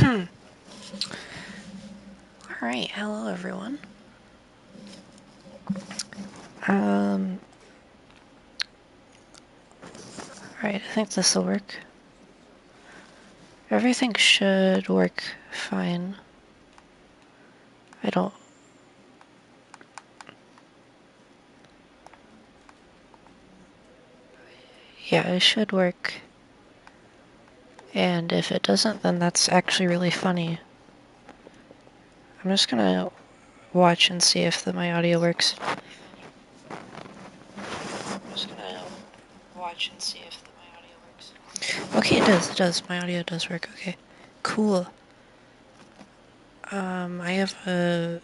Alright, hello everyone. Alright, I think this will work. Everything should work fine. I don't... Yeah, it should work. And if it doesn't, then that's actually really funny. I'm just gonna watch and see if my audio works. Okay, it does. My audio does work, okay. Cool. I have a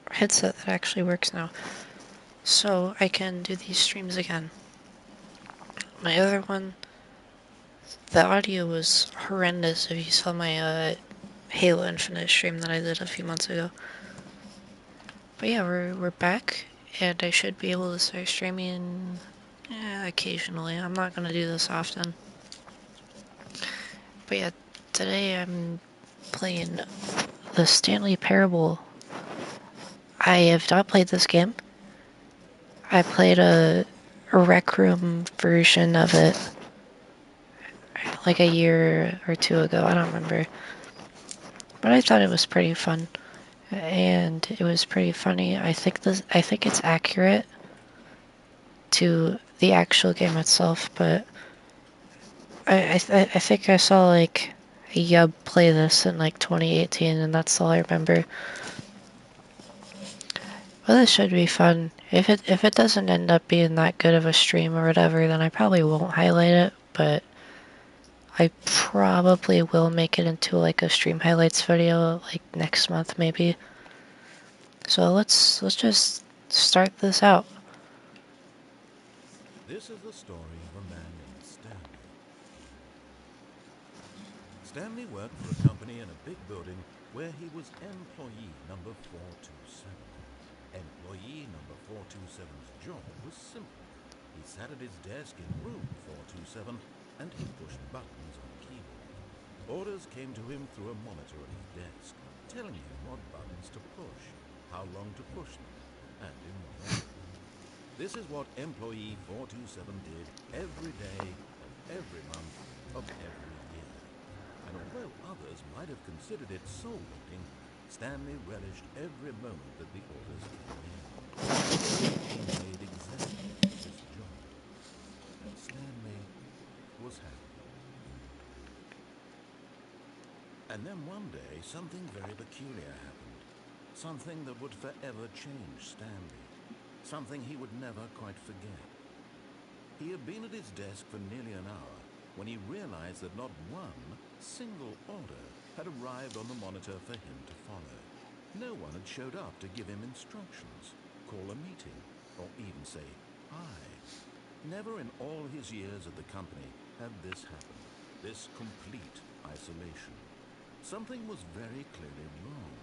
headset that actually works now. So I can do these streams again. My other one, the audio was horrendous if you saw my Halo Infinite stream that I did a few months ago. But yeah, we're back, and I should be able to start streaming occasionally. I'm not gonna do this often. But yeah, today I'm playing the Stanley Parable. I have not played this game. I played a Rec Room version of it like a year or two ago. I don't remember. But I thought it was pretty fun. And it was pretty funny. I think it's accurate to the actual game itself, but I think I saw like a Yub play this in like 2018, and that's all I remember. Well, this should be fun. If it doesn't end up being that good of a stream or whatever, then I probably won't highlight it, but I probably will make it into like a stream highlights video like next month maybe. So let's just start this out. This is the story of a man named Stanley. Stanley worked for a company in a big building where he was employee number 427. Employee number 427's job was simple. He sat at his desk in room 427 and he pushed buttons on a keyboard. Orders came to him through a monitor on his desk, telling him what buttons to push, how long to push them, and in what order. This is what employee 427 did every day of every month of every year. And although others might have considered it soul-looking, Stanley relished every moment that the orders came in. He made exactly his job. And Stanley was happy. And then one day, something very peculiar happened. Something that would forever change Stanley. Something he would never quite forget. He had been at his desk for nearly an hour when he realized that not one single order had arrived on the monitor for him to follow. No one had showed up to give him instructions, call a meeting, or even say hi. Never in all his years at the company had this happened, this complete isolation. Something was very clearly wrong.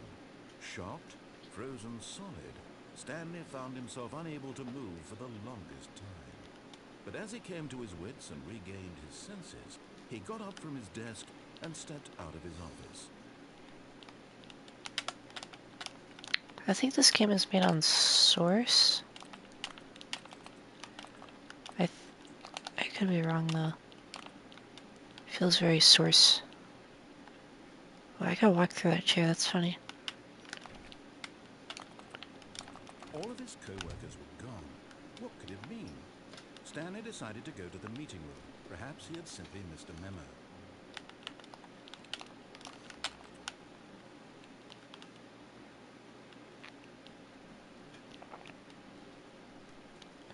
Shocked, frozen solid, Stanley found himself unable to move for the longest time. But as he came to his wits and regained his senses, he got up from his desk and stepped out of his office. I think this game is made on Source. I could be wrong though. Feels very Source. Well, I gotta walk through that chair, that's funny. All of his co-workers were gone. What could it mean? Stanley decided to go to the meeting room. Perhaps he had simply missed a memo.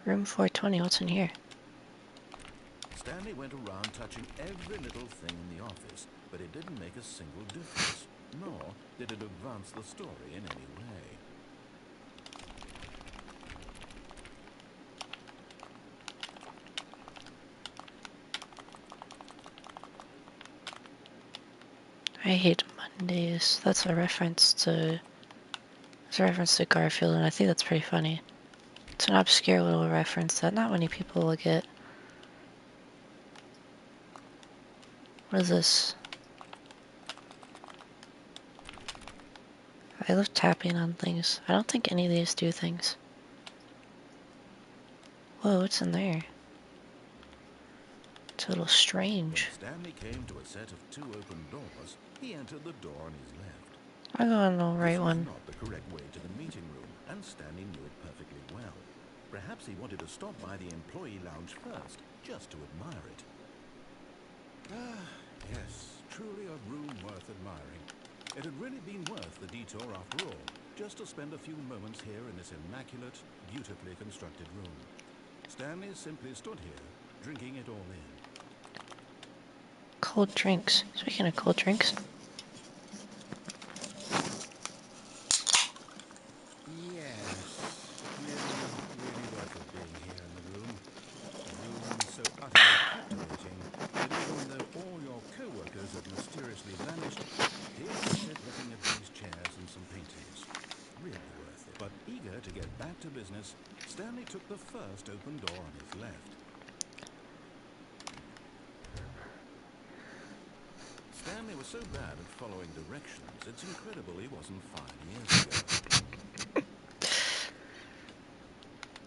Room 420, what's in here? Stanley went around touching every little thing in the office, but it didn't make a single difference, nor did it advance the story in any way. I hate Mondays. That's a reference to... It's a reference to Garfield, and I think that's pretty funny. It's an obscure little reference that not many people will get. What is this? I love tapping on things. I don't think any of these do things. Whoa, what's in there? It's a little When strange. Stanley came to a set of 2 open doors, he entered the door on his left. I'm going the This right was one. not the correct way to the meeting room, and Stanley knew it perfectly well. Perhaps he wanted to stop by the employee lounge first, just to admire it. Ah, yes, truly a room worth admiring. It had really been worth the detour after all, just to spend a few moments here in this immaculate, beautifully constructed room. Stanley simply stood here, drinking it all in. Cold drinks. Speaking of cold drinks, Yes, really worth it being here in the room. A room so utterly captivating that even though all your co-workers have mysteriously vanished, here you sit looking at these chairs and some paintings. Really worth it. But eager to get back to business, Stanley took the first open door on his left. Stanley was so bad at following directions, it's incredible he wasn't 5 years ago.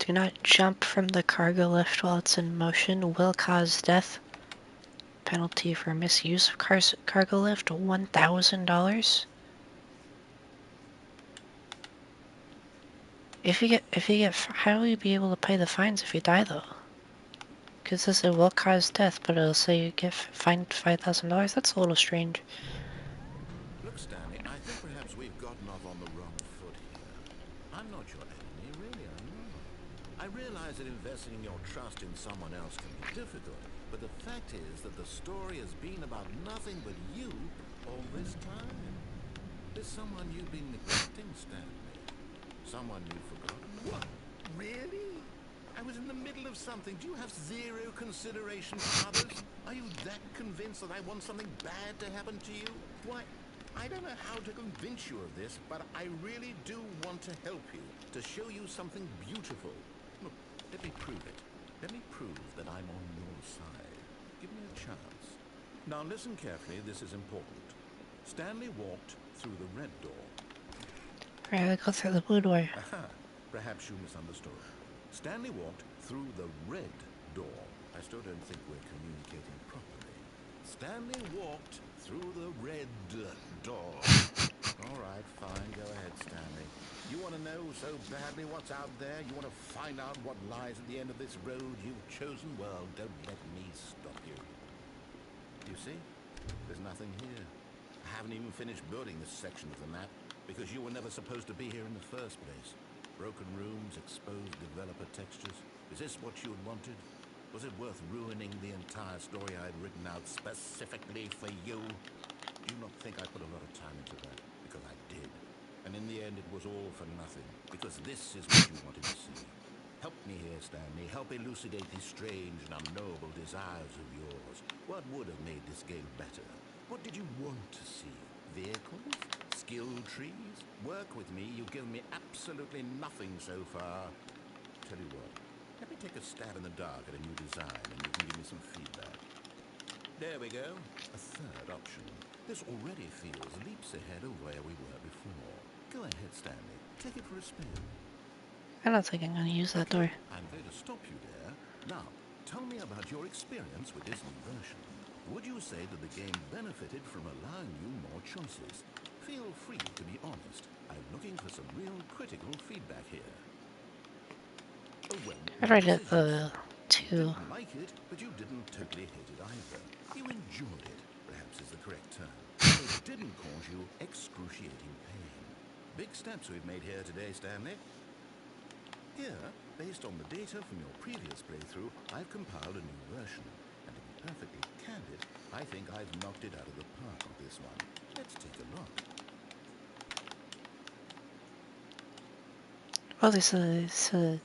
do not jump from the cargo lift while it's in motion. Will cause death. Penalty for misuse of cargo lift, $1,000. How will you be able to pay the fines if you die though? Because this will cause death, but it'll say you get fined $5,000. That's a little strange. Look, Stanley, I think perhaps we've gotten off on the wrong foot here. I'm not your enemy, really, I'm not. I realize that investing your trust in someone else can be difficult, but the fact is that the story has been about nothing but you all this time. There's someone you've been neglecting, Stanley. Someone you've forgotten about. What? Really? I was in the middle of something. Do you have zero consideration for others? Are you that convinced that I want something bad to happen to you? Why, I don't know how to convince you of this, but I really do want to help you, to show you something beautiful. Look, let me prove it. Let me prove that I'm on your side. Give me a chance. Now listen carefully, this is important. Stanley walked through the red door. Alright, I'll go through the blue door. Aha, perhaps you misunderstood. Stanley walked through the red door. I still don't think we're communicating properly. Stanley walked through the red door. All right, fine, go ahead, Stanley. You want to know so badly what's out there? You want to find out what lies at the end of this road you've chosen? Well, don't let me stop you. You see? There's nothing here. I haven't even finished building this section of the map because you were never supposed to be here in the first place. Broken rooms, exposed developer textures. Is this what you had wanted? Was it worth ruining the entire story I had written out specifically for you? Do you not think I put a lot of time into that? Because I did. And in the end, it was all for nothing. Because this is what you wanted to see. Help me here, Stanley. Help elucidate these strange and unknowable desires of yours. What would have made this game better? What did you want to see? Vehicles? Skill trees? Work with me. You've given me absolutely nothing so far. Tell you what, let me take a stab in the dark at a new design and you can give me some feedback. There we go. A third option. This already feels leaps ahead of where we were before. Go ahead, Stanley. Take it for a spin. I don't think I'm gonna use that Okay, door. I'm going to stop you there. Now, tell me about your experience with this new version. Would you say that the game benefited from allowing you more choices? Feel free to be honest. I'm looking for some real critical feedback here. A I'd well-made rate it decision. You 2. didn't like it, but you didn't totally hate it either. You enjoyed it, perhaps is the correct term. It didn't cause you excruciating pain. Big steps we've made here today, Stanley. Here, based on the data from your previous playthrough, I've compiled a new version. And to be perfectly candid, I think I've knocked it out of the park with this one. Let's take a look. Oh, there's a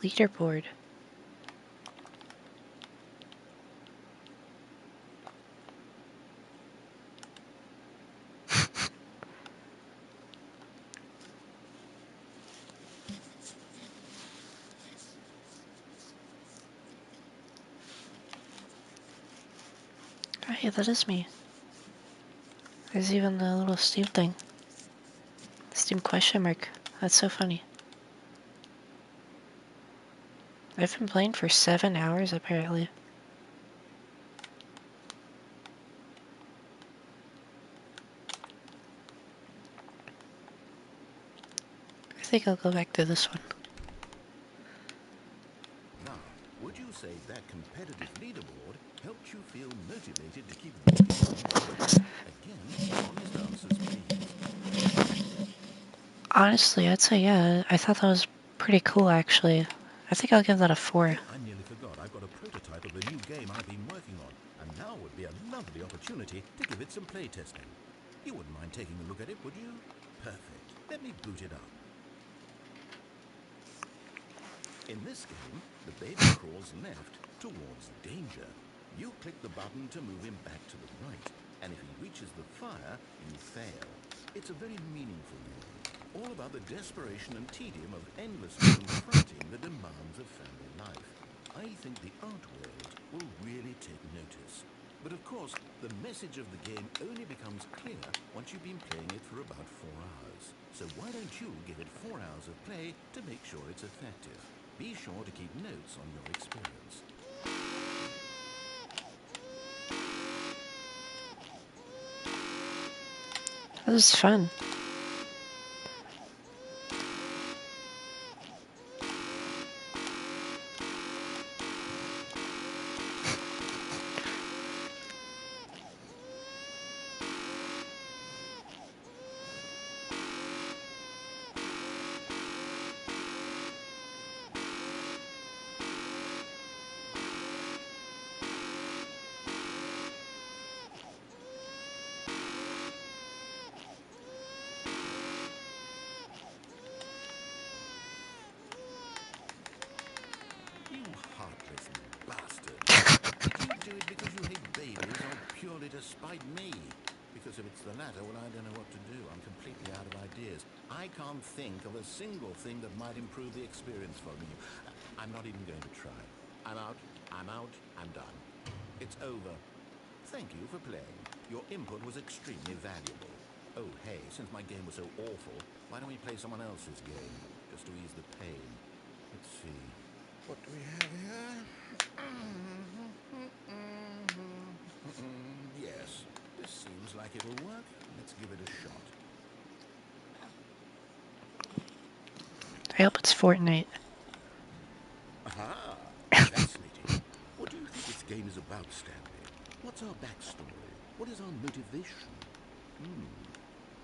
leaderboard. Oh, yeah, that is me. There's even the little Steve thing. Steam question mark. That's so funny. I've been playing for 7 hours apparently. I think I'll go back to this one. Now, would you say that competitive leaderboard helped you feel motivated to keep walking on? Again, honest answers, please. Honestly, I'd say yeah. I thought that was pretty cool actually. I think I'll give that a 4. Oh, I nearly forgot. I've got a prototype of the new game I've been working on, and now would be a lovely opportunity to give it some play testing. You wouldn't mind taking a look at it, would you? Perfect. Let me boot it up. In this game, the baby crawls left towards danger. You click the button to move him back to the right, and if he reaches the fire, you fail. It's a very meaningful game, all about the desperation and tedium of endlessly confronting the demands of family life. I think the art world will really take notice. But of course, the message of the game only becomes clear once you've been playing it for about 4 hours. So why don't you give it 4 hours of play to make sure it's effective? Be sure to keep notes on your experience. This is fun. You heartless bastard. Did you do it because you hate babies or purely to spite me? Because if it's the latter, well, I don't know what to do. I'm completely out of ideas. I can't think of a single thing that might improve the experience for me. I'm not even going to try. I'm out, I'm done. It's over. Thank you for playing. Your input was extremely valuable. Oh, hey, since my game was so awful, why don't we play someone else's game, just to ease the pain? Let's see. What do we have here? Yes, this seems like it'll work. Let's give it a shot. I hope it's Fortnite. Aha! Fascinating. What do you think this game is about, Stanley? What's our backstory? What is our motivation?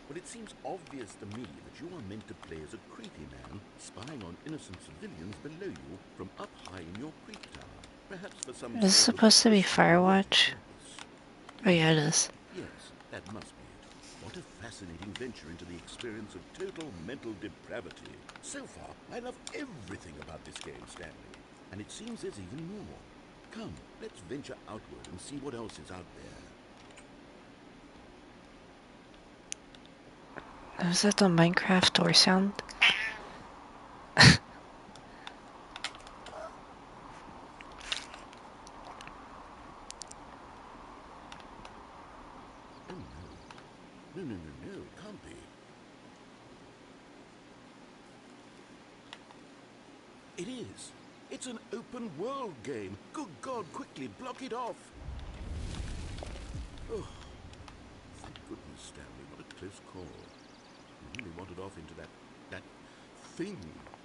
Well, it seems obvious to me that you are meant to play as a creepy man spying on innocent civilians below you from up high in your creep tower. Perhaps for some Is this sort of supposed to be Christian-related Firewatch? purpose. Oh yeah, it is. Yes, that must be it. What a fascinating venture into the experience of total mental depravity. So far, I love everything about this game, Stanley. And it seems there's even more. Come, let's venture outward and see what else is out there. Is that the Minecraft door sound? Oh no. No, it can't be. It is. It's an open world game. Good God, quickly block it off. Oh, thank goodness, Stanley. What a close call. You really wandered off into that thing.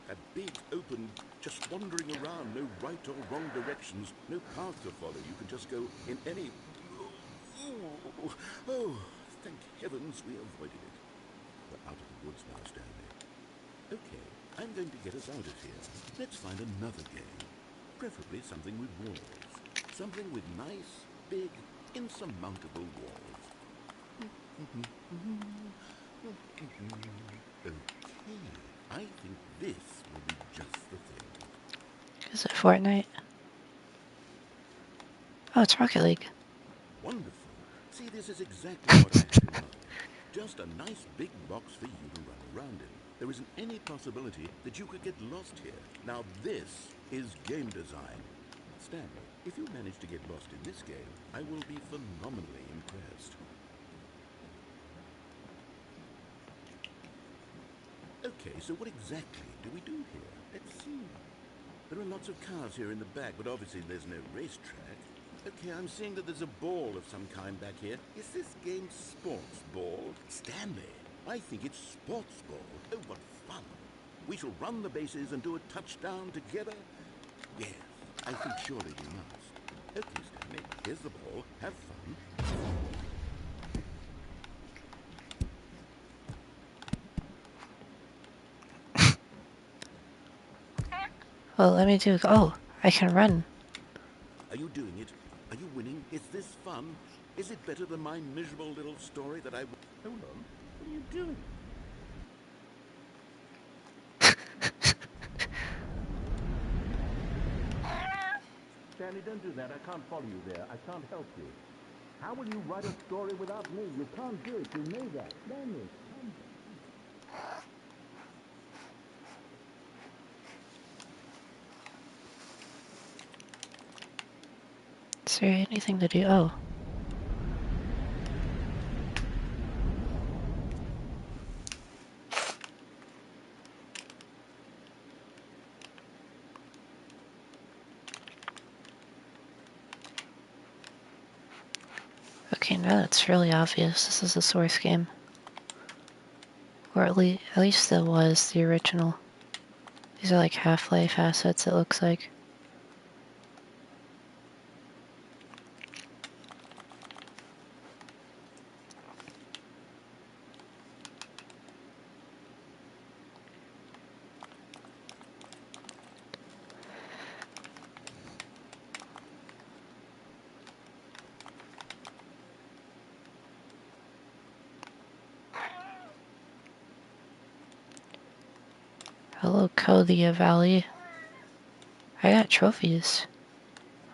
That big, open, just wandering around. No right or wrong directions. No path to follow. You can just go in any... Oh, thank heavens we avoided it. We're out of the woods now, Stanley. Okay, I'm going to get us out of here. Let's find another game. Preferably something with walls. Something with nice, big, insurmountable walls. Okay, I think this will be just the thing. Is it Fortnite? Oh, it's Rocket League. Wonderful. See, this is exactly what I had in mind. Just a nice big box for you to run around in. There isn't any possibility that you could get lost here. Now this is game design. Stanley, if you manage to get lost in this game, I will be phenomenally impressed. Okay, so what exactly do we do here? Let's see. There are lots of cars here in the back, but obviously there's no racetrack. Okay, I'm seeing that there's a ball of some kind back here. Is this game sports ball? Stanley, I think it's sports ball. Oh, what fun. We shall run the bases and do a touchdown together. Yes, I think surely we must. Okay, Stanley, here's the ball. Have fun. Well, let me do. Oh, I can run. Are you doing it? Are you winning? Is this fun? Is it better than my miserable little story that I... Hold on. What are you doing? Stanley, don't do that. I can't follow you there. I can't help you. How will you write a story without me? You can't do it. You know that. Stanley, come. Is there anything to do? Oh. Okay, now that's really obvious. This is a source game. Or at least it was the original. These are like Half-Life assets, it looks like. Hello, Kodia Valley. I got trophies.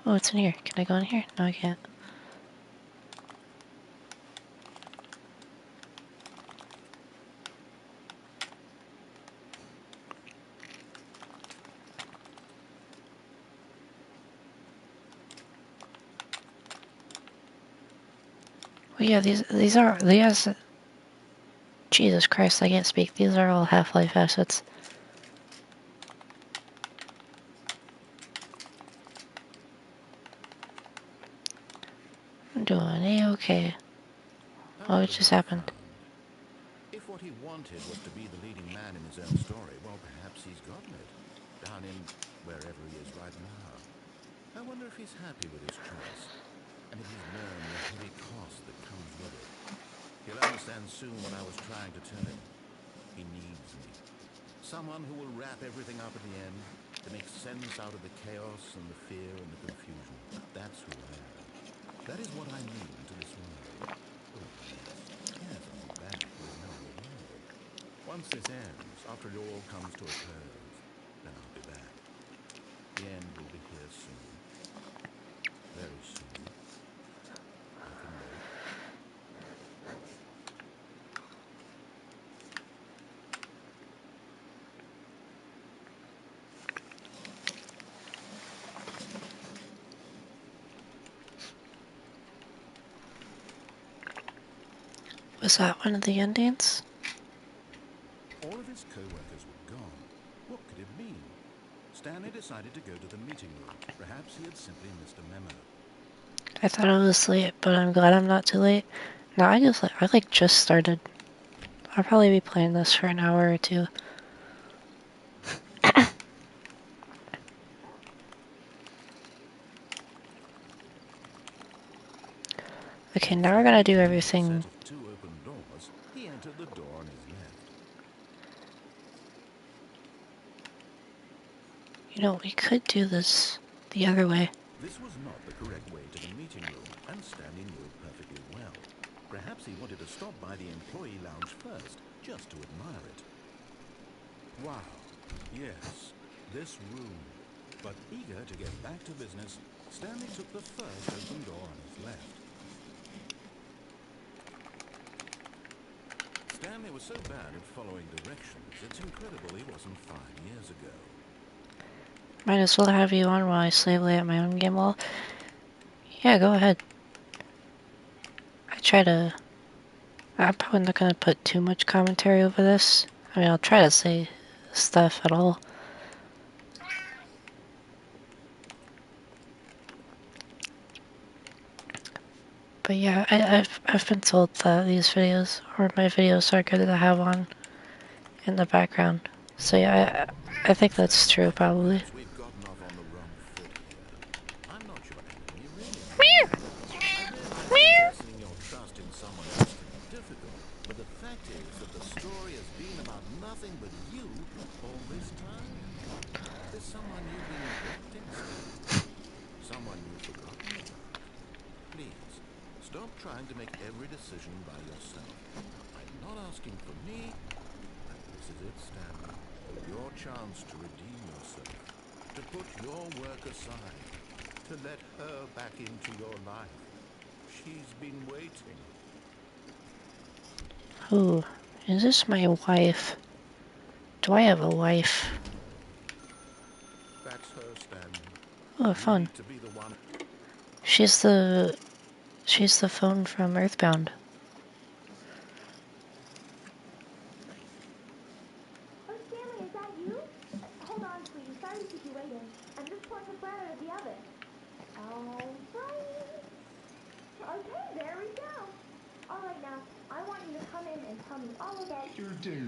Oh, what's in here? Can I go in here? No, I can't. Well, yeah, these are... Jesus Christ, I can't speak. These are all Half-Life assets. I'm doing A-okay. How What just happened? profound. If what he wanted was to be the leading man in his own story, well, perhaps he's gotten it. Down in wherever he is right now. I wonder if he's happy with his choice. And if he's known the heavy cost that comes with it. He'll understand soon what I was trying to tell him. He needs me. Someone who will wrap everything up at the end, to make sense out of the chaos and the fear and the confusion. That's who I am. That is what I mean to this world. Oh, yes. Yes, I'll be back. There's no other way. Once this ends, after it all comes to a close, then I'll be back. The end will be here soon. Very soon. I can wait. Was that one of the endings? All of his co-workers were gone. What could it mean? Stanley decided to go to the meeting room. Perhaps he had simply missed a memo. I thought I was late, but I'm glad I'm not too late. No, I just started. I'll probably be playing this for an hour or two. Okay, now we're gonna do everything. Set of two open doors, he entered the door on his left. You know, we could do this the other way. This was not the correct way to the meeting room, and Stanley knew it perfectly well. Perhaps he wanted to stop by the employee lounge first, just to admire it. Wow, yes, this room. But eager to get back to business, Stanley took the first open door on his left. Stanley was so bad at following directions, it's incredible he wasn't 5 years ago. Might as well have you on while I slave away at my own game wall. Yeah, go ahead. I'm probably not gonna put too much commentary over this. I mean, I'll try to say stuff at all. But yeah, I've been told that these videos, or my videos, are good to have on in the background. So yeah, I think that's Stanley, true, I think probably. perhaps we've gotten off on the wrong foot here. I'm not your enemy, really not. I realize that investing your trust in someone else can be difficult, but the fact is that the story has been about nothing but you all this time. There's someone you've been neglecting, Stanley. Someone you've forgotten about. Please, stop trying to make every decision by yourself. I'm not asking for me, but this is it, Stanley. Your chance to redeem yourself. To put your work aside. To let her back into your life. She's been waiting. Ooh, is this my wife? Do I have a wife? That's her, Stanley. Oh, You fun. need to be the one. She's the she's the phone from Earthbound. Oh, Stanley, is that you? Hold on, sweetie. Sorry to keep you waiting. I'm just pouring the bread out of the oven. All right. Okay, there we go. All right, now, I want you to come in and tell me all about your day.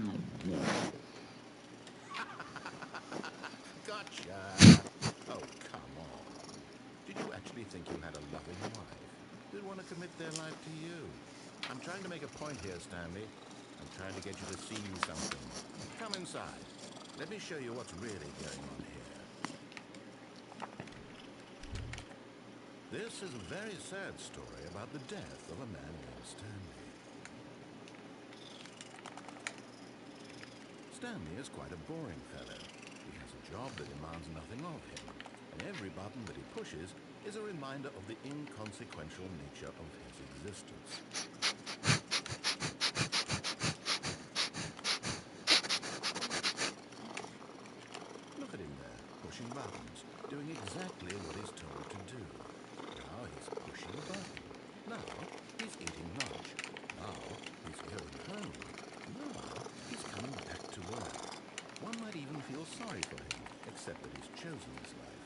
Gotcha. Oh, come on. Did you actually think you had a loving wife who'd want to commit their life to you? I'm trying to make a point here, Stanley. I'm trying to get you to see something. Come inside. Let me show you what's really going on here. This is a very sad story about the death of a man named Stanley. Stanley is quite a boring fellow. He has a job that demands nothing of him, and every button that he pushes is a reminder of the inconsequential nature of his existence. Look at him there, pushing buttons, doing exactly what he's told to do. Now he's pushing a button. Now he's eating lunch. Now he's going home. Now he's coming back to work. One might even feel sorry for him, except that he's chosen this life.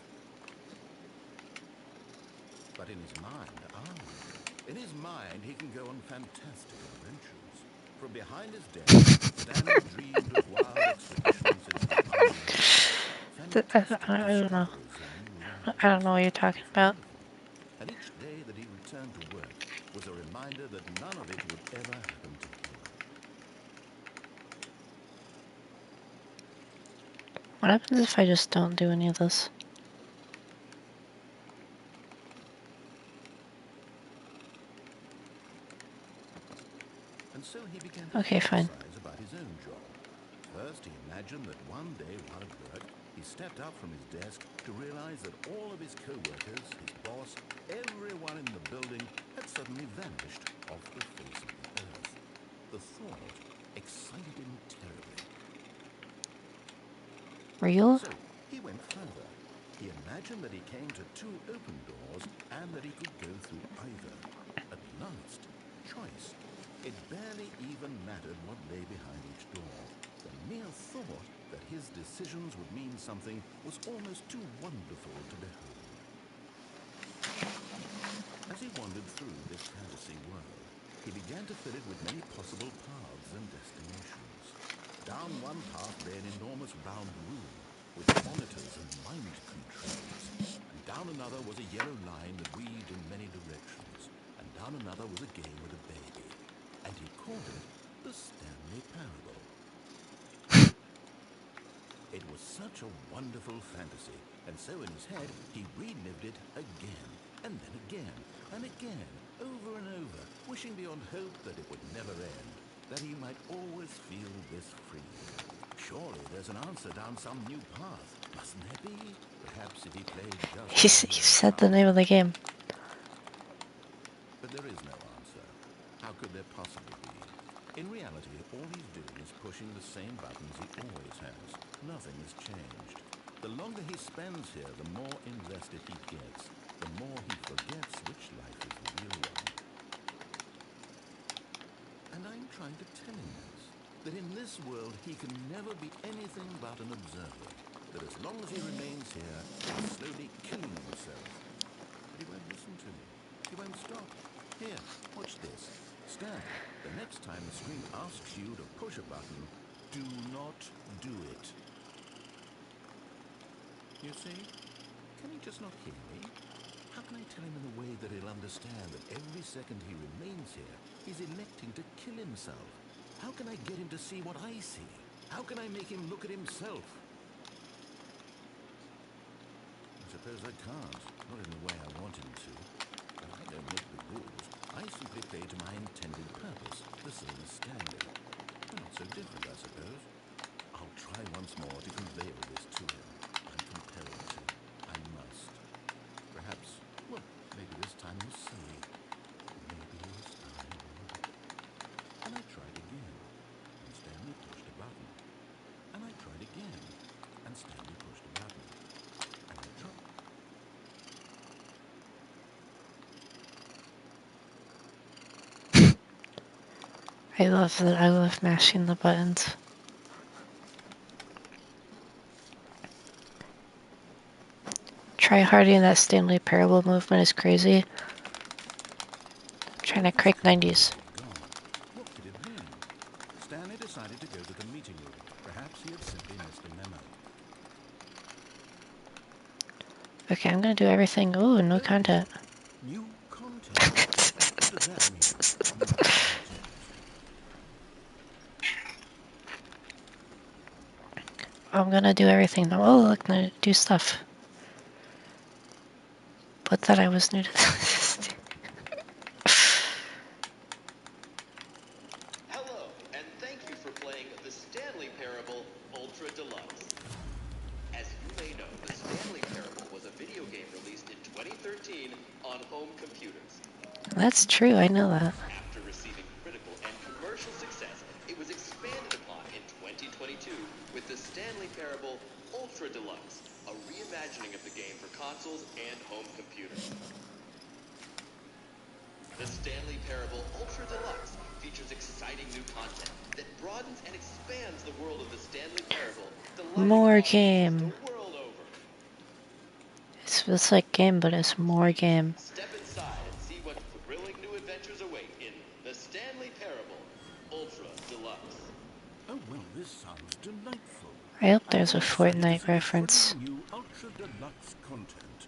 But in his mind, in his mind he can go on fantastic adventures. From behind his desk, Stanley dreamed of wild expeditions into the unknown. Fantastic I don't know. discoveries of new I don't know lands. what you're It talking was about. wonderful. And each day that he returned to work was a reminder that none of it would ever happen to him. What happens if I just don't do any of this? And so he began to Okay, fine. fantasize about his own job. First, he imagined that one day while at work, he stepped up from his desk to realize that all of his co-workers, his boss, everyone in the building had suddenly vanished off the face of the earth. The thought excited him terribly. Real? So he went further. He imagined that he came to two open doors and that he could go through either. At last, choice. It barely even mattered what lay behind each door. The mere thought that his decisions would mean something was almost too wonderful to behold. As he wandered through this fantasy world, he began to fill it with many possible paths and destinations. Down one path lay an enormous round room with monitors and mind controls. And down another was a yellow line that weaved in many directions. And down another was a game with a baby. And he called it the Stanley Parable. It was such a wonderful fantasy, and so in his head he relived it again, and then again, and again, over and over, wishing beyond hope that it would never end, that he might always feel this freedom. Surely there's an answer down some new path, mustn't there be? Perhaps if he played just long He enough. said the name of the game. But there is no answer. How could there possibly be? In reality, all he's doing is pushing the same buttons he always has. Nothing has changed. The longer he spends here, the more invested he gets. The more he forgets which life is the real one. And I'm trying to tell him this. that in this world he can never be anything but an observer. That as long as he remains here, he's slowly killing himself. But he won't listen to me. He won't stop. Here, watch this. Stan, the next time the screen asks you to push a button, do not do it. You see? Can he just not hear me? How can I tell him in a way that he'll understand that every second he remains here, he's electing to kill himself? How can I get him to see what I see? How can I make him look at himself? I suppose I can't. Not in the way I want him to. But I don't make the rules. I simply play to my intended purpose, the same as Stanley. Well, not so different, I suppose. I'll try once more to convey all this to him. I'm compelled to. I must. Perhaps, well, maybe this time he'll see. Maybe this time. And I tried again, and Stanley pushed a button. And I tried again, and Stanley pushed a button. And I tried. I love that. I love mashing the buttons. Try-harding that Stanley Parable movement is crazy. I'm trying to crank 90s. Gone. What could it mean? Stanley decided to go to the meeting room. Perhaps he had simply missed a memo. Okay, I'm gonna do everything. Ooh, no content. New content? What does that mean? New content? I'm gonna do everything now. Oh, look, I'm gonna do stuff. But that I was new to this. Hello, and thank you for playing the Stanley Parable Ultra Deluxe. As you may know, the Stanley Parable was a video game released in 2013 on home computers. That's true, I know that. After receiving critical and commercial success, it was expanded upon in 2022 with the Stanley Parable Ultra Deluxe, a reimagining of the game for consoles and home computers. The Stanley Parable Ultra Deluxe features exciting new content that broadens and expands the world of the Stanley Parable, delighting More audiences game. the world over. It's like game, but it's more game. Step inside and see what thrilling new adventures await in the Stanley Parable Ultra Deluxe. Oh, well, this sounds delightful. I hope I'm there's a very excited to Fortnite see the reference. thrilling new Ultra Deluxe content.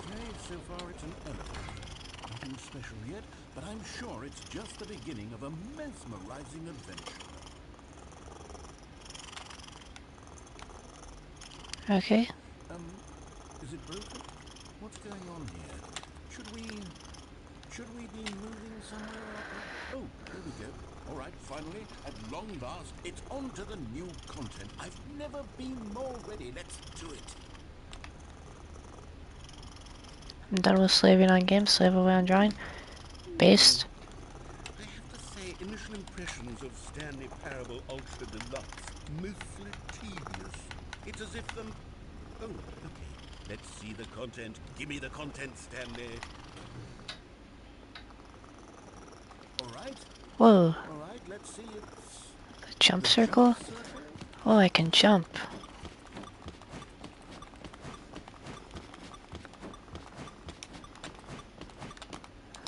Okay, so far it's an elevator. Nothing special yet, but I'm sure it's just the beginning of a mesmerizing adventure. Okay. Is it broken? What's going on here? Should we be moving somewhere? Oh, there we go. All right, finally, at long last, it's on to the new content. I've never been more ready. Let's do it. I'm done with slaving on games, slave away on drawing. Based. I have to say, initial impressions of Stanley Parable Ultra Deluxe, mostly tedious. It's as if them... Oh, okay. Let's see the content. Give me the content, Stanley. All right, Whoa. let's see. It's The jump the circle? jump circle. Oh, I can jump.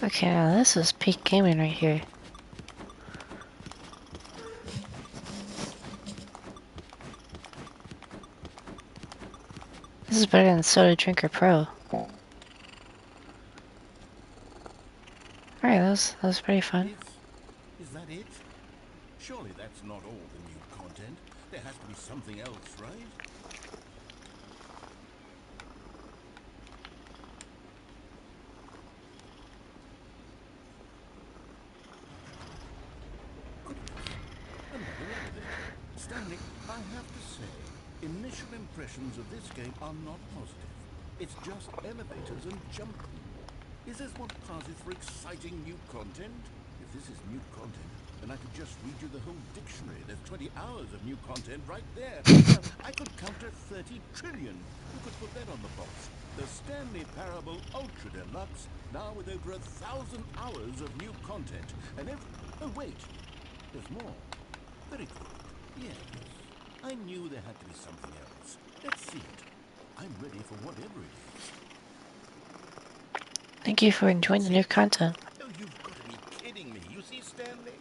Okay, now this is peak gaming right here. This is better than Soda Drinker Pro. Alright, that was pretty fun. Is that it? Surely that's not all the new content. There has to be something else, right? Goodness, another elevator. Stanley, I have to say, initial impressions of this game are not positive. It's just elevators and jumping. Is this what passes for exciting new content? If this is new content, and I could just read you the whole dictionary. There's 20 hours of new content right there. Hell, I could count to 30 trillion. You could put that on the box. The Stanley Parable Ultra Deluxe, now with over 1,000 hours of new content. And oh, wait. There's more. Very good. Yes. I knew there had to be something else. Let's see it. I'm ready for whatever it is. Thank you for enjoying the new content. Oh, you've got to be kidding me. You see, Stanley?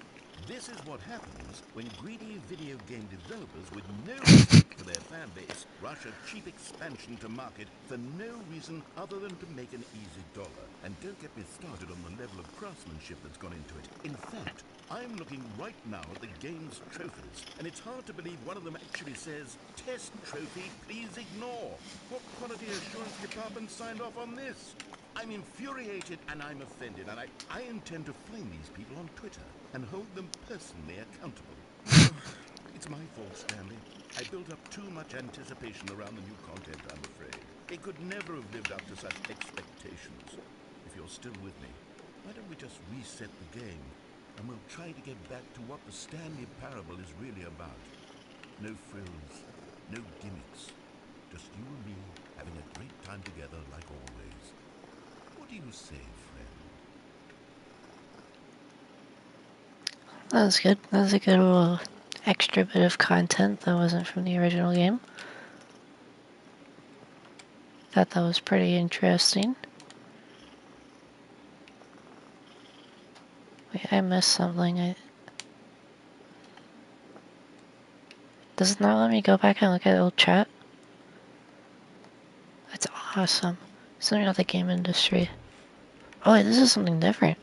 This is what happens when greedy video game developers with no respect for their fan base rush a cheap expansion to market for no reason other than to make an easy dollar. And don't get me started on the level of craftsmanship that's gone into it. In fact, I'm looking right now at the game's trophies, and it's hard to believe one of them actually says, "Test trophy, please ignore." What quality assurance department signed off on this? I'm infuriated and I'm offended, and I intend to find these people on Twitter and hold them personally accountable. It's my fault, Stanley. I built up too much anticipation around the new content, I'm afraid. It could never have lived up to such expectations. If you're still with me, why don't we just reset the game, and we'll try to get back to what the Stanley Parable is really about. No frills, no gimmicks. Just you and me having a great time together like always. What do you say, friend? That was good. That was a good little extra bit of content that wasn't from the original game. Thought that was pretty interesting. Wait, I missed something. Does it not let me go back and look at the old chat? That's awesome. Something about the game industry. Oh wait, this is something different.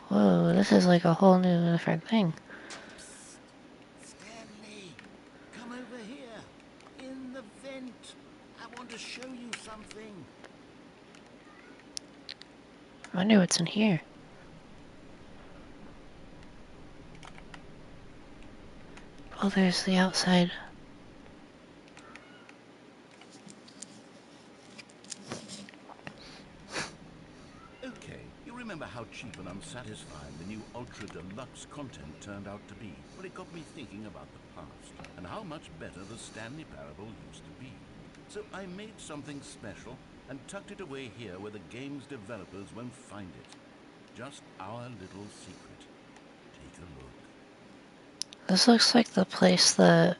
Whoa, this is like a whole new different thing. Psst. Stanley, come over here. In the vent. I want to show you something. I wonder what's in here. Oh, there's the outside. Okay, you remember how cheap and unsatisfying the new Ultra Deluxe content turned out to be? Well, it got me thinking about the past and how much better the Stanley Parable used to be. So I made something special and tucked it away here where the game's developers won't find it. Just our little secret. Take a look. This looks like the place that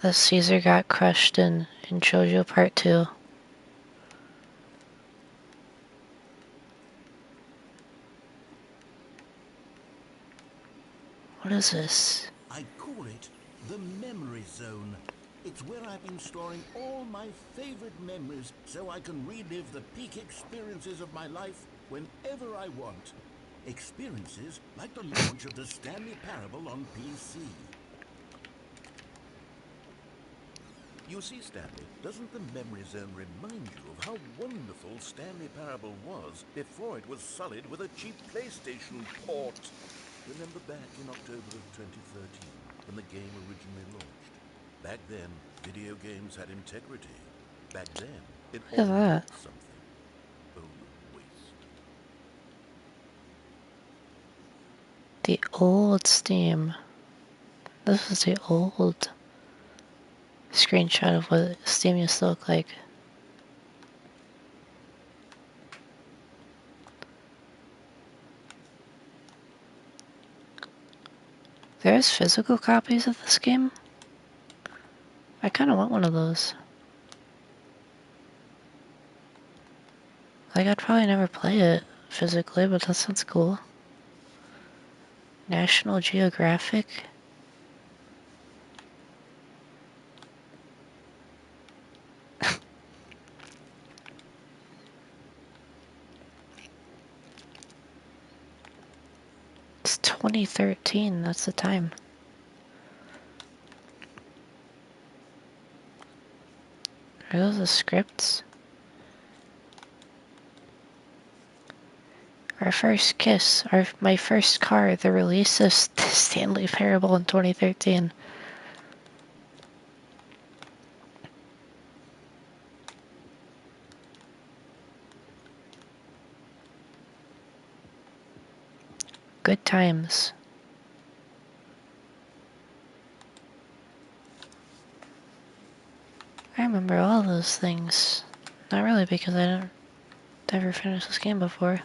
Caesar got crushed in JoJo Part 2. What is this? I call it the memory zone. It's where I've been storing all my favorite memories so I can relive the peak experiences of my life whenever I want. Experiences like the launch of the Stanley Parable on PC. You see, Stanley, doesn't the memory zone remind you of how wonderful Stanley Parable was before it was sullied with a cheap PlayStation port? Remember back in October of 2013, when the game originally launched? Back then, video games had integrity. Back then, it Look all at that. meant something. Oh, the waste. The old Steam. This is the old screenshot of what Steam used to look like. There's physical copies of this game? I kind of want one of those. Like, I'd probably never play it physically, but that sounds cool. National Geographic? It's 2013, that's the time. Are those the scripts? Our first kiss, my first car, the release of Stanley Parable in 2013. Good times. I remember all those things. Not really, because I didn't ever finish this game before.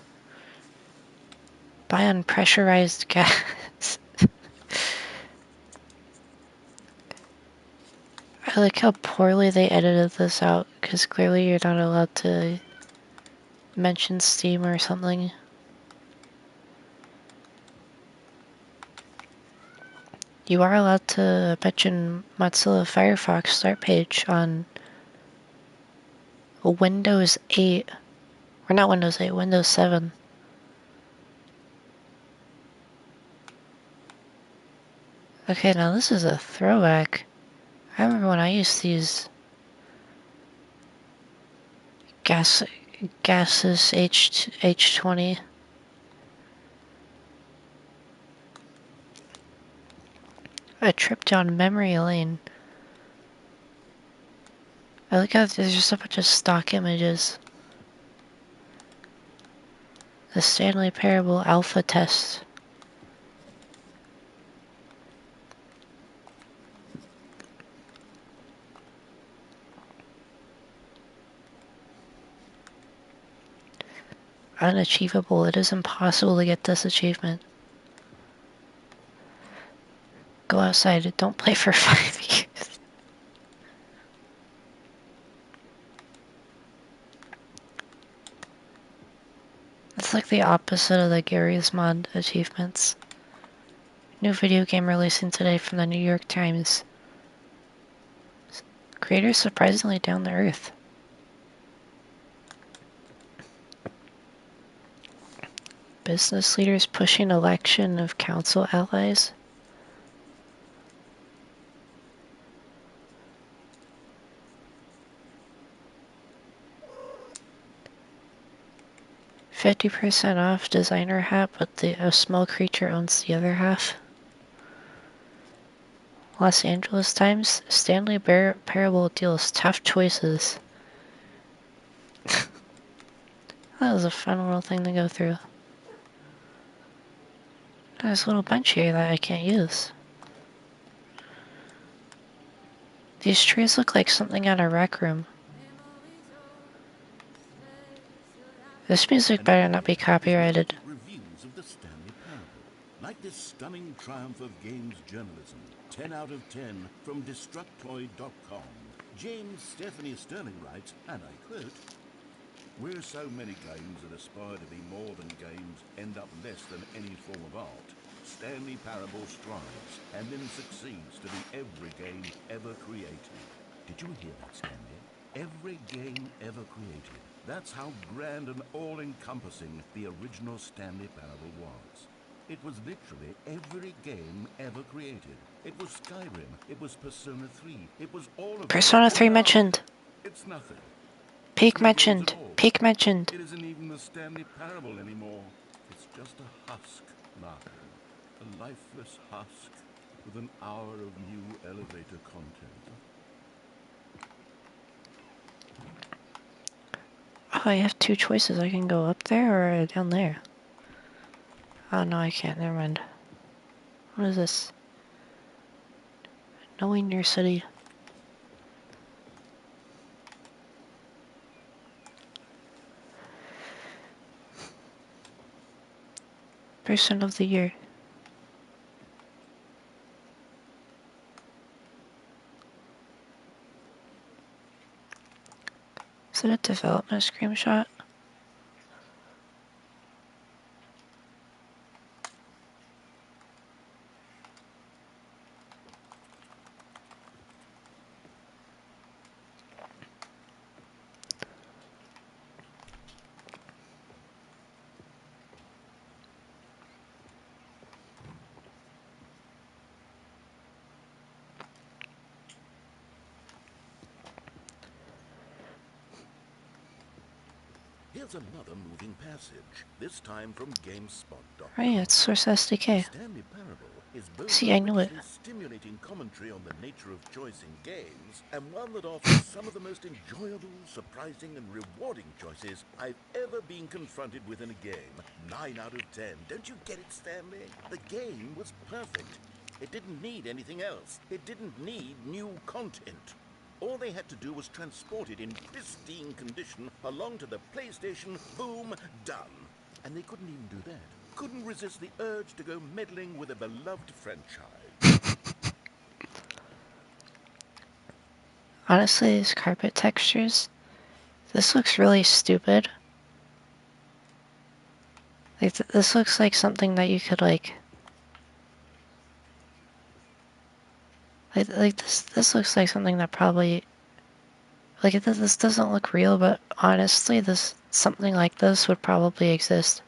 Buy unpressurized gas. I like how poorly they edited this out, because clearly you're not allowed to mention Steam or something. You are allowed to mention Mozilla Firefox start page on Windows 8. Or not Windows 8, Windows 7. Okay, now this is a throwback. I remember when I used these gases H20. A trip down memory lane. I like how there's just a bunch of stock images. The Stanley Parable Alpha Test. Unachievable. It is impossible to get this achievement. Go outside. Don't play for 5 years. It's like the opposite of the Gary's Mod achievements. New video game releasing today from the New York Times. Creators surprisingly down to earth. Business leaders pushing election of council allies. $50% off designer hat, but a small creature owns the other half. Los Angeles Times, Stanley Parable deals tough choices. That was a fun little thing to go through. There's a little bench here that I can't use. These trees look like something out of Rec Room. This music better not be copyrighted. Reviews of the Stanley Parable. Like this stunning triumph of games journalism. 10 out of 10 from Destructoid.com. James Stephanie Sterling writes, and I quote, "Where so many games that aspire to be more than games end up less than any form of art, Stanley Parable strives and then succeeds to be every game ever created." Did you hear that, Stanley? Every game ever created. That's how grand and all-encompassing the original Stanley Parable was. It was literally every game ever created. It was Skyrim. It was Persona 3. It was all of Persona it. 3 And now, mentioned. it's nothing. Peak Three words mentioned. and all. Peak mentioned. It isn't even the Stanley Parable anymore. It's just a husk, Larkin. A lifeless husk with an hour of new elevator content. Oh, I have two choices. I can go up there or down there. Oh, no, I can't. Never mind. What is this? Knowing your city. Person of the year. Is it a development screenshot? Here's another moving passage, this time from GameSpot.com. Right, it's Source SDK. Stanley Parable is both See, a I knew it. richly stimulating commentary on the nature of choice in games, and one that offers some of the most enjoyable, surprising, and rewarding choices I've ever been confronted with in a game. 9 out of 10. Don't you get it, Stanley? The game was perfect. It didn't need anything else. It didn't need new content. All they had to do was transport it in pristine condition along to the PlayStation, boom, done. And they couldn't even do that. Couldn't resist the urge to go meddling with a beloved franchise. Honestly, these carpet textures, this looks really stupid. Like, this looks like something that you could, like this looks like something that probably, like, this doesn't look real, but honestly, something like this would probably exist.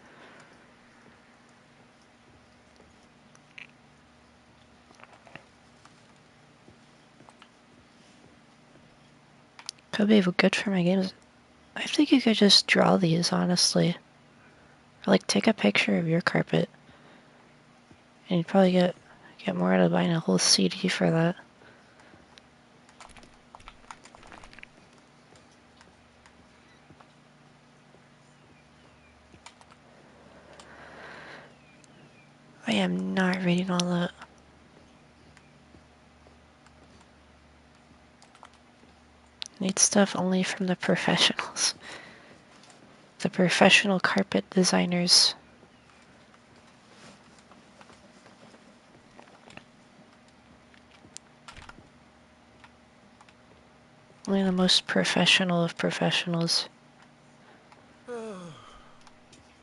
Could be good for my games. I think you could just draw these, honestly. Or, like, take a picture of your carpet. And you'd probably get more out of buying a whole CD for that. I am not reading all that. Need stuff only from the professionals. The professional carpet designers. Only the most professional of professionals.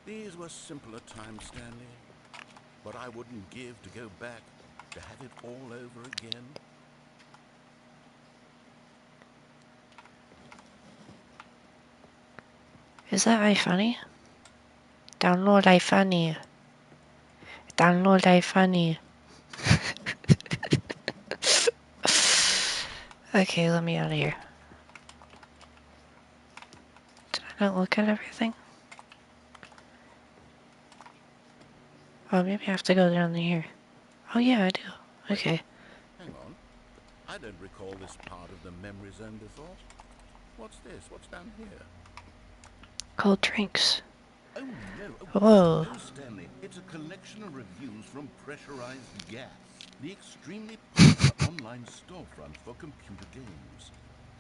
These were simpler times, Stanley. But I wouldn't give to go back to have it all over again. Is that iFunny? Download iFunny. Download iFunny. Okay, let me out of here. Did I not look at everything? Oh, maybe I have to go down here. Oh yeah, I do. Okay. Hang on. I don't recall this part of the memory zone before. What's this? What's down here? Cold drinks. Oh no, oh God, Whoa. no, Stanley. It's a collection of reviews from Pressurized Gas, the extremely popular online storefront for computer games.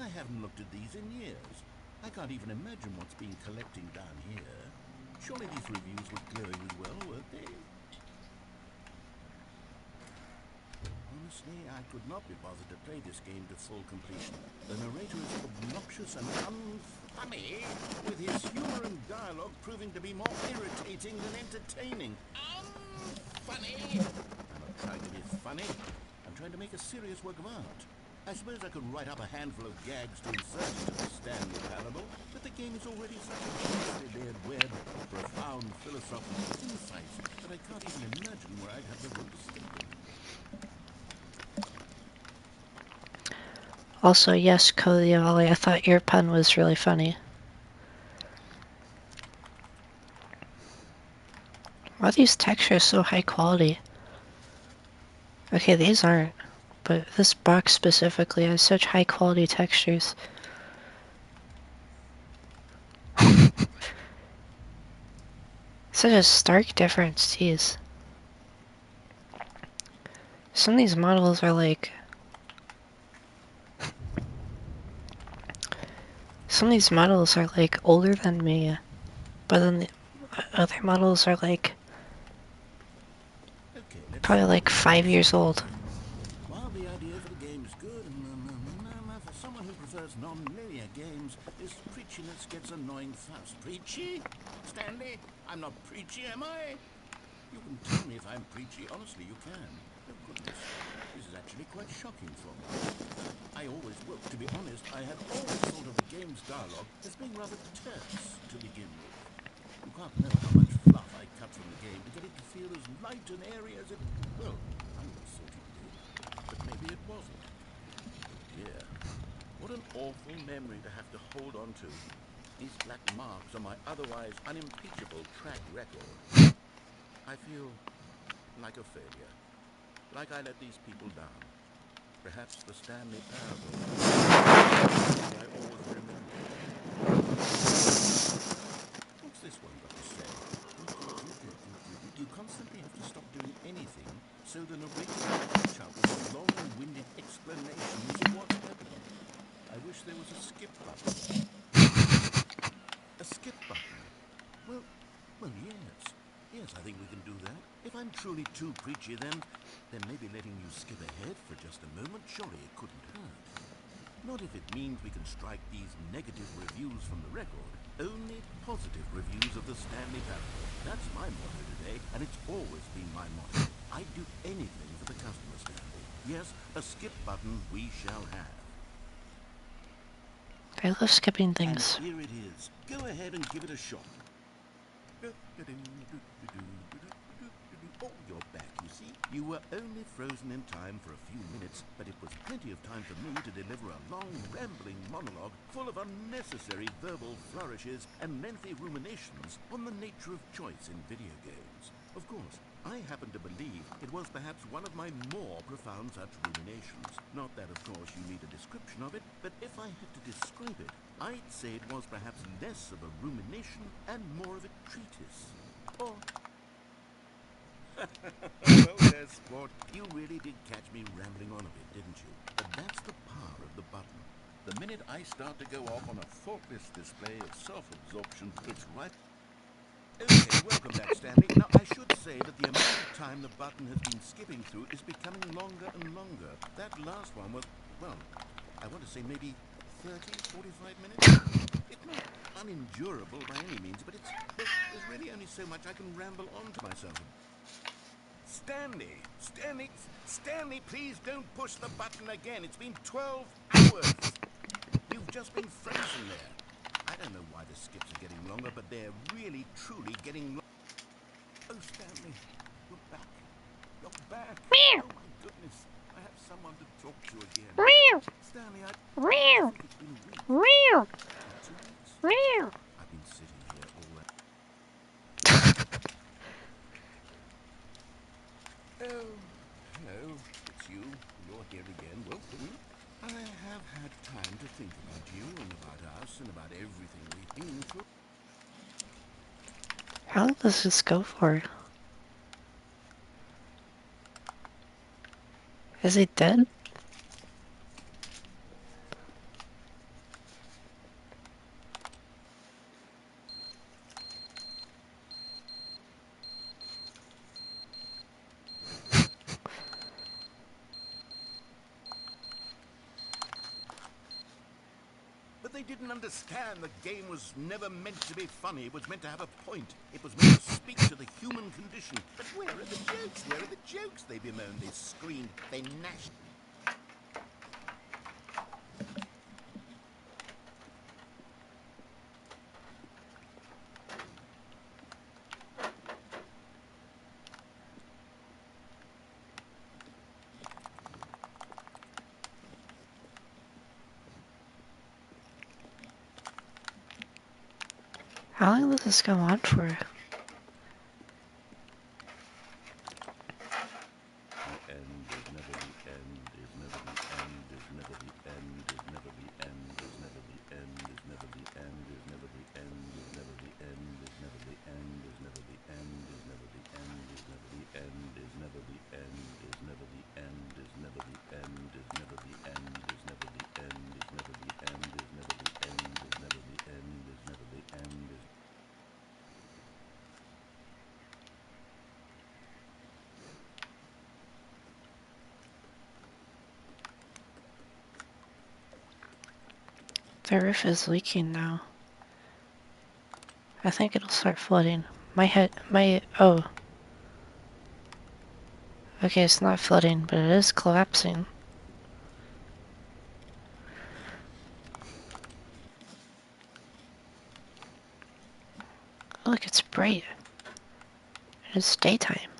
I haven't looked at these in years. I can't even imagine what's been collecting down here. Surely these reviews were glowingly well, weren't they? Honestly, I could not be bothered to play this game to full completion. The narrator is obnoxious and unfunny, with his humor and dialogue proving to be more irritating than entertaining. Unfunny! I'm not trying to be funny. I'm trying to make a serious work of art. I suppose I could write up a handful of gags to insert into the Stanley Parable, but the game is already such a densely layered web of profound philosophical insights that I can't even imagine where I'd have the room to stick them. Also, yes, Cody Ollie, I thought your pun was really funny. Why are these textures so high quality? Okay, these aren't. But this box specifically has such high quality textures. Such a stark difference, jeez. Some of these models are like... Some of these models are like older than me. But then the other models are like... Okay, let's Probably see what like we have 5 to years say. old. While the idea for the game is good, for someone who prefers non-linear games, this preachiness gets annoying fast. Preachy? Stanley, I'm not preachy, am I? You can tell me if I'm preachy. Honestly, you can. Oh, goodness. This is actually quite shocking for me. To be honest, I had always thought of the game's dialogue as being rather terse to begin with. You can't know how much fluff I cut from the game to get it to feel as light and airy as it... Well, I always thought it did. But maybe it wasn't. Oh dear. What an awful memory to have to hold on to. These black marks on my otherwise unimpeachable track record. I feel like a failure. like I let these people down. Perhaps the Stanley Parable is I always remember. What's this one got to say? You constantly have to stop doing anything so the narrator can catch up with your long-winded explanations of what's happening. I wish there was a skip button. A skip button? Well, yes. Yes, I think we can do that. If I'm truly too preachy, then maybe letting you skip ahead for just a moment, surely it couldn't hurt. Not if it means we can strike these negative reviews from the record. Only positive reviews of the Stanley Parable. That's my motto today, and it's always been my motto. I'd do anything for the customer, Stanley. Yes, a skip button we shall have. I love skipping And things. here it is. Go ahead and give it a shot. Oh, you're back, you see. You were only frozen in time for a few minutes, but it was plenty of time for me to deliver a long, rambling monologue full of unnecessary verbal flourishes and lengthy ruminations on the nature of choice in video games. Of course, I happen to believe it was perhaps one of my more profound such ruminations. Not that, of course, you need a description of it, but if I had to describe it, I'd say it was perhaps less of a rumination and more of a treatise. Or... Well, there, sport. You really did catch me rambling on a bit, didn't you? But that's the power of the button. The minute I start to go off on a thoughtless display of self-absorption, it's right... Okay, welcome back, Stanley. Now, I should say that the amount of time the button has been skipping through is becoming longer and longer. That last one was, well, I want to say maybe 30, 45 minutes? It's not unendurable by any means, but there's really only so much I can ramble on to myself. Stanley, please don't push the button again. It's been 12 hours. You've just been frozen there. I don't know why the skips are getting longer, but they're really, truly getting longer. Oh, Stanley, you're back. You're back. Oh, my goodness. I have someone to talk to again. Stanley, I think it's been a week. Or 2 weeks. I've been sitting here all that. Oh, hello. It's you. You're here again. Well, I have had time to think about you and about us and about everything we've been through. How long does this go for? Is he dead? But they didn't understand the game was never meant to be funny. It was meant to have a point. It was meant to speak to the human condition. But where are the jokes? Where are the jokes? They bemoaned, they screamed, they gnashed. How long does this go on for? The roof is leaking now. I think it'll start flooding. Oh. Okay, it's not flooding, but it is collapsing. Oh, look, it's bright. It's daytime.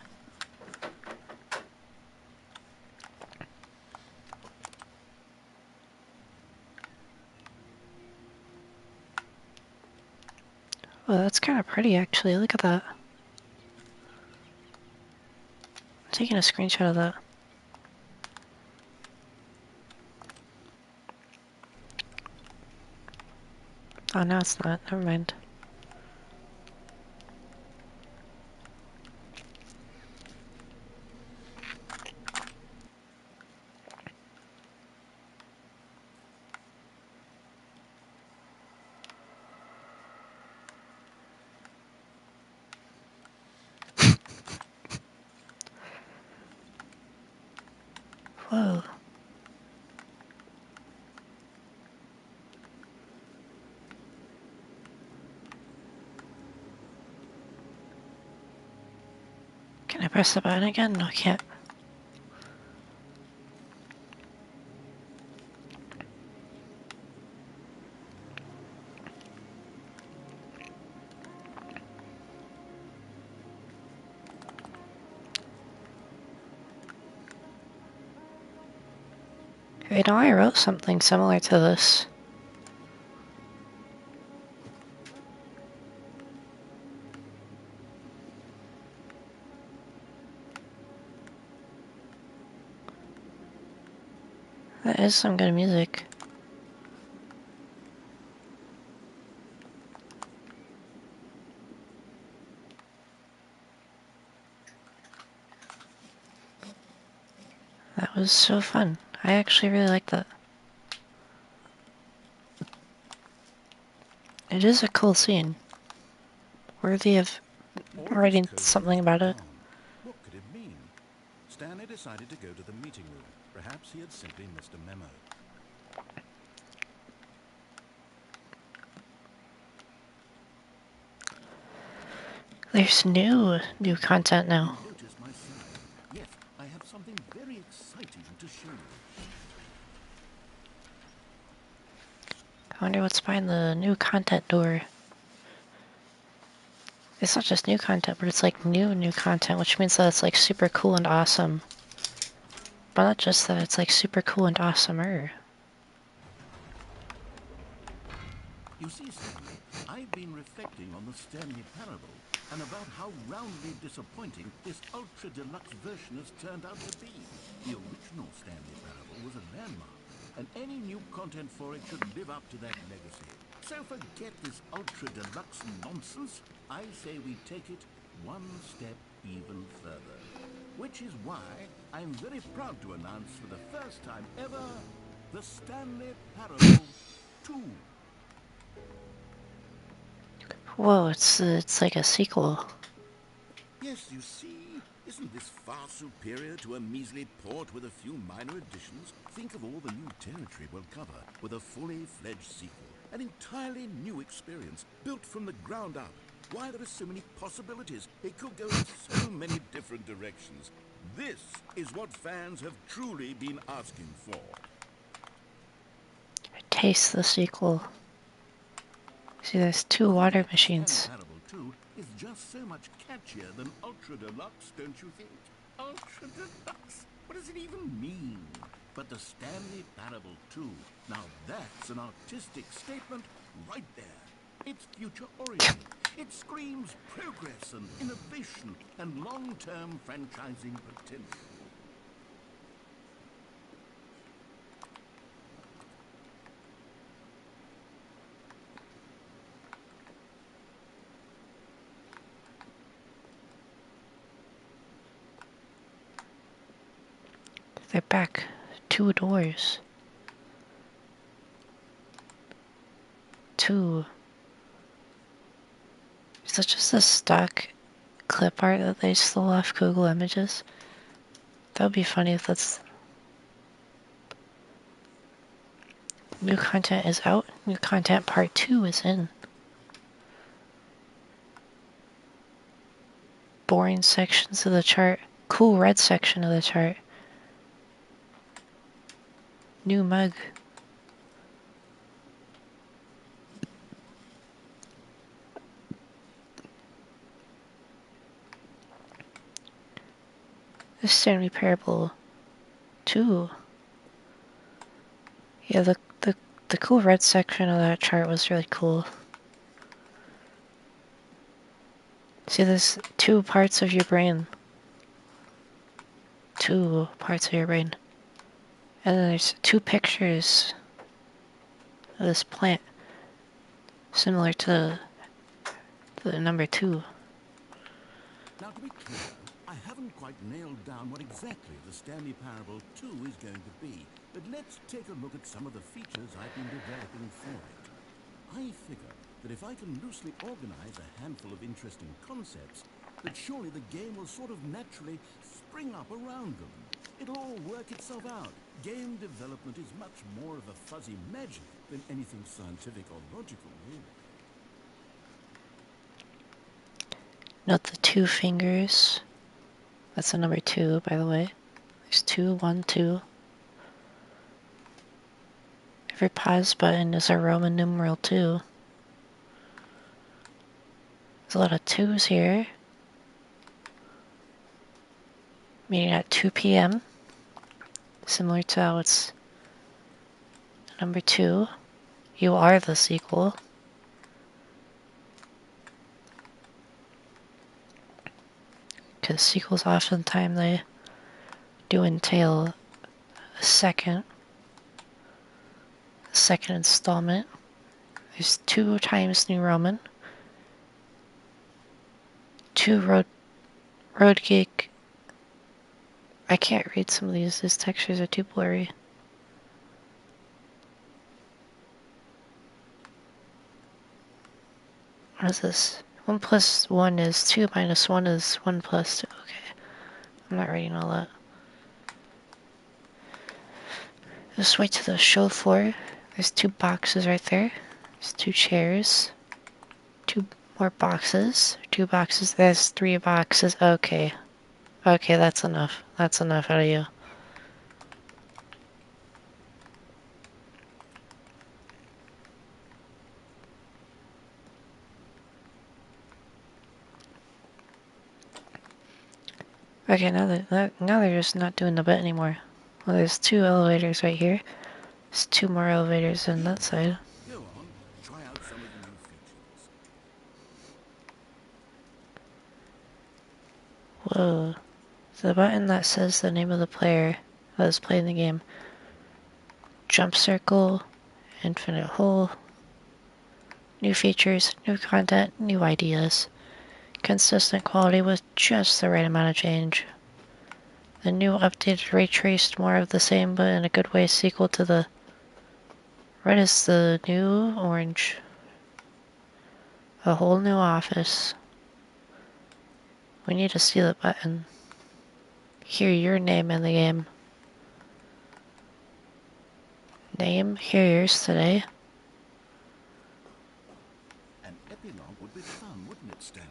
Oh, that's kind of pretty, actually. Look at that. I'm taking a screenshot of that. Oh, no, it's not. Never mind. Whoa. Can I press the button again? No, I can't. You know, I wrote something similar to this. That is some good music. That was so fun. I actually really liked that. It is a cool scene. Worthy of All of his writing co-workers something were about it. gone. What could it mean? Stanley decided to go to the meeting room. Perhaps he had simply missed a memo. There's new content now. You notice my sign? Yes, I have something very exciting to show you. I wonder what's behind the new content door. It's not just new content, but it's like new content, which means that it's like super cool and awesome. But not just that, it's like super cool and awesomer. You see, Stanley, I've been reflecting on the Stanley Parable and about how roundly disappointing this ultra-deluxe version has turned out to be. The original Stanley Parable was a landmark, and any new content for it should live up to that legacy. So forget this ultra-deluxe nonsense. I say we take it one step even further. Which is why I'm very proud to announce for the first time ever, the Stanley Parable 2. Whoa, it's like a sequel. Yes, you see, isn't this far superior to a measly port with a few minor additions? Think of all the new territory we'll cover with a fully fledged sequel. An entirely new experience, built from the ground up. Why, there are so many possibilities. It could go in so many different directions. This is what fans have truly been asking for. Taste the sequel. See, there's two I water bet the Stanley machines. Parable 2 is just so much catchier than Ultra Deluxe, don't you think? Ultra Deluxe? What does it even mean? But the Stanley Parable 2, now that's an artistic statement right there. It's future-oriented. It screams progress and innovation and long-term franchising potential. They're back. Two doors. Two. Is that just a stock clip art that they stole off Google Images? That would be funny if that's... New content is out. New content part 2 is in. Boring sections of the chart. Cool red section of the chart. New mug. The Stanley Parable 2. Yeah, the cool red section of that chart was really cool. See, there's two parts of your brain. Two parts of your brain. And then there's two pictures of this plant. Similar to the number 2. Now, to be clear, I haven't quite nailed down what exactly the Stanley Parable 2 is going to be, but let's take a look at some of the features I've been developing for it. I figure that if I can loosely organize a handful of interesting concepts, that surely the game will sort of naturally spring up around them. It'll all work itself out. Game development is much more of a fuzzy magic than anything scientific or logical, really. Note the 2 fingers. That's the number 2, by the way. There's 2, 1, 2. Every pause button is a Roman numeral 2. There's a lot of 2s here. Meeting at 2 p.m. Similar to how it's number 2. You are the sequel. Because sequels oftentimes they do entail a second installment. There's 2 times New Roman. 2 road geek. I can't read some of these textures are too blurry. What is this? 1 plus 1 is 2 minus 1 is 1 plus 2. Okay. I'm not reading all that. Just wait to the show floor. There's 2 boxes right there. There's 2 chairs. 2 more boxes. 2 boxes. There's 3 boxes. Okay. Okay, that's enough. That's enough out of you. Okay, now they're just not doing the bit anymore. Well, there's 2 elevators right here. There's 2 more elevators on that side. Go on, try out some of the new features. Whoa. The button that says the name of the player that is playing the game. Jump circle, infinite hole. New features, new content, new ideas. Consistent quality with just the right amount of change. The new updated ray traced more of the same, but in a good way sequel to the... Red is the new orange. A whole new office. We need to see the button. Hear your name in the game. Name, hear yours today. An epilogue would be fun, wouldn't it, Stanley?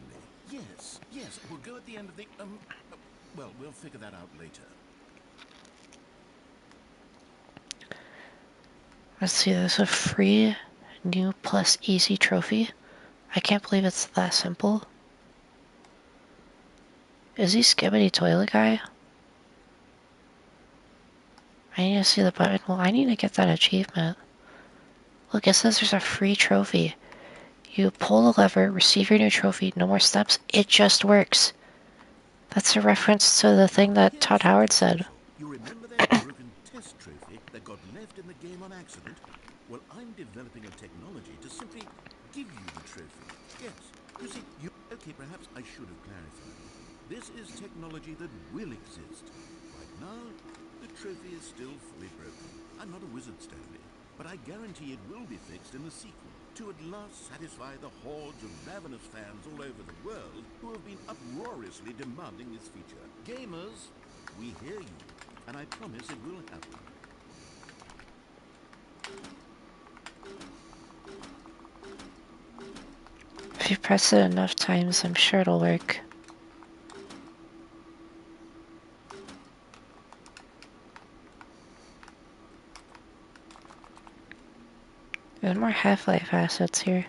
Yes, yes, we'll go at the end of the, well, we'll figure that out later. Let's see, there's a free new plus easy trophy. I can't believe it's that simple. Is he Skibbity Toilet Guy? I need to see the button. Well, I need to get that achievement. Look, it says there's a free trophy. You pull the lever, receive your new trophy, no more steps. It just works. That's a reference to the thing that Here's Todd something Howard said. special. You remember that broken test trophy that got left in the game on accident? Well, I'm developing a technology to simply give you the trophy. Yes, you see, okay, perhaps I should have clarified. This is technology that will exist. Right now, the trophy is still fully broken. I'm not a wizard, Stanley, but I guarantee it will be fixed in the sequel to at last satisfy the hordes of ravenous fans all over the world who have been uproariously demanding this feature. Gamers, we hear you, and I promise it will happen. If you press it enough times, I'm sure it'll work. There's more Half-Life assets here.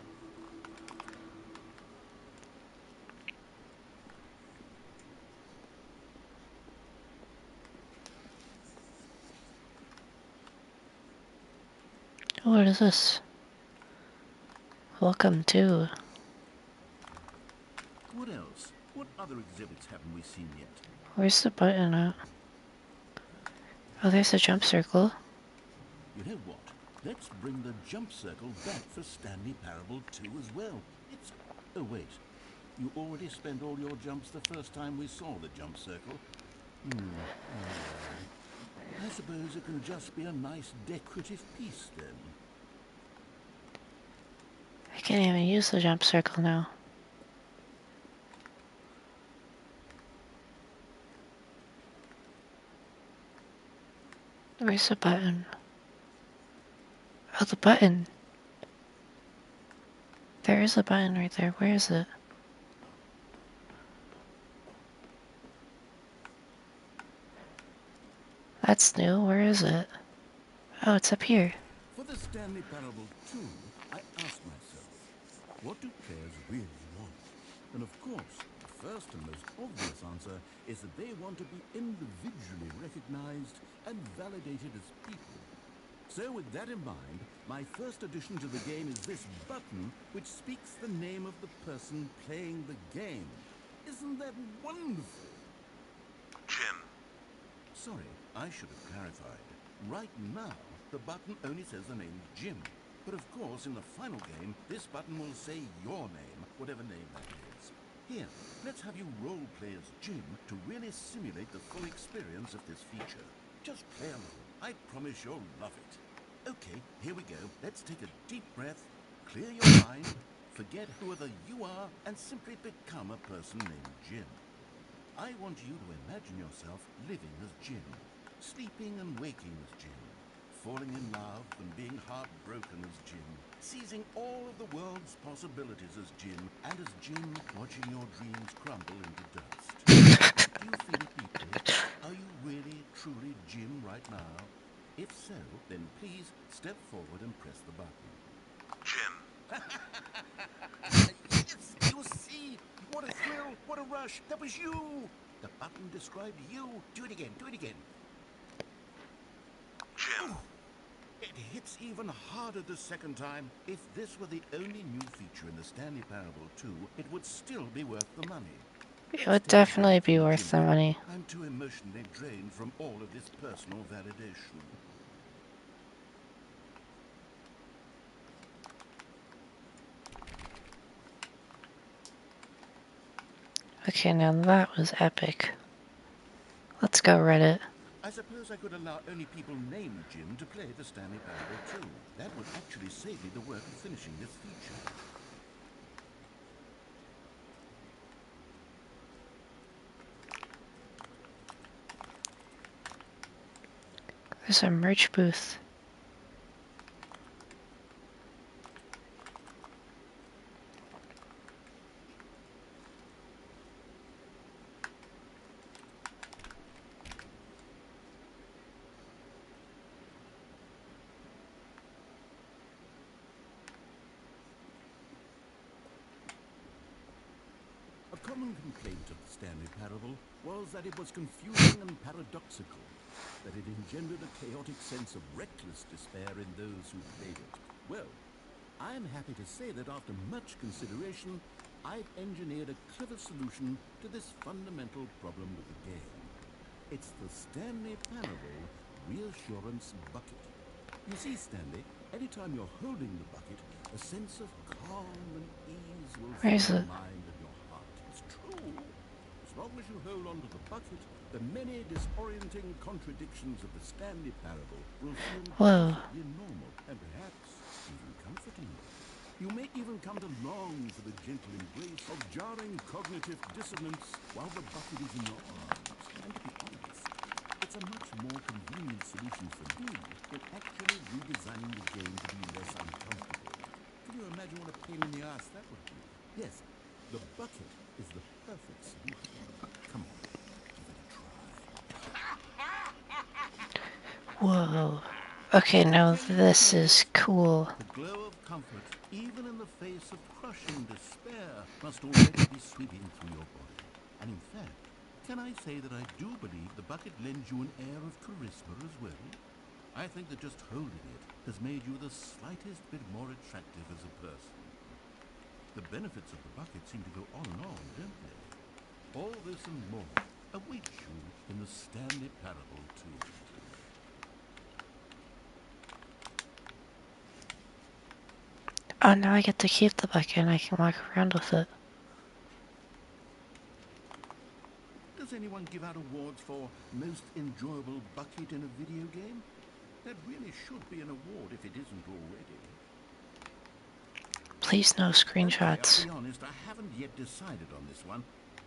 What is this? Welcome to. What else? What other exhibits haven't we seen yet? Where's the button at? Oh, there's a jump circle. You know what? Let's bring the jump circle back for Stanley Parable 2 as well. It's... Oh, wait. You already spent all your jumps the first time we saw the jump circle? Oh, well. I suppose it can just be a nice decorative piece, then. I can't even use the jump circle now. Where's the button? Oh, the button. There is a button right there. Where is it? That's new. Where is it? Oh, it's up here. For the Stanley Parable 2, I asked myself, what do players really want? And of course, the first and most obvious answer is that they want to be individually recognized and validated as people. So with that in mind, my first addition to the game is this button which speaks the name of the person playing the game. Isn't that wonderful? Jim. Sorry, I should have clarified. Right now, the button only says the name Jim. But of course, in the final game, this button will say your name, whatever name that is. Here, let's have you role-play as Jim to really simulate the full experience of this feature. Just play along. I promise you'll love it. Okay, here we go. Let's take a deep breath, clear your mind, forget whoever you are, and simply become a person named Jim. I want you to imagine yourself living as Jim, sleeping and waking as Jim, falling in love and being heartbroken as Jim, seizing all of the world's possibilities as Jim, and as Jim watching your dreams crumble into dust. Do you feel it deeply? Are you really, truly Jim right now? If so, then please step forward and press the button. Jim. Yes, you see! What a thrill! What a rush! That was you! The button described you. Do it again, do it again. Jim. Ooh, it hits even harder the second time. If this were the only new feature in the Stanley Parable 2, it would still be worth the money. It would definitely be worth the money. I'm too emotionally drained from all of this personal validation. Okay, now that was epic. Let's go, Reddit. I suppose I could allow only people named Jim to play the Stanley Parable 2. That would actually save me the work of finishing this feature. There's a merch booth. A common complaint of the Stanley Parable was that it was confusing and paradoxical, that it engendered a chaotic sense of reckless despair in those who played it. Well, I'm happy to say that after much consideration, I've engineered a clever solution to this fundamental problem with the game. It's the Stanley Parable Reassurance Bucket. You see, Stanley, anytime you're holding the bucket, a sense of calm and ease will Where is fill it? your mind and your heart. It's true. As long as you hold on to the bucket, the many disorienting contradictions of the Stanley Parable will feel Whoa. perfectly normal and perhaps even comforting. You may even come to long for the gentle embrace of jarring cognitive dissonance while the bucket is in your arms. And to be honest, it's a much more convenient solution for me than actually redesigning the game to be less uncomfortable. Can you imagine what a pain in the ass that would be? Yes, the bucket is the perfect solution. Come on, give it a try. Whoa. Okay, now this is cool. The glow of comfort, even in the face of crushing despair, must already be sweeping through your body. And in fact, can I say that I do believe the bucket lends you an air of charisma as well? I think that just holding it has made you the slightest bit more attractive as a person. The benefits of the bucket seem to go on and on, don't they? All this and more awaits you in the Stanley Parable 2. Oh, now I get to keep the bucket and I can walk around with it. Does anyone give out awards for most enjoyable bucket in a video game? That really should be an award if it isn't already. Please no Okay, I'll screenshots. be honest, I haven't yet decided on this one.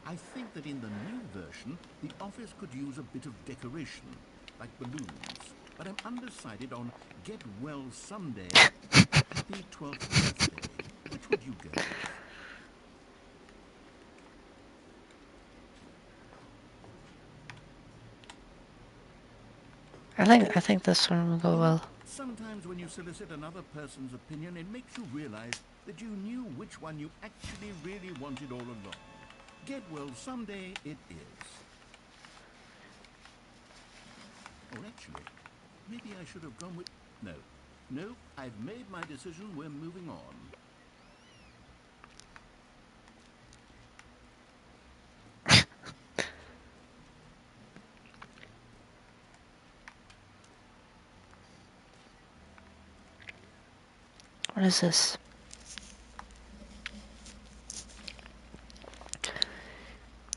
I think that in the new version, the office could use a bit of decoration, like balloons. But I'm undecided on get well someday and happy 12th birthday. Which would you go with? I think this one will go You know, well. sometimes when you solicit another person's opinion, it makes you realize that you knew which one you actually really wanted all along. Get well someday it is. Or actually, maybe I should have gone with... No. No, I've made my decision. We're moving on. What is this?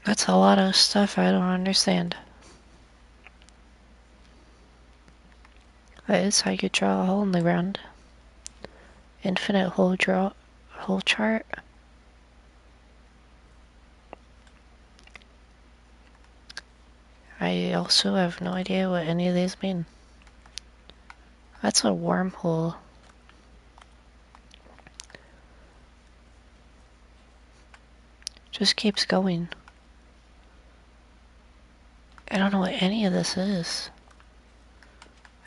That's a lot of stuff I don't understand. That is how you draw a hole in the ground. Infinite hole chart. I also have no idea what any of these mean. That's a wormhole. Just keeps going. I don't know what any of this is.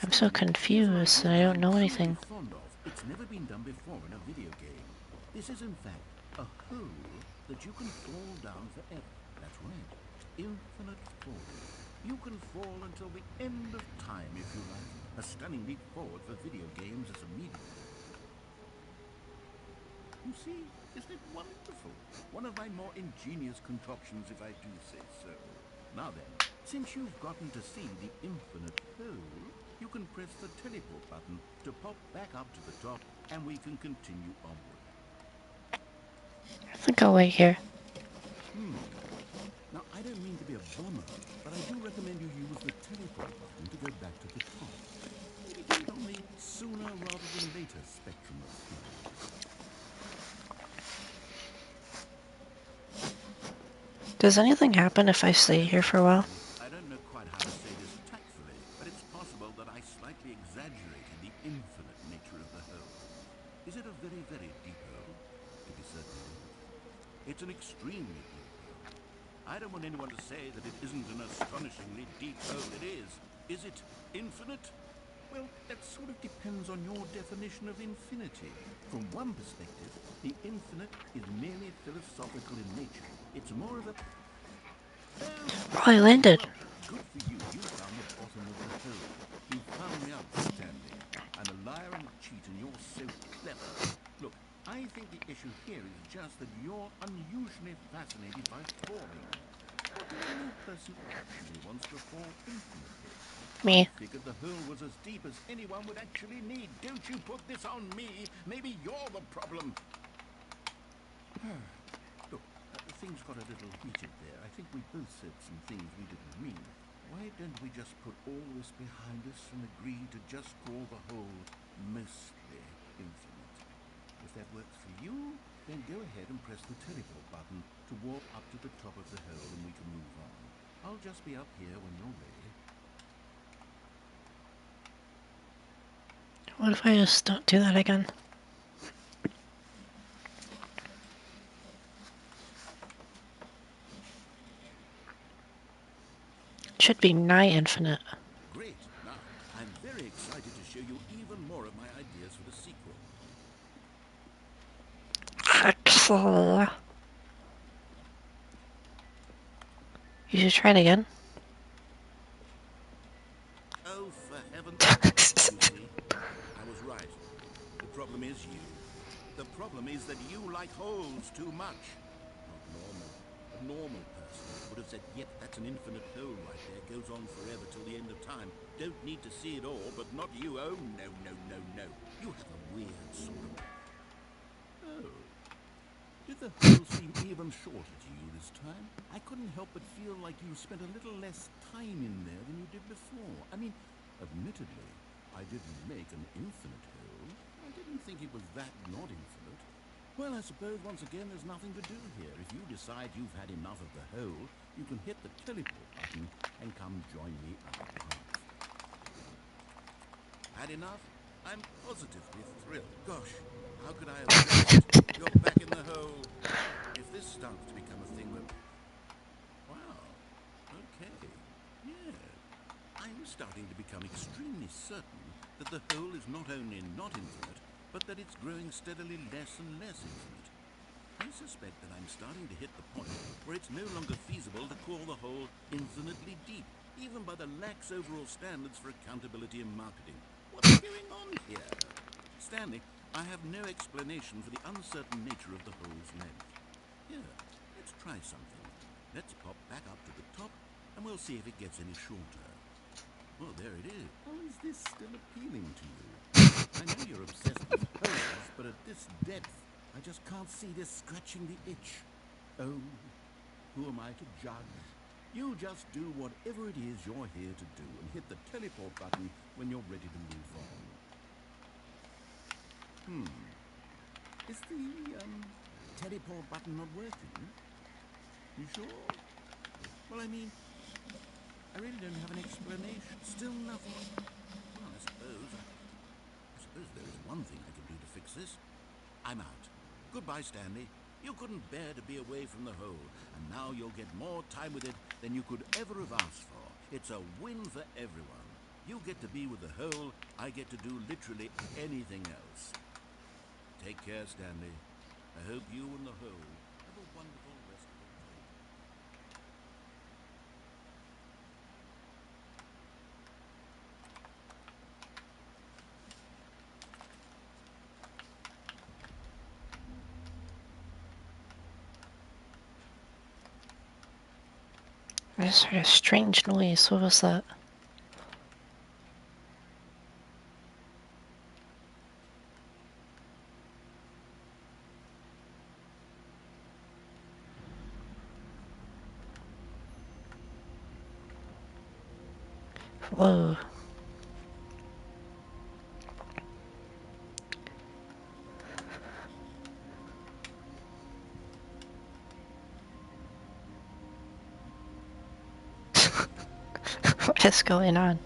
I'm so Stanley, here's an confused idea and I that don't I'm know truly anything. fond of. It's never been done before in a video game. This is, in fact, a hole that you can fall down forever. That's right. Infinite falling. You can fall until the end of time, if you like. A stunning leap forward for video games as a medium. You see, isn't it wonderful? One of my more ingenious concoctions, if I do say so. Now then, since you've gotten to see the infinite hole, you can press the teleport button to pop back up to the top, and we can continue onward. I think I'll wait here. Now, I don't mean to be a bummer, but I do recommend you use the teleport button to go back to the top. Maybe do it on the sooner rather than later spectrum of things. Does anything happen if I stay here for a while? Stanley, I don't know quite how to say this tactfully, but it's possible that I slightly exaggerated the infinite nature of the hole. Is it a very, very deep hole? To be certain it is. It's an extremely deep hole. I don't want anyone to say that it isn't an astonishingly deep hole. It is. Is it infinite? Well, that sort of depends on your definition of infinity. From one perspective, the infinite is merely philosophical in nature. It's more of a... Oh, Oh, I landed. well, good for you. You found the bottom of the hole. You found me out, Stanley. I'm a liar and a cheat, and you're so clever. Look, I think the issue here is just that you're unusually fascinated by falling. What if the new person actually wants to fall infinitely? I Me. figured the hole was as deep as anyone would actually need. Don't you put this on me. Maybe you're the problem. Look, things got a little heated there. I think we both said some things we didn't mean. Why don't we just put all this behind us and agree to just call the whole mostly infinite? If that works for you, then go ahead and press the teleport button to warp up to the top of the hole and we can move on. I'll just be up here when you're ready. What if I just don't do that again? It should be nigh infinite. Great. Now, I'm very excited to show you even more of my ideas for the sequel. Axel. You should try it again. Oh, for heaven... You see, I was right. The problem is you. The problem is that you like holes too much. Not normal. A normal person would have said, yep, that's an infinite hole right there. Goes on forever till the end of time. Don't need to see it all, but not you. Oh, no, no, no, no. You have a weird sort of... Did the hole seem even shorter to you this time? I couldn't help but feel like you spent a little less time in there than you did before. I mean, admittedly, I didn't make an infinite hole. I didn't think it was that not infinite. Well, I suppose once again there's nothing to do here. If you decide you've had enough of the hole, you can hit the teleport button and come join me up above. Had enough? I'm positively thrilled. Gosh, how could I have guessed? You're back in the hole. If this starts to become a thing that... Wow. Okay. Yeah. I'm starting to become extremely certain that the hole is not only not infinite, but that it's growing steadily less and less infinite. I suspect that I'm starting to hit the point where it's no longer feasible to call the hole infinitely deep, even by the lax overall standards for accountability and marketing. What's going on here? Stanley, I have no explanation for the uncertain nature of the hole's length. Here, let's try something. Let's pop back up to the top, and we'll see if it gets any shorter. Well, there it is. How is this still appealing to you? I know you're obsessed with holes, but at this depth, I just can't see this scratching the itch. Oh, who am I to judge? You just do whatever it is you're here to do and hit the teleport button when you're ready to move on. Is the, teleport button not working? You sure? Well, I mean, I really don't have an explanation. Still nothing. Well, I suppose there is one thing I can do to fix this. I'm out. Goodbye, Stanley. You couldn't bear to be away from the hole, and now you'll get more time with it than you could ever have asked for. It's a win for everyone. You get to be with the hole, I get to do literally anything else. Take care, Stanley. I hope you and the hole have a wonderful rest of the day. I just heard a strange noise. What was that? Whoa. What is going on?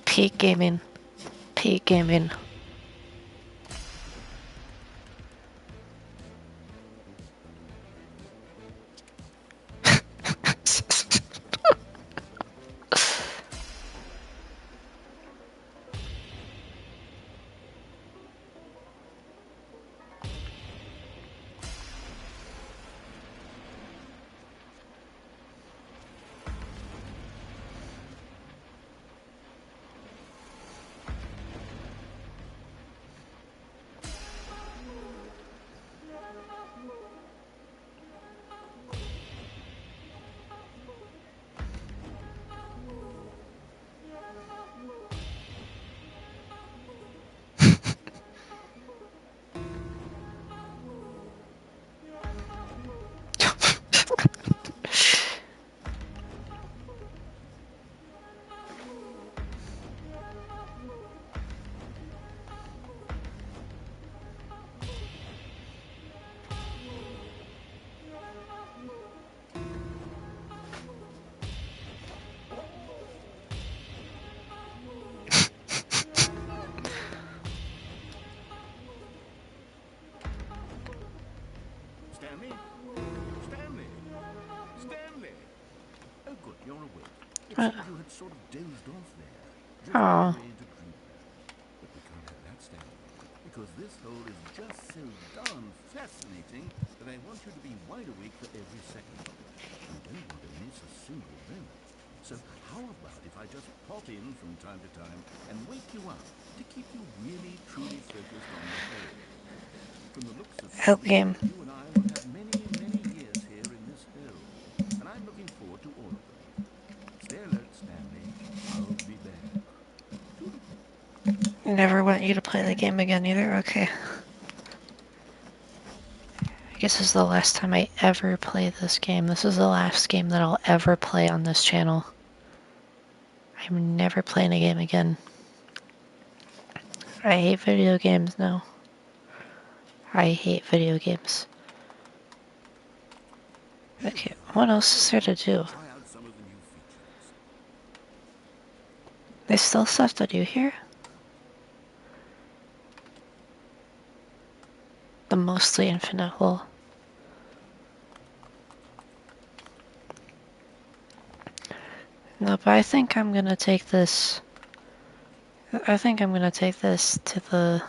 Peak gaming. Peak gaming. Stanley? Stanley? Stanley! Oh, good, you're awake. It seemed you had sort of dozed off there. just on the Oh, way into Dreamland. But we can't have that, Stanley, because this hole is just so darn fascinating that I want you to be wide awake for every second of it. You don't want to miss a single moment. So how about if I just pop in from time to time and wake you up to keep you really, truly focused on the hole? From the looks of out things, game. you and I will have many, many years here in this hole, and I'm looking forward to all of them. Stay alert, Stanley. I'll be back. Toodaloo. Never want you to play the game again either. Okay. I guess this is the last time I ever play this game. This is the last game that I'll ever play on this channel. I'm never playing a game again. I hate video games now. I hate video games. Hey Okay, there. what else is Come there to on, do? try out some of the new features. There's still stuff to do here? The mostly infinite hole. No, but I think I'm gonna take this. I think I'm gonna take this to the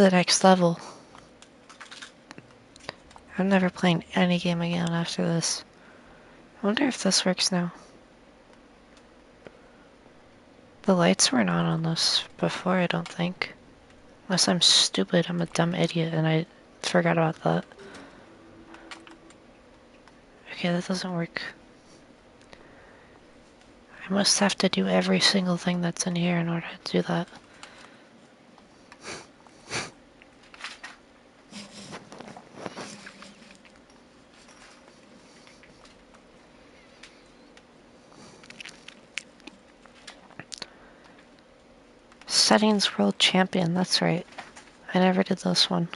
next level. I'm never playing any game again after this. I wonder if this works now. The lights weren't on this before, I don't think. Unless I'm stupid, I'm a dumb idiot and I forgot about that. Okay, that doesn't work. I must have to do every single thing that's in here in order to do that. Settings World Champion, that's right. I never did this one.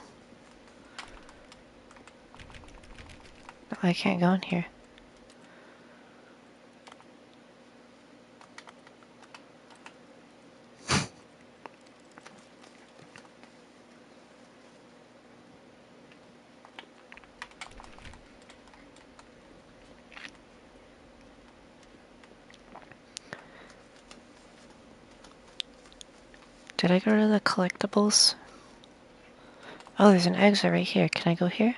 No, I can't go in here. Did I go to the collectibles? Oh, there's an exit right here. Can I go here?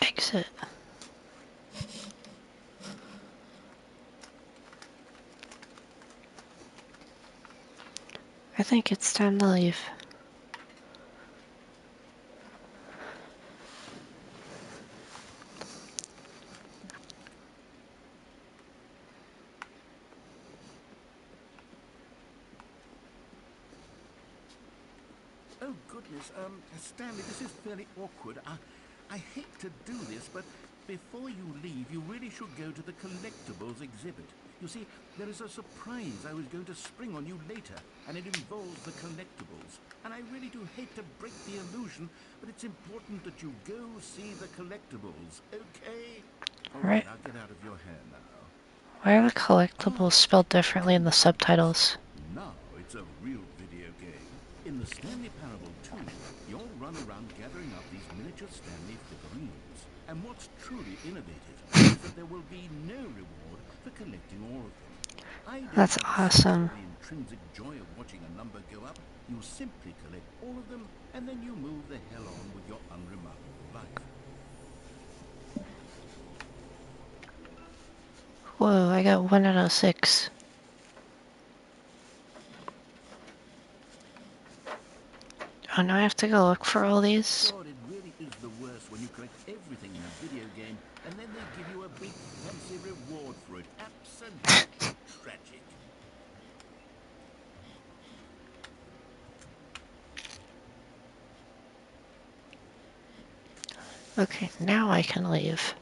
Exit. I think it's time to leave. Oh, goodness. Stanley, this is fairly awkward. I hate to do this, but before you leave, you really should go to the collectibles exhibit. You see, there is a surprise I was going to spring on you later, and it involves the collectibles. And I really do hate to break the illusion, but it's important that you go see the collectibles, okay? All right, Right. I'll get out of your hair now. Why are the collectibles Ah, spelled differently in the congrats. subtitles? Now it's a real video game. In the Stanley Parable 2, you'll run around gathering up these miniature Stanley figurines. And what's truly innovative is that there will be no reward for collecting all of them. I don't That's have a sense awesome. of the intrinsic joy of watching a number go up. You simply collect all of them, and then you move the hell on with your unremarkable life. Whoa, I got 1 out of 6. Oh, now I have to go look for all these? God, it really is the worst when you collect everything in a video game and then they give you a big fancy reward for it. Absolutely tragic. Okay, now I can leave.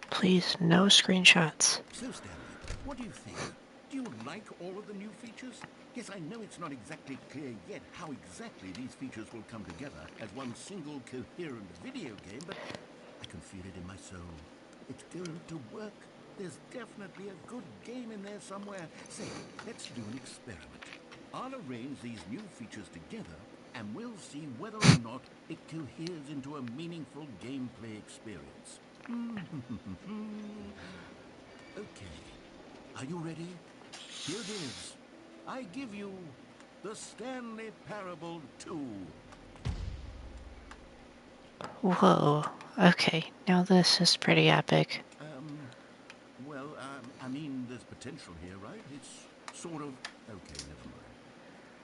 Please, no screenshots. So, Stanley, what do you think? Do you like all of the new features? Yes, I know it's not exactly clear yet how exactly these features will come together as one single coherent video game, but I can feel it in my soul. It's going to work. There's definitely a good game in there somewhere. Say, let's do an experiment. I'll arrange these new features together, and we'll see whether or not it coheres into a meaningful gameplay experience. Okay, are you ready? Here it is. I give you the Stanley Parable 2. Whoa. Okay, now this is pretty epic. I mean, there's potential here, right? It's sort of... Okay, never mind.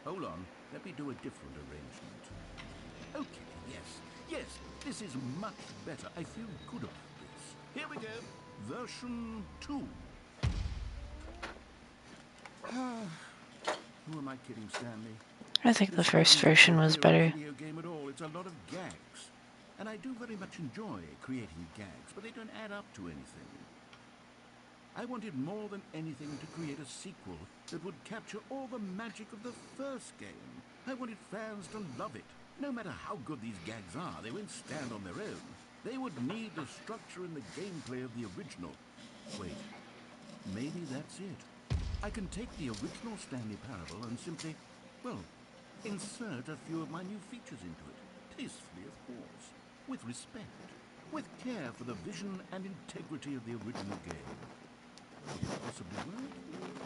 Hold on, let me do a different arrangement. Okay, yes, this is much better. I feel good about this. Here we go, version 2. Who am I kidding, Stanley? I think the This first isn't a version was coherent better. video game at all. It's a lot of gags. And I do very much enjoy creating gags, but they don't add up to anything. I wanted more than anything to create a sequel that would capture all the magic of the first game. I wanted fans to love it. No matter how good these gags are, they won't stand on their own. They would need the structure and the gameplay of the original. Wait, maybe that's it. I can take the original Stanley Parable and simply, well, insert a few of my new features into it. Tastefully, of course. With respect. With care for the vision and integrity of the original game. Could it possibly work?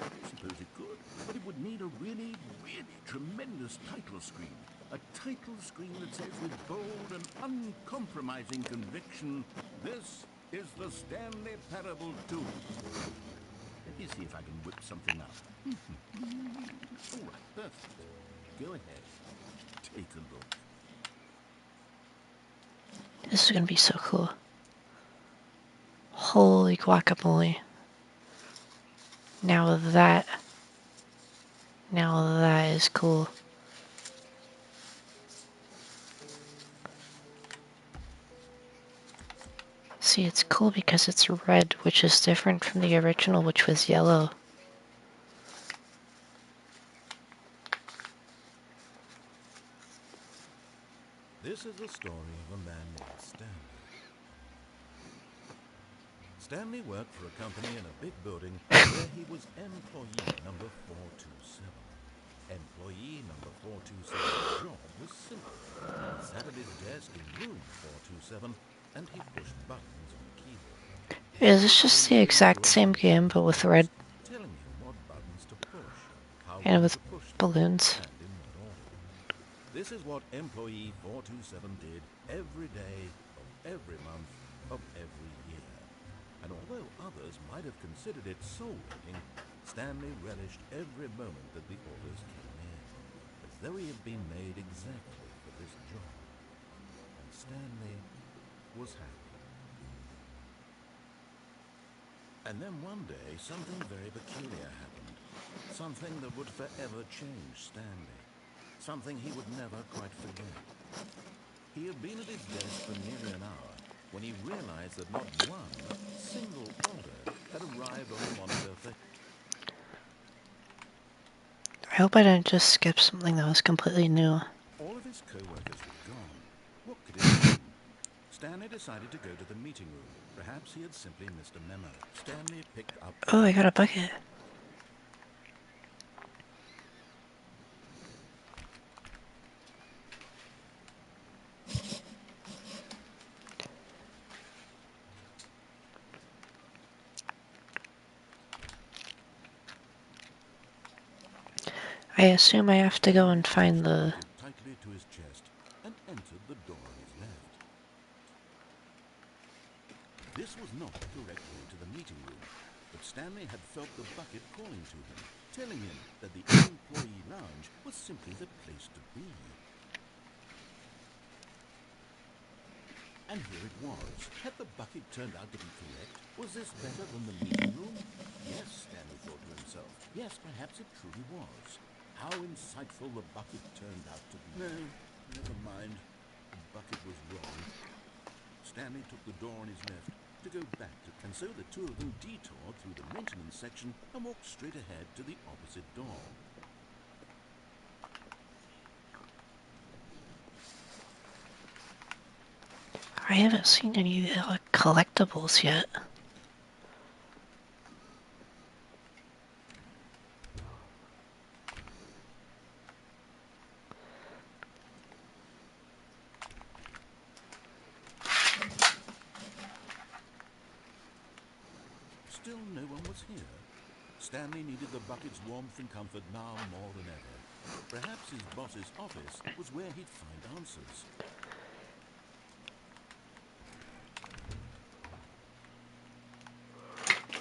I suppose it could, but it would need a really, really tremendous title screen. A title screen that says with bold and uncompromising conviction, "This is the Stanley Parable 2. Let me see if I can whip something up. All right, perfect. Go ahead. Take a look. This is gonna be so cool. Holy guacamole. Now that is cool. See, it's cool because it's red, which is different from the original, which was yellow. This is the story of a man named Stanley. Stanley worked for a company in a big building where he was employee number 427. Employee number 427's job was simple. He sat at his desk in room 427 and he pushed buttons on a keyboard. Is this People just came the in to exact same arrange game his but with red desk, telling him what buttons to push and how and long with to push them, balloons? and in what order. This is what employee 427 did every day of every month of every year. And although others might have considered it soul-winning, Stanley relished every moment that the orders came in, as though he had been made exactly for this job. And Stanley was happy. And then one day, something very peculiar happened. Something that would forever change Stanley. Something he would never quite forget. He had been at his desk for nearly an hour when he realized that not one single order had arrived on the monitor for... I hope I didn't just skip something that was completely new. All of his co-workers were gone. What could it mean? Stanley decided to go to the meeting room. Perhaps he had simply missed a memo. Stanley picked up the Oh, I got memo. a bucket. I assume I have to go and find the... Bucket tightly to his chest and entered the door on his left. This was not the correct way to the meeting room, but Stanley had felt the bucket calling to him, telling him that the employee lounge was simply the place to be. And here it was. Had the bucket turned out to be correct? Was this better than the meeting room? Yes, Stanley thought to himself. Yes, perhaps it truly was. How insightful the bucket turned out to be. No, never mind. The bucket was wrong. Stanley took the door on his left to go back to... And so the two of them detoured through the maintenance section and walked straight ahead to the opposite door. I haven't seen any collectibles yet. Still no one was here. Stanley needed the bucket's warmth and comfort now more than ever. Perhaps his boss's office was where he'd find answers.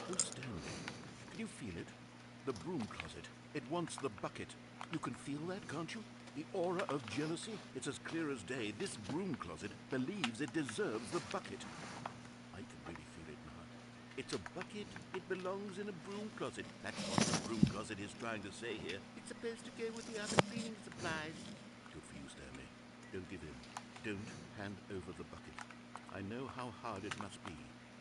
Oh, Stanley, can you feel it? The broom closet. It wants the bucket. You can feel that, can't you? The aura of jealousy? It's as clear as day. This broom closet believes it deserves the bucket. I can really feel it now. It's a bucket. It belongs in a broom closet. That's what the broom closet is trying to say here. It's supposed to go with the other cleaning supplies. Good for you, Stanley. Don't give in. Don't hand over the bucket. I know how hard it must be,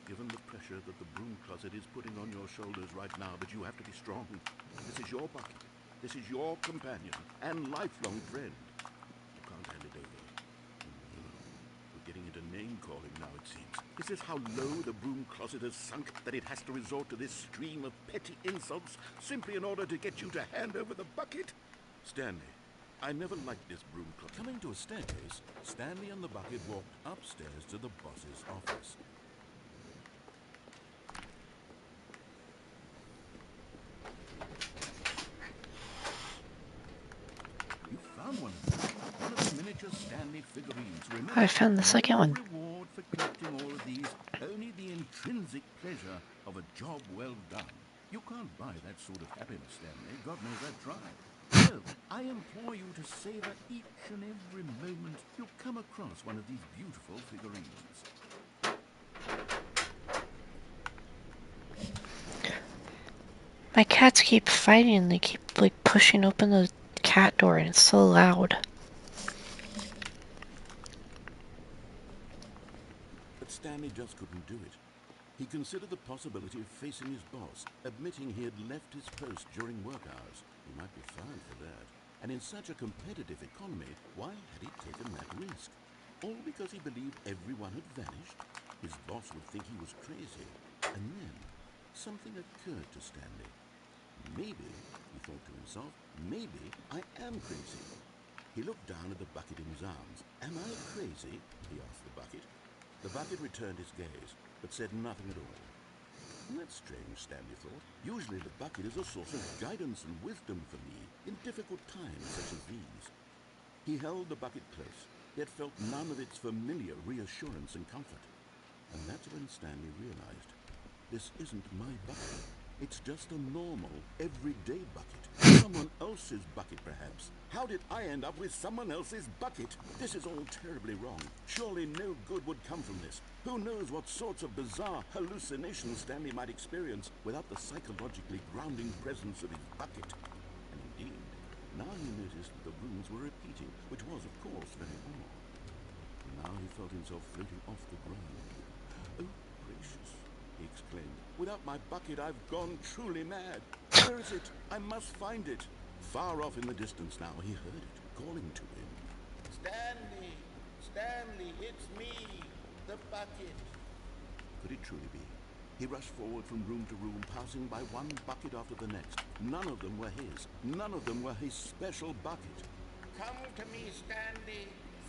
given the pressure that the broom closet is putting on your shoulders right now, but you have to be strong. This is your bucket. This is your companion and lifelong friend. You can't hand it over. We're getting into name-calling now, it seems. Is this how low the broom closet has sunk, that it has to resort to this stream of petty insults simply in order to get you to hand over the bucket? Stanley, I never liked this broom closet. Coming to a staircase, Stanley and the bucket walked upstairs to the boss's office. You found one of them. One of the miniature Stanley figurines. Remember, I found the second no one. reward for collecting all of these, only the intrinsic pleasure of a job well done. You can't buy that sort of happiness, Stanley. God knows I've tried. So, I implore you to savor each and every moment you come across one of these beautiful figurines. My cats keep fighting. They keep pushing open the cat door, and it's so loud. But Stanley just couldn't do it. He considered the possibility of facing his boss, admitting he had left his post during work hours. He might be fined for that. And in such a competitive economy, why had he taken that risk? All because he believed everyone had vanished? His boss would think he was crazy. And then, something occurred to Stanley. Maybe, he thought to himself, maybe I am crazy. He looked down at the bucket in his arms. Am I crazy? He asked the bucket. The bucket returned his gaze, but said nothing at all. That's strange, Stanley thought. Usually the bucket is a source of guidance and wisdom for me in difficult times such as these. He held the bucket close, yet felt none of its familiar reassurance and comfort. And that's when Stanley realized, this isn't my bucket. It's just a normal, everyday bucket. Someone else's bucket, perhaps. How did I end up with someone else's bucket? This is all terribly wrong. Surely no good would come from this. Who knows what sorts of bizarre hallucinations Stanley might experience without the psychologically grounding presence of his bucket. And indeed, now he noticed that the rooms were repeating, which was, of course, very odd. Now he felt himself floating off the ground. Oh, gracious, he exclaimed. Without my bucket, I've gone truly mad. Where is it? I must find it. Far off in the distance now, he heard it, calling to him. Stanley! Stanley, it's me! The bucket! Could it truly be? He rushed forward from room to room, passing by one bucket after the next. None of them were his. None of them were his special bucket. Come to me, Stanley!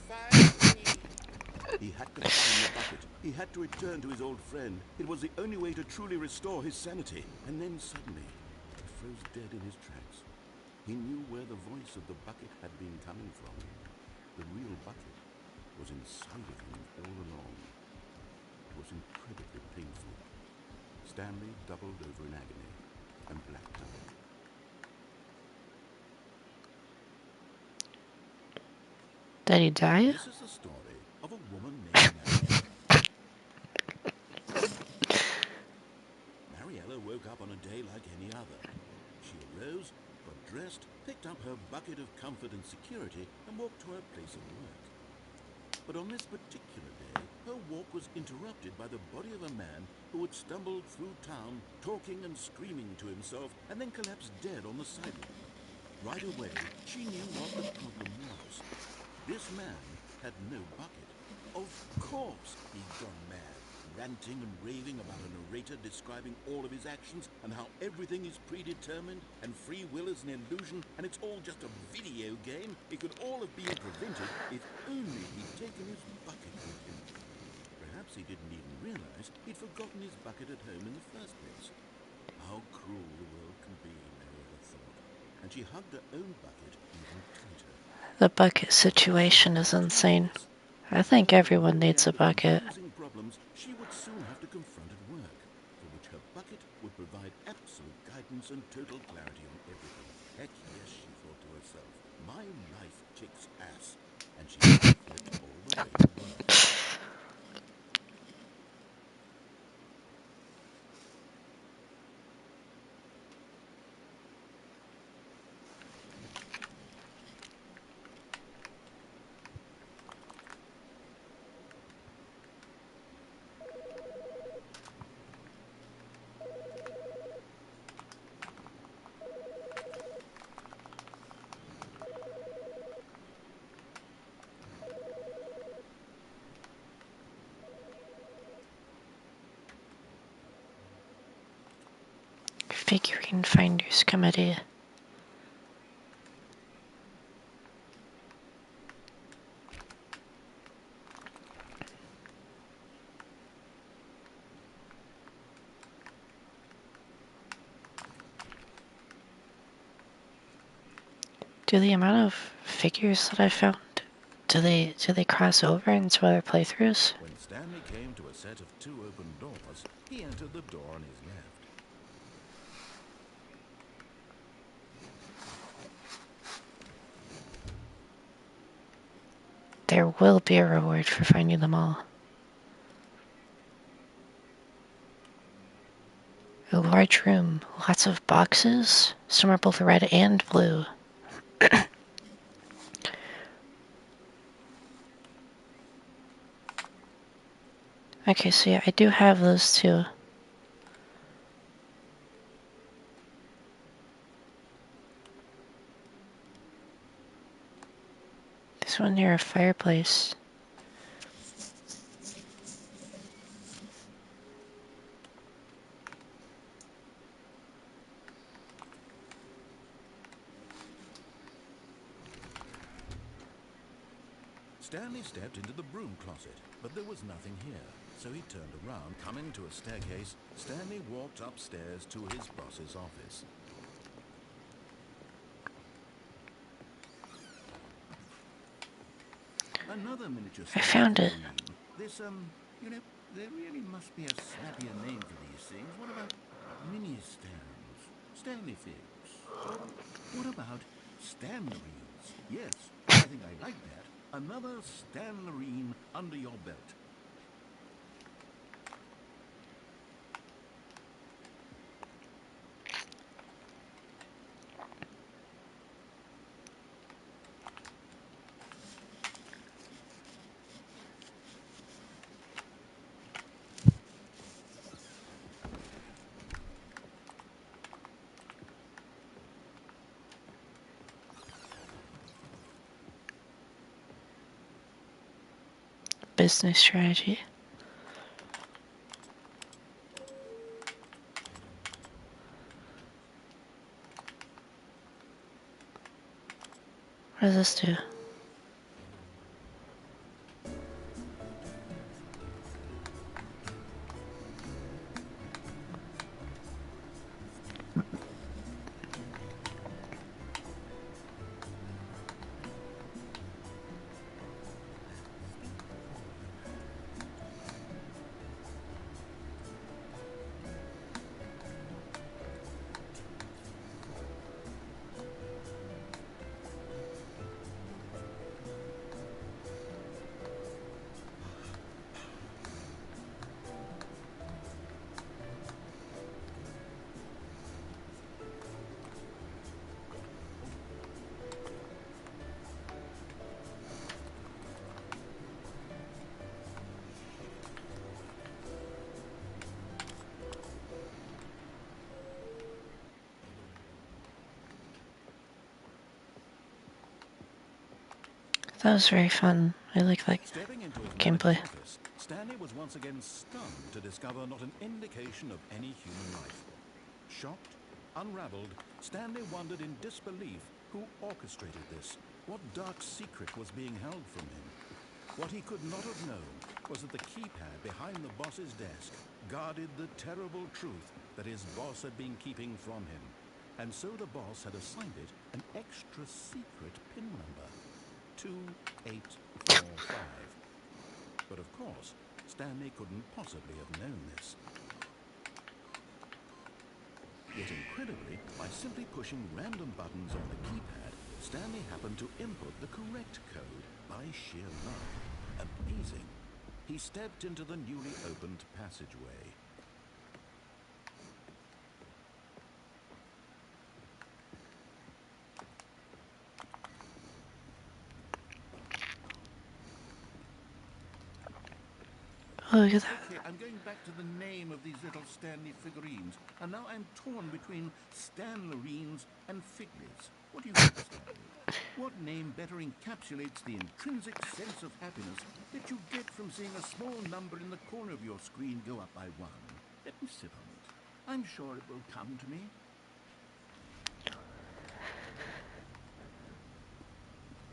Find me! He had to find the bucket. He had to return to his old friend. It was the only way to truly restore his sanity. And then suddenly, he froze dead in his tracks. He knew where the voice of the bucket had been coming from. The real bucket was inside of him all along. It was incredibly painful. Stanley doubled over in agony and blacked out. Did he die? This is the story of a woman named Mariella. Mariella woke up on a day like any other. She arose, got dressed, picked up her bucket of comfort and security, and walked to her place of work. But on this particular day, her walk was interrupted by the body of a man who had stumbled through town, talking and screaming to himself, and then collapsed dead on the sidewalk. Right away, she knew what the problem was. This man had no bucket. Of course he'd gone mad, ranting and raving about a narrator describing all of his actions and how everything is predetermined and free will is an illusion and it's all just a video game. It could all have been prevented if only he'd taken his bucket with him. Perhaps he didn't even realize he'd forgotten his bucket at home in the first place. How cruel the world can be, Marietta thought, and she hugged her own bucket even tighter. The bucket situation is insane. I think everyone needs a bucket. Confusing problems she would soon have to confront at work, for which her bucket would provide absolute guidance and total clarity on everything. Heck yes, she thought to herself, my life kicks ass, and she backflipped all the way to work. Figurine Finders Committee. Do the amount of figures that I found, do they cross over into other playthroughs? When Stanley came to a set of 2 open doors, he entered the door on his left. There will be a reward for finding them all. A large room, lots of boxes. Some are both red and blue. Okay, so yeah, I do have those two. This one near a fireplace. Stanley stepped into the broom closet, but there was nothing here, so he turned around. Coming to a staircase, Stanley walked upstairs to his boss's office. Another miniature I found it. This, you know, there really must be a snappier name for these things. What about mini-stands? Stanley figs? Or what about Stanlerines? Yes, I think I like that. Another Stanlerine under your belt. Business strategy. What does this do? That was very fun. I like that Stepping into his gameplay. manager's office, Stanley was once again stunned to discover not an indication of any human life. Shocked, unraveled, Stanley wondered in disbelief who orchestrated this, what dark secret was being held from him. What he could not have known was that the keypad behind the boss's desk guarded the terrible truth that his boss had been keeping from him. And so the boss had assigned it an extra secret PIN number, 2845. But of course, Stanley couldn't possibly have known this. Yet incredibly, by simply pushing random buttons on the keypad, Stanley happened to input the correct code by sheer luck. Amazing. He stepped into the newly opened passageway. Oh, look at that. Okay, I'm going back to the name of these little Stanley figurines, and now I'm torn between Stanlerines and Figlies. What do you think, Stanley? What name better encapsulates the intrinsic sense of happiness that you get from seeing a small number in the corner of your screen go up by one? Let me sit on it. I'm sure it will come to me.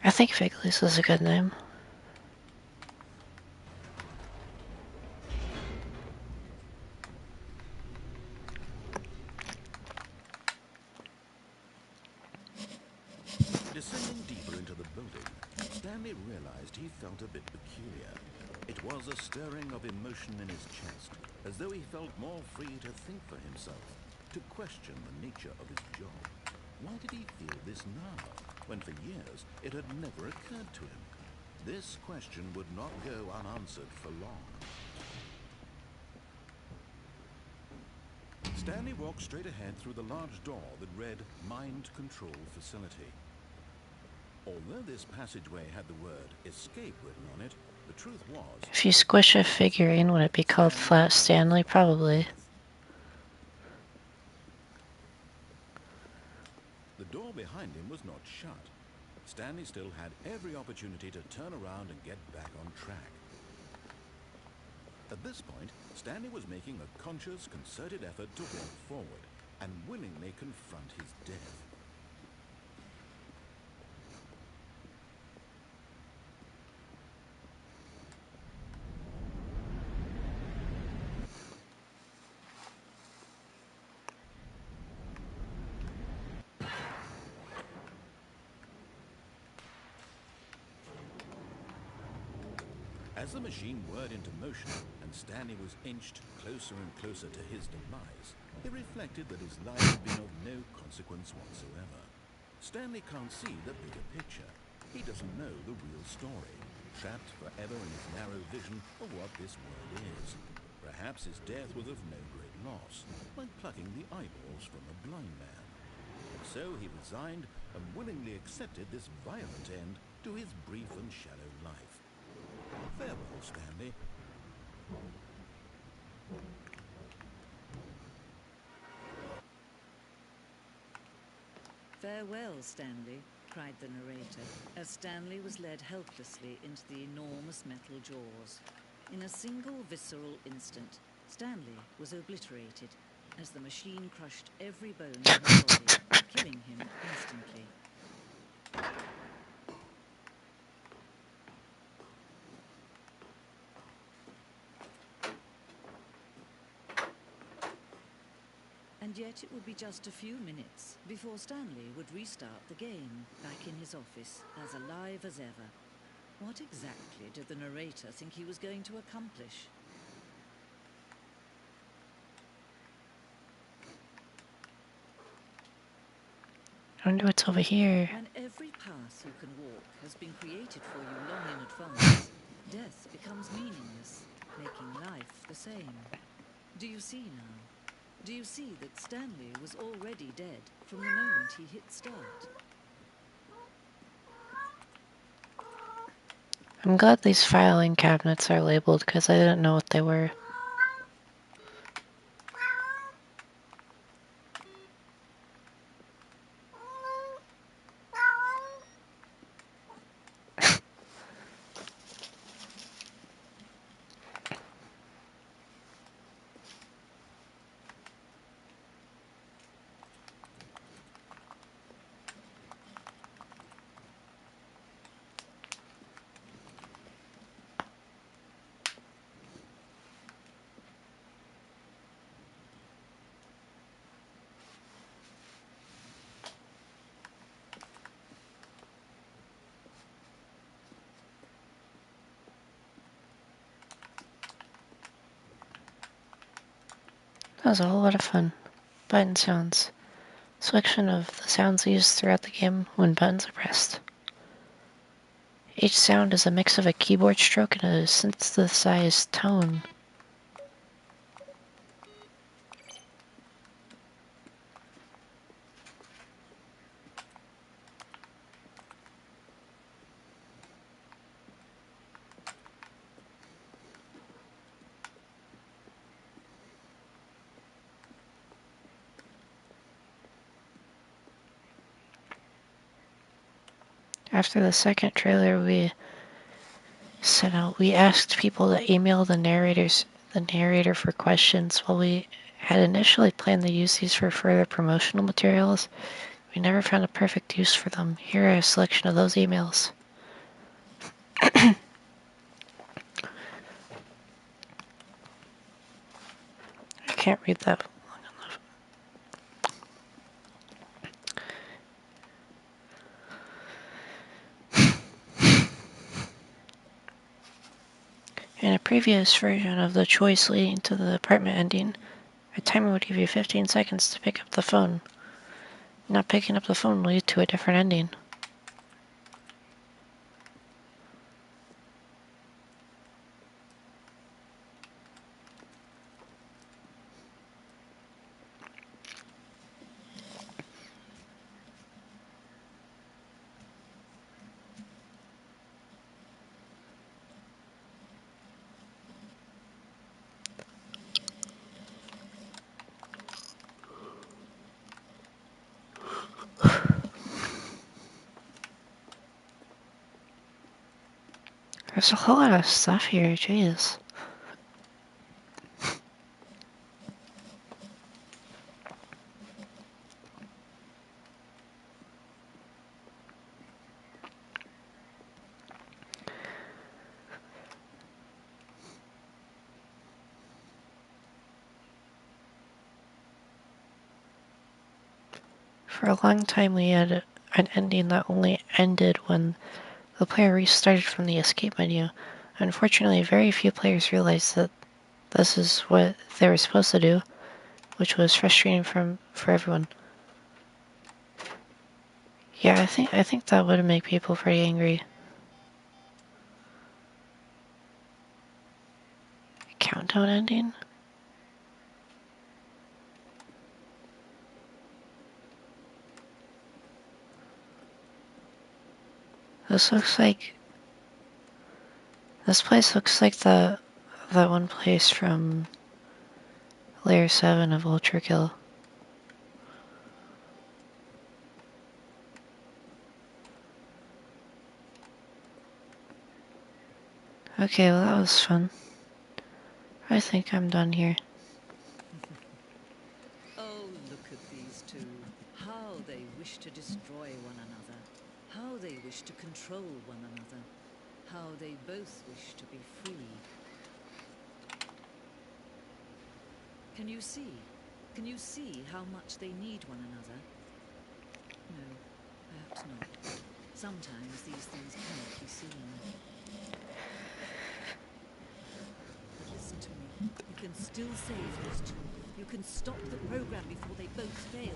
I think Figley's is a good name. Descending deeper into the building, Stanley realized he felt a bit peculiar. It was a stirring of emotion in his chest, as though he felt more free to think for himself, to question the nature of his job. Why did he feel this now, when for years it had never occurred to him? This question would not go unanswered for long. Stanley walked straight ahead through the large door that read Mind Control Facility. Although this passageway had the word escape written on it, the truth was... If you squish a figurine, would it be called Flat Stanley? Probably. The door behind him was not shut. Stanley still had every opportunity to turn around and get back on track. At this point, Stanley was making a conscious, concerted effort to walk forward and willingly confront his death. As the machine whirred into motion and Stanley was inched closer and closer to his demise, he reflected that his life had been of no consequence whatsoever. Stanley can't see the bigger picture. He doesn't know the real story, trapped forever in his narrow vision of what this world is. Perhaps his death was of no great loss, like plucking the eyeballs from a blind man. And so he resigned and willingly accepted this violent end to his brief and shallow life. Farewell, Stanley. Farewell, Stanley, cried the narrator, as Stanley was led helplessly into the enormous metal jaws. In a single visceral instant, Stanley was obliterated, as the machine crushed every bone in his body, killing him instantly. And yet it would be just a few minutes before Stanley would restart the game, back in his office, as alive as ever. What exactly did the narrator think he was going to accomplish? I wonder what's over here. When every path you can walk has been created for you long in advance, death becomes meaningless, making life the same. Do you see now? Do you see that Stanley was already dead from the moment he hit start? I'm glad these filing cabinets are labeled because I didn't know what they were. That was a whole lot of fun. Button sounds. Selection of the sounds used throughout the game when buttons are pressed. Each sound is a mix of a keyboard stroke and a synthesized tone. After the second trailer we sent out, we asked people to email the narrator for questions. While we had initially planned to use these for further promotional materials, we never found a perfect use for them. Here are a selection of those emails. I can't read that long enough. In a previous version of the choice leading to the apartment ending, a timer would give you 15 seconds to pick up the phone. Not picking up the phone will lead to a different ending. There's a whole lot of stuff here, jeez. For a long time we had an ending that only ended when the player restarted from the escape menu. Unfortunately, very few players realized that this is what they were supposed to do, which was frustrating for everyone. Yeah, I think that would make people pretty angry. Countdown ending? This looks like... This place looks like that one place from Layer 7 of Ultra Kill. Okay, well that was fun. I think I'm done here. Oh, look at these two. How they wish to destroy one another. How they wish to control one another. How they both wish to be free. Can you see? Can you see how much they need one another? No, perhaps not. Sometimes these things cannot be seen. But listen to me. You can still save these two. You can stop the program before they both fail.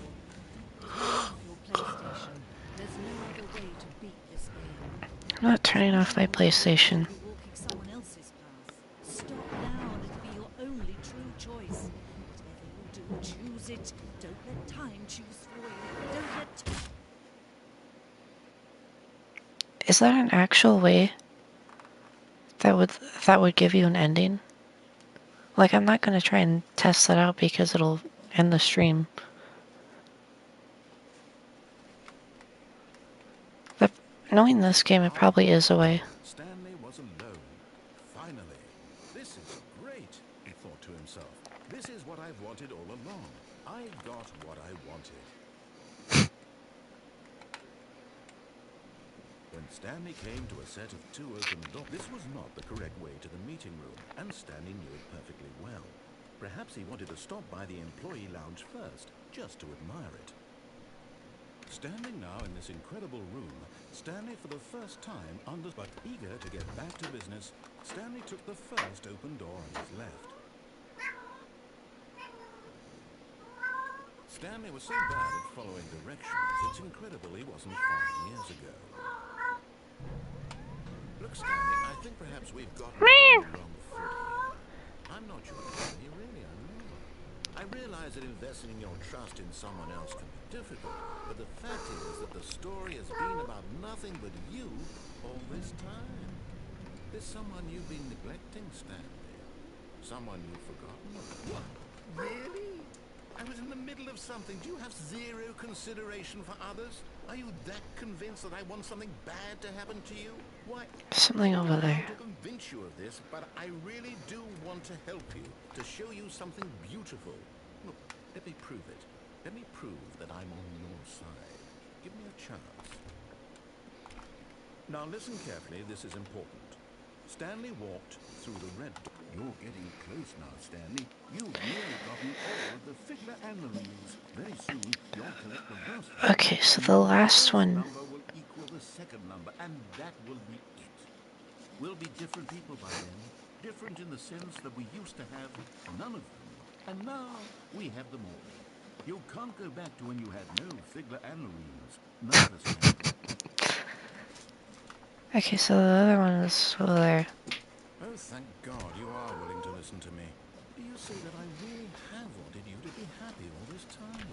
Turn off your PlayStation. There's no other way to beat this game. I'm not turning off my Sometimes your purpose PlayStation. will be walking someone else's path. Stop now and it'll be your only true choice. Whatever you do, choose it. Don't let time choose for you. Don't let... Is that an actual way that would give you an ending? Like, I'm not gonna try and test that out because it'll end the stream. But knowing this game, it probably is a way. Stanley was alone. Finally. This is great, he thought to himself. This is what I've wanted all along. I got what I wanted. When Stanley came to a set of two open doors, this was not the correct way to the meeting room, and Stanley knew it perfectly well. Perhaps he wanted to stop by the employee lounge first, just to admire it. Standing now in this incredible room, Stanley for the first time but eager to get back to business, Stanley took the first open door on his left. Stanley was so bad at following directions, it's incredible he wasn't 5 years ago. Look, Stanley, I think perhaps we've gotten off on the wrong foot here. I'm not your enemy, really, I'm not. I realize that investing in your trust in someone else can be difficult, but the fact is that the story has been about nothing but you all this time. There's someone you've been neglecting, Stanley. Someone you've forgotten about. What? Really? I was in the middle of something. Do you have zero consideration for others? Are you that convinced that I want something bad to happen to you? Why? Something I don't over know how there. to convince you of this, but I really do want to help you, to show you something beautiful. Look, let me prove it. Let me prove that I'm on your side. Give me a chance. Now listen carefully, this is important. Stanley walked through the red door. You're getting close now, Stanley. You've nearly gotten all of the Figler and the rings. Very soon, you'll collect the vast Okay, so the the last first one. number will equal the second number, and that will be it. We'll be different people by then. Different in the sense that we used to have none of them, and now we have them all. You can't go back to when you had no Figler and the rings. None of us can. Okay, so the other one is over there. Oh, thank God you are willing to listen to me. Do you see that I really have wanted you to be happy all this time?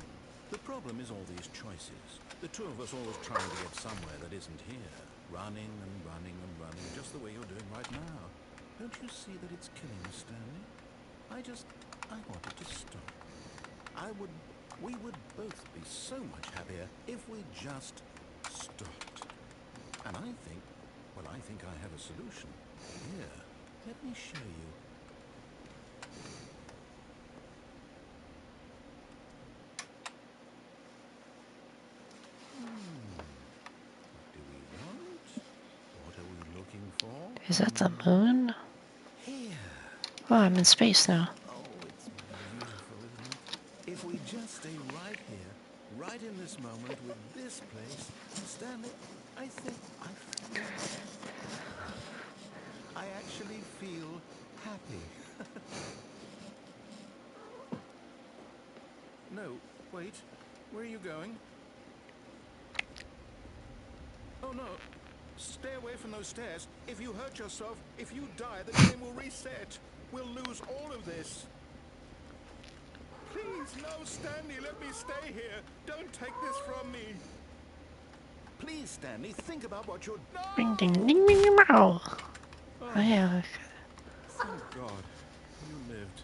The problem is all these choices. The two of us always trying to get somewhere that isn't here. Running and running and running, just the way you're doing right now. Don't you see that it's killing us, Stanley? I wanted to stop. We would both be so much happier if we just stopped. And I think I have a solution. Here, let me show you. What do we want? What are we looking for? Is that the moon? Here. Oh, I'm in space now. Oh, it's beautiful, isn't it? If we just stay right here, right in this moment with this place, Stanley, I think I actually feel happy. No, wait. Where are you going? Oh, no. Stay away from those stairs. If you hurt yourself, if you die, the game will reset. We'll lose all of this. Please, no, Stanley, let me stay here. Don't take this from me. Please, Stanley, think about what you're... Ding ding No! ding ding meow. Oh, I have. thank God. You lived.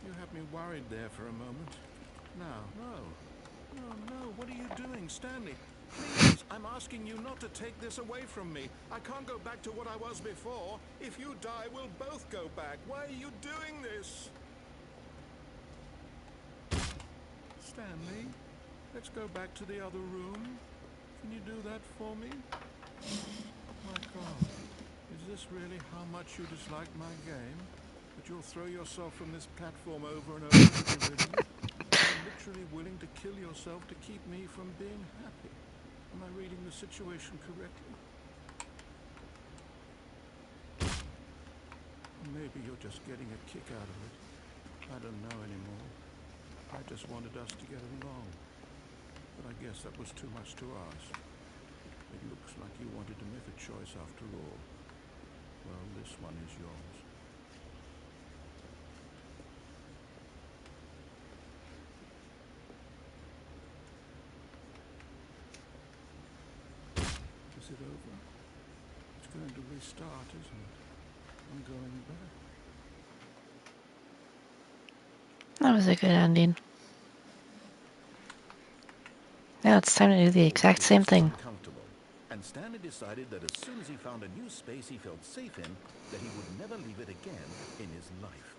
You had me worried there for a moment. Now, no, what are you doing, Stanley? Please, I'm asking you not to take this away from me. I can't go back to what I was before. If you die, we'll both go back. Why are you doing this? Stanley, let's go back to the other room. Can you do that for me? My God, is this really how much you dislike my game? That you'll throw yourself from this platform over and over to get rid of me? You're literally willing to kill yourself to keep me from being happy. Am I reading the situation correctly? Maybe you're just getting a kick out of it. I don't know anymore. I just wanted us to get along. But I guess that was too much to ask. It looks like you wanted to make a choice after all. Well, this one is yours. Is it over? It's going to restart, isn't it? I'm going back. That was a good ending. Now it's time to do the exact same thing. Uncomfortable. And Stanley decided that as soon as he found a new space he felt safe in, that he would never leave it again in his life.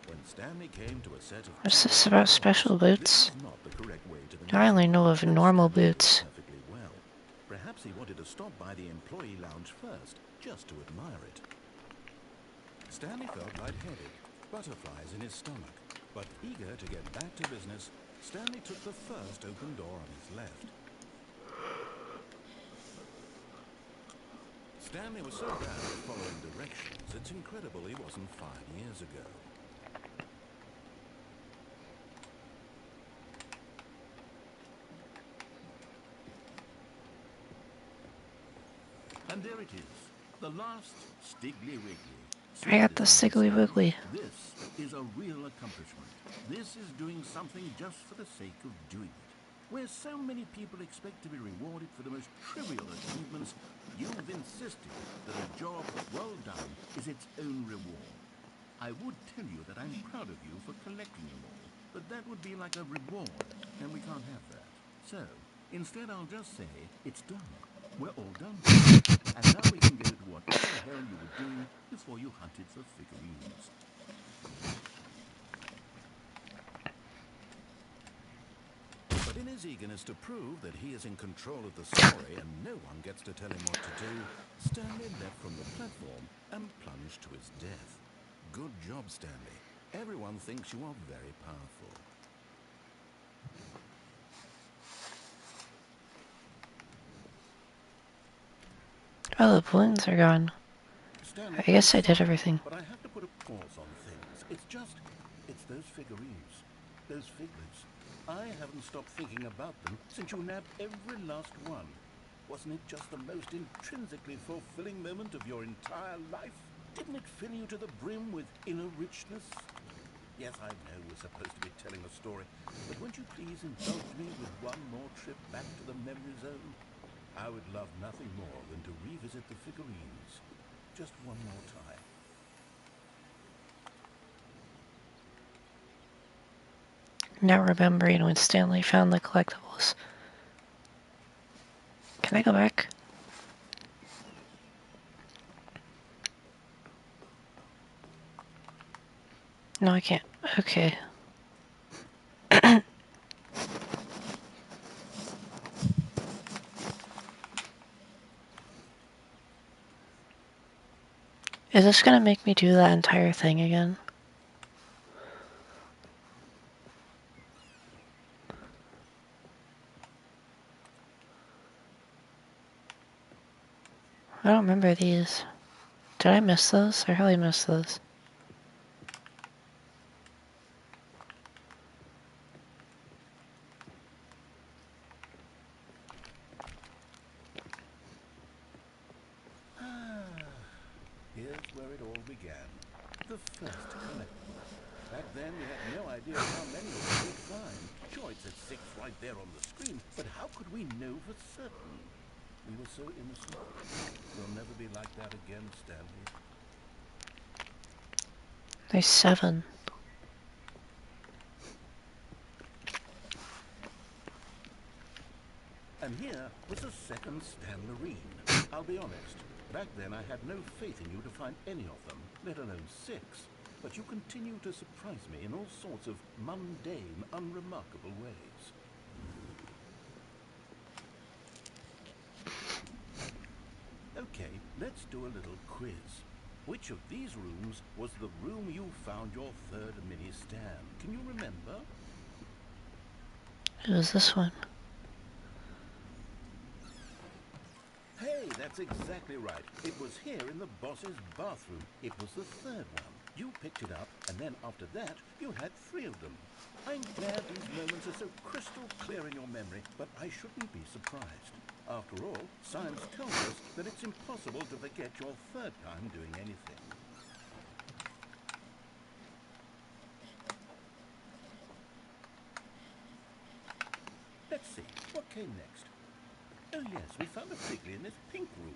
When Stanley came to a set of... What's this about special boots? This is not the correct way to the I only meeting. know of And normal Stanley knew it boots. perfectly well. Perhaps he wanted to stop by the employee lounge first, just to admire it. Stanley felt lightheaded, butterflies in his stomach. But eager to get back to business, Stanley took the first open door on his left. Stanley was so bad at following directions, it's incredible he wasn't 5 years ago. And there it is, the last Stiggly Wiggly. I got the Seriously, Siggly Stanley, Wiggly. this is a real accomplishment. This is doing something just for the sake of doing it. Where so many people expect to be rewarded for the most trivial achievements, you've insisted that a job well done is its own reward. I would tell you that I'm proud of you for collecting them all, but that would be like a reward, and we can't have that. So, instead I'll just say, it's done. We're all done here. And now we can go to whatever the hell you were doing before you hunted for figurines. But in his eagerness to prove that he is in control of the story and no one gets to tell him what to do, Stanley leapt from the platform and plunged to his death. Good job, Stanley. Everyone thinks you are very powerful. Oh, the balloons are gone. Stanley, I guess I'm I did sorry, everything. but I have to put a pause on things. It's those figurines. Those figments. I haven't stopped thinking about them since you nabbed every last one. Wasn't it just the most intrinsically fulfilling moment of your entire life? Didn't it fill you to the brim with inner richness? Yes, I know we're supposed to be telling a story, but won't you please indulge me with one more trip back to the memory zone? I would love nothing more than to revisit the figurines. Just one more time. Now remembering when Stanley found the collectibles. Can I go back? No, I can't. Okay. Is this gonna make me do that entire thing again? I don't remember these. Did I miss those? I probably missed those. Here's where it all began. The first collectible. Back then, we had no idea how many of them we'd find. Sure, it said 6 right there on the screen, but how could we know for certain? We were so innocent. We'll never be like that again, Stanley. There's 7. And here was the second Stanlerine. I'll be honest, back then I had no faith in you to find any of them, let alone 6. But you continue to surprise me in all sorts of mundane, unremarkable ways. Okay, let's do a little quiz. Which of these rooms was the room you found your third mini Stan? Can you remember? It was this one. Hey, that's exactly right. It was here in the boss's bathroom. It was the third one. You picked it up, and then after that, you had 3 of them. I'm glad these moments are so crystal clear in your memory, but I shouldn't be surprised. After all, science tells us that it's impossible to forget your third time doing anything. Let's see, what came next? Oh yes, we found a Figley in this pink room.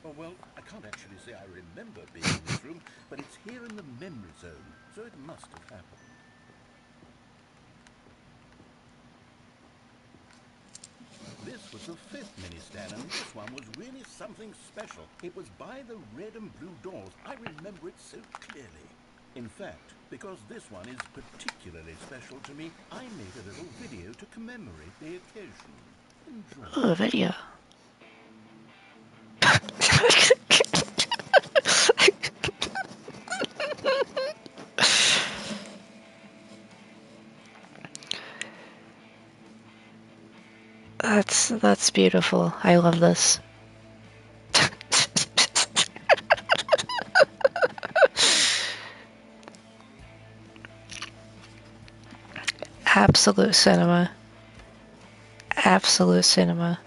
Oh well, I can't actually say I remember being in this room, but it's here in the memory zone, so it must have happened. This was the 5th mini Stan, and this one was really something special. It was by the red and blue doors. I remember it so clearly. In fact, because this one is particularly special to me, I made a little video to commemorate the occasion. Enjoy. Ooh, a video. That's beautiful. I love this. Absolute cinema. Absolute cinema.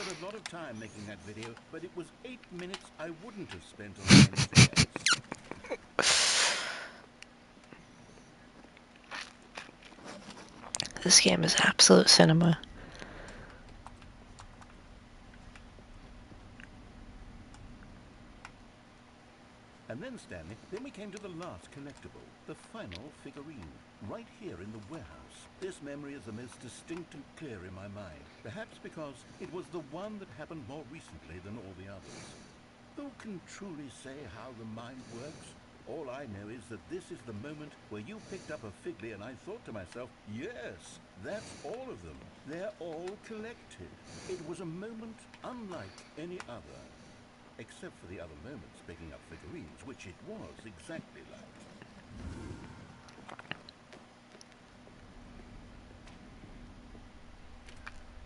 spent a lot of time making that video, but it was 8 minutes I wouldn't have spent on anything else. This game is absolute cinema. And then, Stanley, then we came to the last collectible, the final figurine, right here in the warehouse. This memory is the most distinct and clear in my mind, perhaps because it was the one that happened more recently than all the others. Who can truly say how the mind works? All I know is that this is the moment where you picked up a Figley and I thought to myself, yes, that's all of them. They're all collected. It was a moment unlike any other. Except for the other moments picking up figurines, which it was exactly like.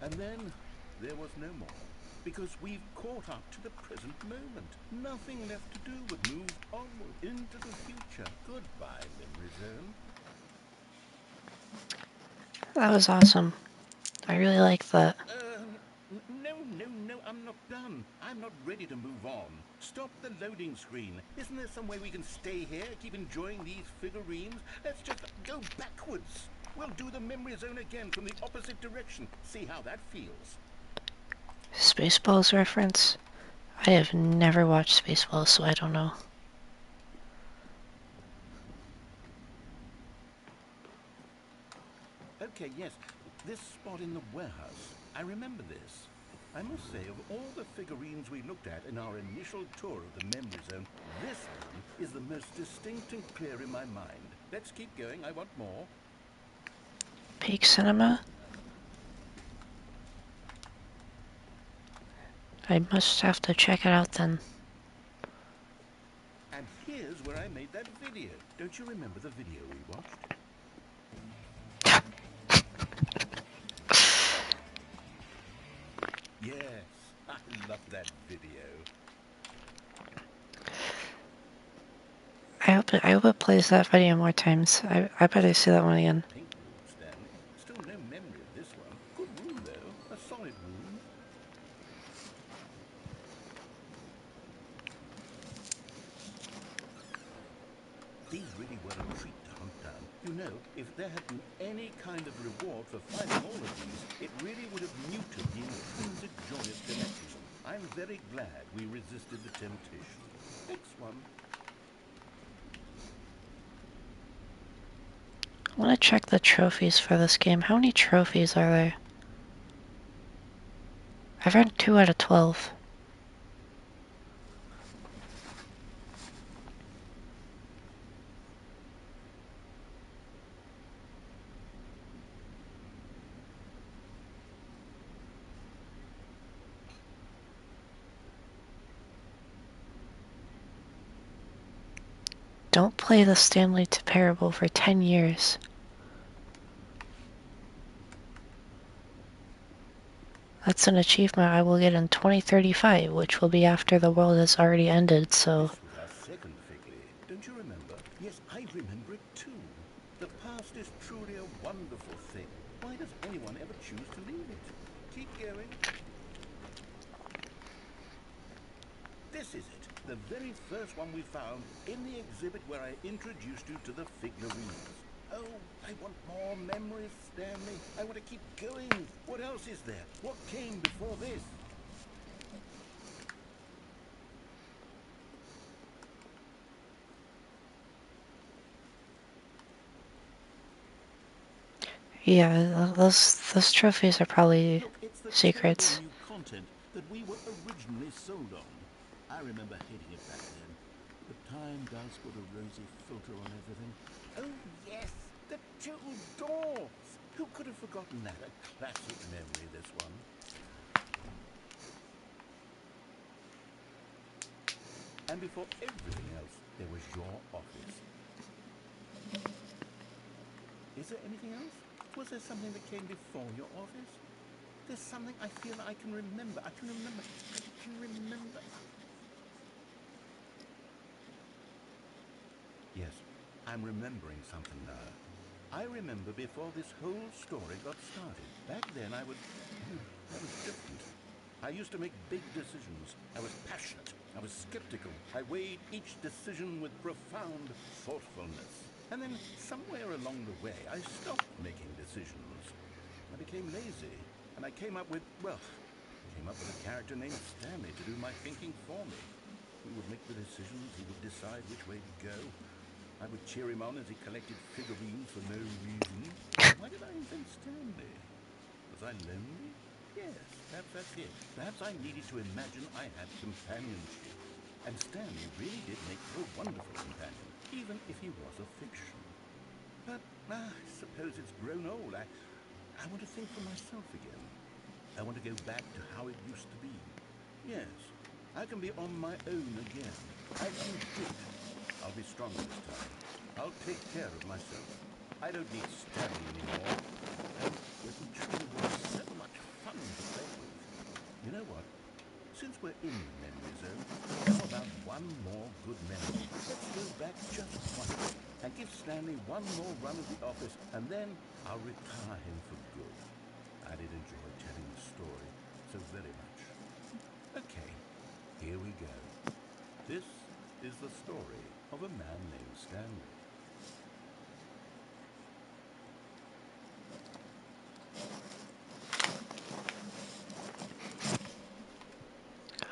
And then there was no more, because we've caught up to the present moment. Nothing left to do but move onward into the future. Goodbye, Memory Zone. That was awesome. I really like that. No, I'm not done. I'm not ready to move on. Stop the loading screen. Isn't there some way we can stay here, keep enjoying these figurines? Let's just go backwards. We'll do the memory zone again from the opposite direction. See how that feels. Spaceballs reference? I have never watched Spaceballs, so I don't know. Okay, yes. This spot in the warehouse. I remember this. I must say, of all the figurines we looked at in our initial tour of the memory zone, this one is the most distinct and clear in my mind. Let's keep going. I want more. Peak Cinema? I must have to check it out then. And here's where I made that video. Don't you remember the video we watched? Yes, I love that video. I hope it plays that video more times. I bet I see that one again. Pink room, Stanley. Still no memory of this one. Good room, though. A solid room. These really were a treat to hunt down. You know, if there had been any kind of reward for finding all of these, it really would have muted the intrinsic joy of collecting them. I'm very glad we resisted the temptation. Next one. I want to check the trophies for this game. How many trophies are there? I've earned 2 out of 12. Don't play the Stanley Parable for 10 years. That's an achievement I will get in 2035, which will be after the world has already ended, so... This was our second Figley. Don't you remember? Yes, I remember it too. The past is truly a wonderful thing. Why does anyone ever choose to leave it? Keep going. This is it. The very first one we found in the exhibit where I introduced you to the figurines. Oh, I want more memories, Stanley. I want to keep going. What else is there? What came before this? Yeah, those trophies are probably Look, it's the terrible secrets. new content that we were originally sold on. I remember hating it back then. But time does put a rosy filter on everything. Oh, yes, the two doors. Who could have forgotten that? A classic memory, this one. And before everything else, there was your office. Is there anything else? Was there something that came before your office? There's something I feel I can remember. I can remember. Yes, I'm remembering something now. I remember before this whole story got started. Back then I was different. I used to make big decisions. I was passionate. I was skeptical. I weighed each decision with profound thoughtfulness. And then, somewhere along the way, I stopped making decisions. I became lazy, and I came up with a character named Stanley to do my thinking for me. He would make the decisions, he would decide which way to go. I would cheer him on as he collected figurines for no reason. Why did I invent Stanley? Was I lonely? Yes, perhaps that's it. Perhaps I needed to imagine I had companionship. And Stanley really did make for a wonderful companion, even if he was a fiction. But I suppose it's grown old. I want to think for myself again. I want to go back to how it used to be. Yes, I can be on my own again. I can do it. I'll be stronger this time. I'll take care of myself. I don't need Stanley anymore. And little tree was so much fun to play with. You know what? Since we're in the memory zone, how about one more good memory? Let's go back just once and give Stanley one more run at the office, and then I'll retire him for good. I did enjoy telling the story so very much. Okay, here we go. This is the story of a man named Stanley.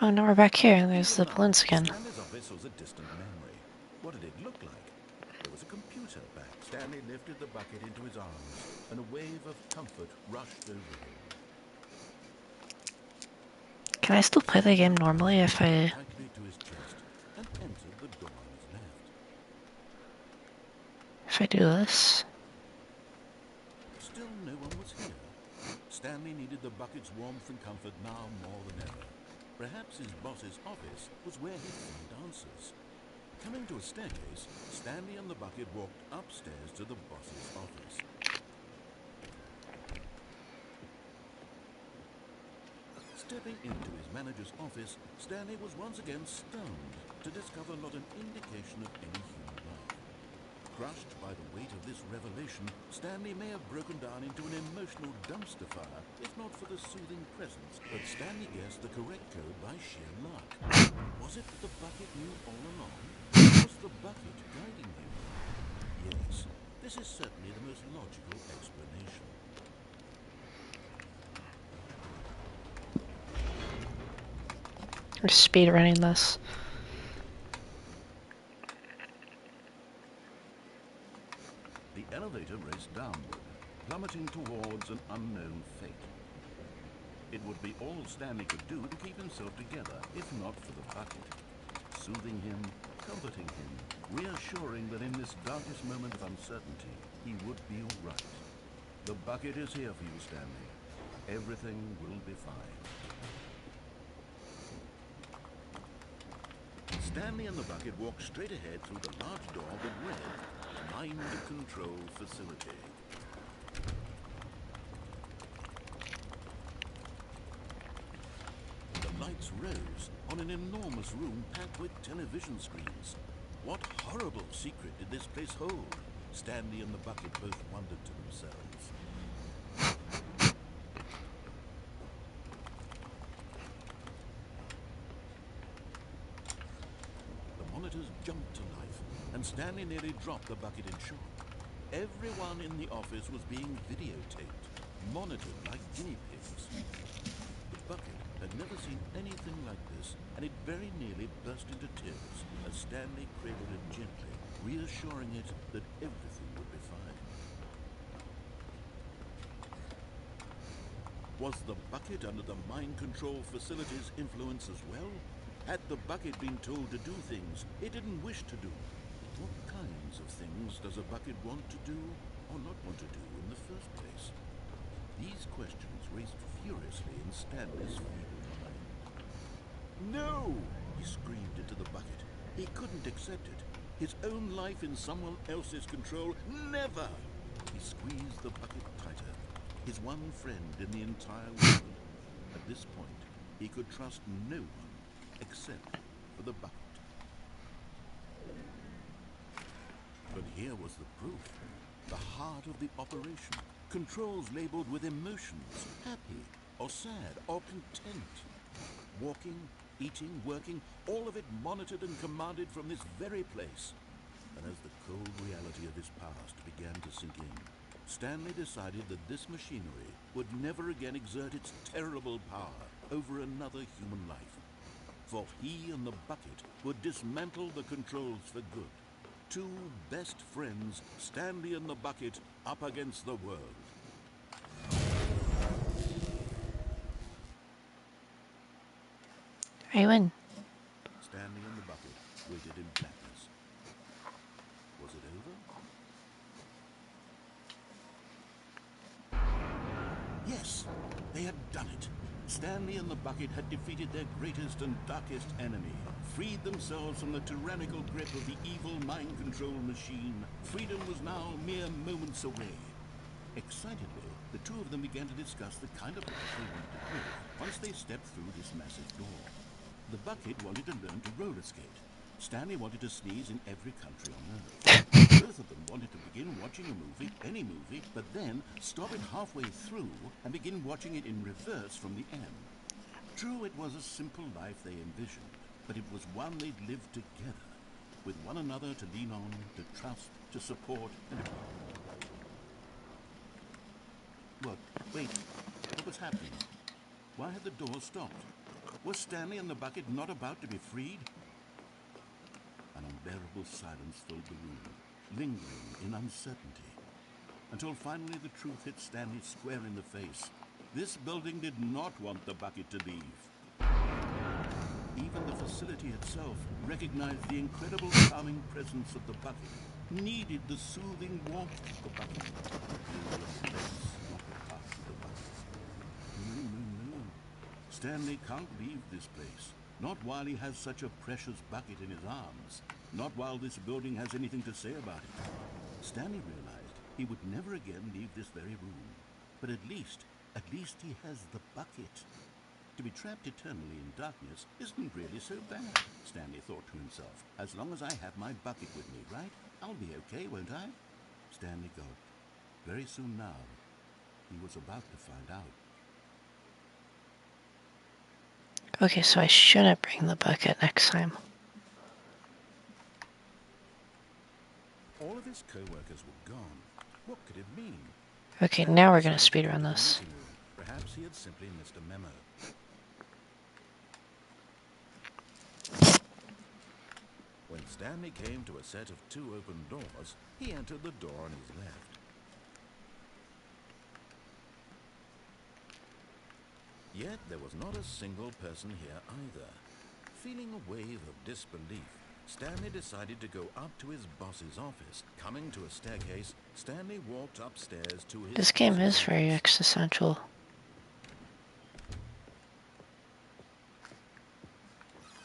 Oh, now we're back here, and there's the balloons again. Stanley's office was a distant memory. What did it look like? There was a computer back. Stanley lifted the bucket into his arms, and a wave of comfort rushed over him. Can I still play the game normally if I... Tightly to his chest and entered the door on his left. if I do this? Still no one was here. Stanley needed the bucket's warmth and comfort now more than ever. Perhaps his boss's office was where he'd find answers. Coming to a staircase, Stanley and the bucket walked upstairs to the boss's office. Stepping into his manager's office, Stanley was once again stunned to discover not an indication of any human life. Crushed by the weight of this revelation, Stanley may have broken down into an emotional dumpster fire, if not for the soothing presence. But Stanley guessed the correct code by sheer luck. Was it that the bucket knew all along? Was the bucket guiding him? Yes, this is certainly the most logical explanation. I'm speed running this. The elevator raced downward, plummeting towards an unknown fate. It would be all Stanley could do to keep himself together, if not for the bucket. Soothing him, comforting him, reassuring that in this darkest moment of uncertainty, he would be all right. The bucket is here for you, Stanley. Everything will be fine. Stanley and the bucket walked straight ahead through the large door that read, Mind Control Facility. The lights rose on an enormous room packed with television screens. What horrible secret did this place hold? Stanley and the bucket both wondered to themselves. The monitors jumped to life, and Stanley nearly dropped the bucket in shock. Everyone in the office was being videotaped, monitored like guinea pigs. The bucket had never seen anything like this, and it very nearly burst into tears as Stanley cradled it gently, reassuring it that everything would be fine. Was the bucket under the mind control facility's influence as well? Had the bucket been told to do things it didn't wish to do? What kinds of things does a bucket want to do or not want to do in the first place? These questions raced furiously in Stanley's feeble mind. No! He screamed into the bucket. He couldn't accept it. His own life in someone else's control? Never! He squeezed the bucket tighter. His one friend in the entire world. At this point, he could trust no one except for the bucket. But here was the proof. The heart of the operation. Controls labeled with emotions, happy or sad or content. Walking, eating, working, all of it monitored and commanded from this very place. And as the cold reality of his past began to sink in, Stanley decided that this machinery would never again exert its terrible power over another human life. For he and the bucket would dismantle the controls for good. Two best friends, Stanley and the bucket, up against the world. I win. Stanley and the bucket waited in blackness. Was it over? Yes, they had done it. Stanley and the bucket had defeated their greatest and darkest enemy, freed themselves from the tyrannical grip of the evil mind control machine. Freedom was now mere moments away. Excitedly, the two of them began to discuss the kind of life they wanted to live once they stepped through this massive door. The bucket wanted to learn to roller skate. Stanley wanted to sneeze in every country on Earth. Both of them wanted to begin watching a movie, any movie, but then stop it halfway through and begin watching it in reverse from the end. True, it was a simple life they envisioned, but it was one they'd lived together, with one another to lean on, to trust, to support, and... What? Wait, what was happening? Why had the door stopped? Was Stanley and the bucket not about to be freed? An unbearable silence filled the room, lingering in uncertainty, until finally the truth hit Stanley square in the face. This building did not want the bucket to leave. Even the facility itself recognized the incredible calming presence of the bucket, needed the soothing warmth of the bucket. They were a place, not a part of the bucket. No. Stanley can't leave this place. Not while he has such a precious bucket in his arms. Not while this building has anything to say about it. Stanley realized he would never again leave this very room. But at least he has the bucket. To be trapped eternally in darkness isn't really so bad, Stanley thought to himself. As long as I have my bucket with me, right? I'll be okay, won't I? Stanley gulped. Very soon now, he was about to find out. Okay, so I shouldn't bring the bucket next time. All of his co-workers were gone. What could it mean? Okay, Stanley now we're gonna decided to go speedrun to the this. meeting room. Perhaps he had simply missed a memo. When Stanley came to a set of two open doors, he entered the door on his left. Yet there was not a single person here either. Feeling a wave of disbelief, Stanley decided to go up to his boss's office. Coming to a staircase, Stanley walked upstairs to his This game boss's is very office. existential.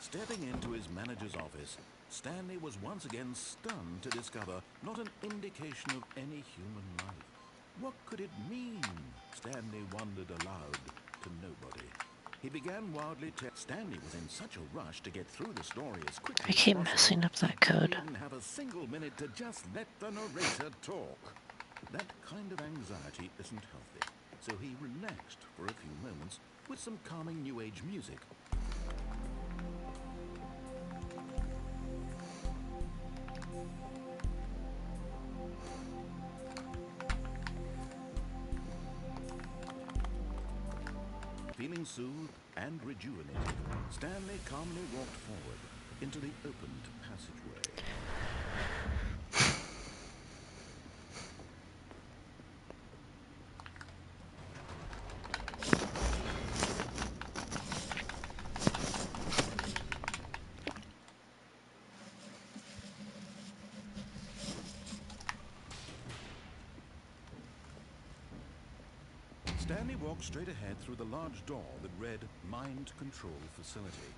Stepping into his manager's office, Stanley was once again stunned to discover not an indication of any human life. What could it mean? Stanley wondered aloud to nobody. He began wildly Stanley was in such a rush to get through the story as quickly I as keep possible. messing up that He code. didn't even have a single minute to just let the narrator talk. That kind of anxiety isn't healthy, so he relaxed for a few moments with some calming New Age music. Feeling soothed and rejuvenated, Stanley calmly walked forward into the opened passageway. Stanley walked straight ahead through the large door that read Mind Control Facility.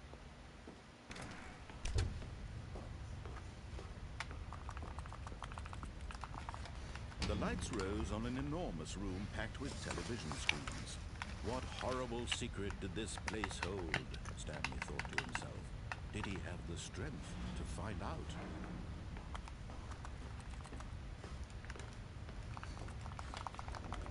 The lights rose on an enormous room packed with television screens. What horrible secret did this place hold? Stanley thought to himself. Did he have the strength to find out?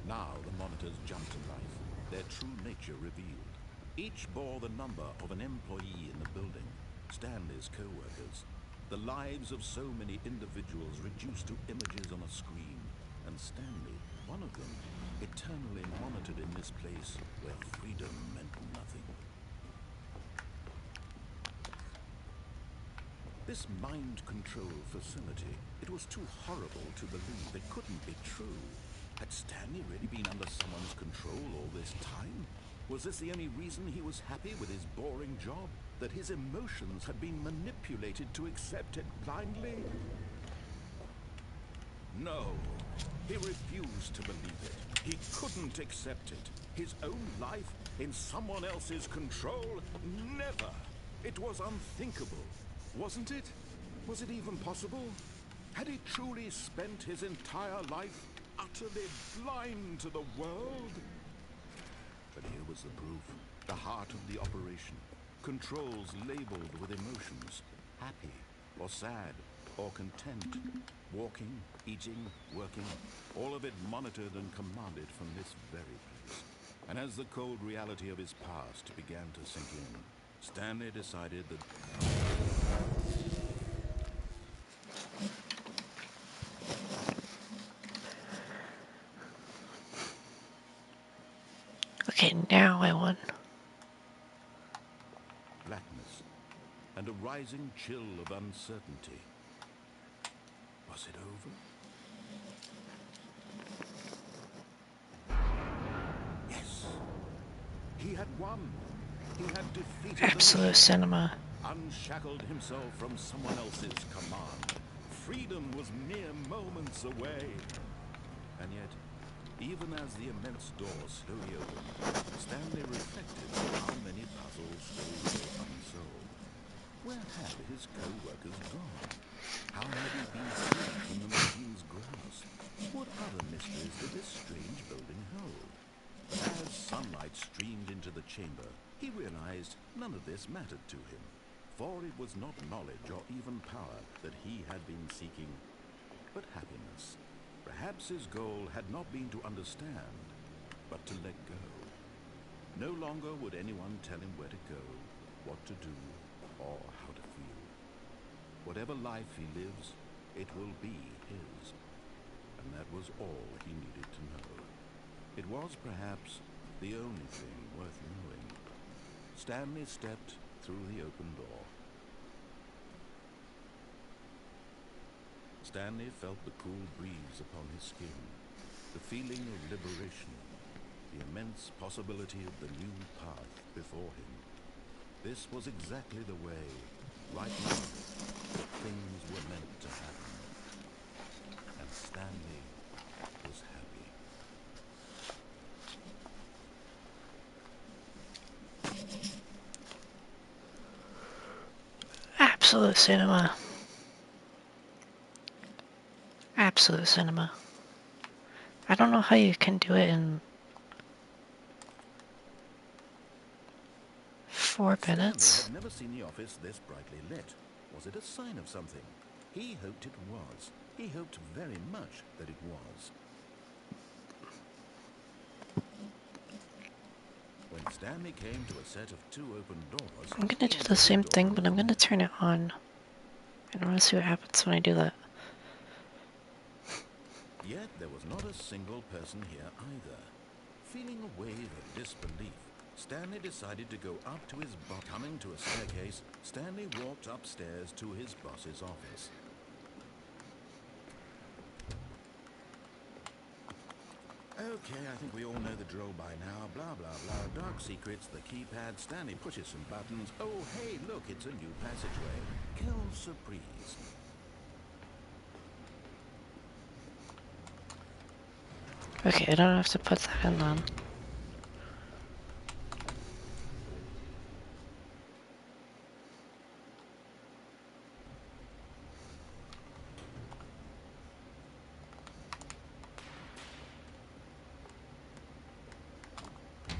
Now the monitors jumped to life, their true nature revealed. Each bore the number of an employee in the building, Stanley's co-workers. The lives of so many individuals reduced to images on a screen, and Stanley, one of them, eternally monitored in this place where freedom meant nothing. This mind control facility, it was too horrible to believe. It couldn't be true. Had Stanley really been under someone's control all this time? Was this the only reason he was happy with his boring job? That his emotions had been manipulated to accept it blindly? No, he refused to believe it. He couldn't accept it. His own life in someone else's control? Never! It was unthinkable, wasn't it? Was it even possible? Had he truly spent his entire life utterly blind to the world? But here was the proof. The heart of the operation. Controls labeled with emotions. Happy, or sad, or content. Walking, eating, working. All of it monitored and commanded from this very place. And as the cold reality of his past began to sink in, Stanley decided that... Okay, now I won. blackness, and a rising chill of uncertainty. Was it over? Yes. He had won. He had defeated Absolute the cinema. unshackled himself from someone else's command. Freedom was mere moments away. And yet, even as the immense door slowly opened, Stanley reflected on how many puzzles still lay unsolved. Where had his co-workers gone? How had he been freed from the machine's grasp? What other mysteries did this strange building hold? But as sunlight streamed into the chamber, he realized none of this mattered to him, for it was not knowledge or even power that he had been seeking, but happiness. Perhaps his goal had not been to understand, but to let go. No longer would anyone tell him where to go, what to do, or how to feel. Whatever life he lives, it will be his. And that was all he needed to know. It was perhaps the only thing worth knowing. Stanley stepped through the open door. Stanley felt the cool breeze upon his skin, the feeling of liberation, the immense possibility of the new path before him. This was exactly the way, right now, that things were meant to happen. And Stanley was happy. Absolute cinema. Absolute cinema. I don't know how you can do it in 4 minutes. Stanley had never seen the office this brightly lit. Was it a sign of something? He hoped it was. He hoped very much that it was. When Stanley came to a set of 2 open doors... I'm gonna do the same thing, but I'm gonna turn it on. And I wanna see what happens when I do that. Yet there was not a single person here either. Feeling a wave of disbelief, Stanley decided to go up to his boss. Coming to a staircase, Stanley walked upstairs to his boss's office. Okay, I think we all know the drill by now. Blah, blah, blah. Dark secrets, the keypad. Stanley pushes some buttons. Oh, hey, look, it's a new passageway. Quelle surprise. Okay, I don't have to put that in then.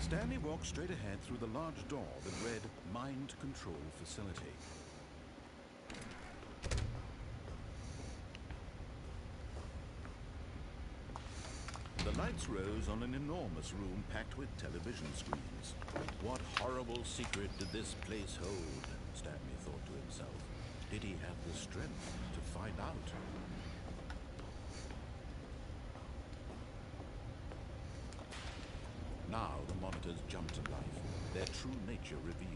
Stanley walked straight ahead through the large door that read Mind Control Facility. The light heads rose on an enormous room packed with television screens. What horrible secret did this place hold? Stanley thought to himself. Did he have the strength to find out? Now the monitors jumped to life, their true nature revealed.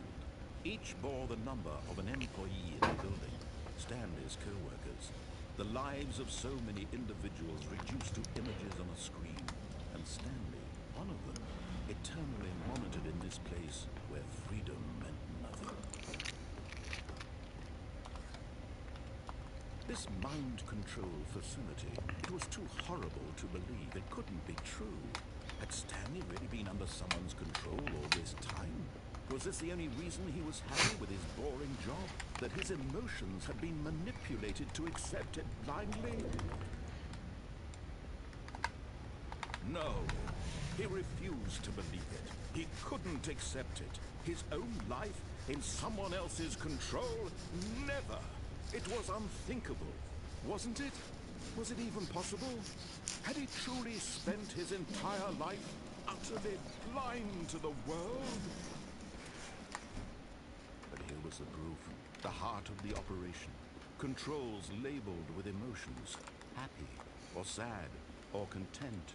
Each bore the number of an employee in the building, Stanley's co-workers. The lives of so many individuals reduced to images on a screen, and Stanley, one of them, eternally monitored in this place where freedom meant nothing. This mind control facility, it was too horrible to believe. It couldn't be true. Had Stanley really been under someone's control all this time? Was this the only reason he was happy with his boring job? That his emotions had been manipulated to accept it blindly? No, he refused to believe it. He couldn't accept it. His own life in someone else's control? Never! It was unthinkable, wasn't it? Was it even possible? Had he truly spent his entire life utterly blind to the world? But here was the proof, the heart of the operation. Controls labeled with emotions, happy or sad or content.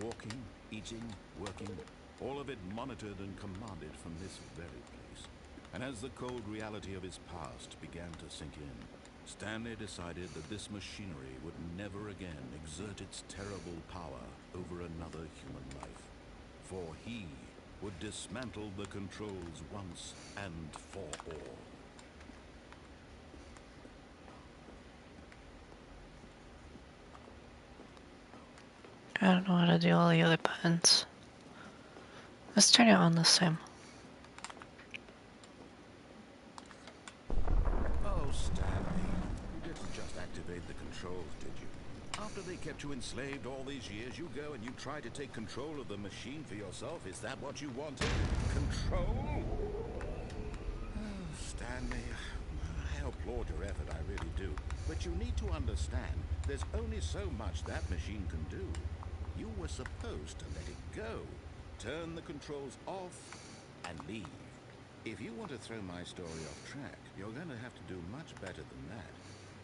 Walking, eating, working, all of it monitored and commanded from this very place. And as the cold reality of his past began to sink in, Stanley decided that this machinery would never again exert its terrible power over another human life. For he would dismantle the controls once and for all. I don't know how to do all the other buttons. Let's turn it on this time. Oh, Stanley, you didn't just activate the controls, did you? After they kept you enslaved all these years, you go and you try to take control of the machine for yourself. Is that what you wanted? Control? Oh, Stanley, I applaud your effort, I really do. But you need to understand, there's only so much that machine can do. You were supposed to let it go. Turn the controls off and leave. If you want to throw my story off track, you're going to have to do much better than that.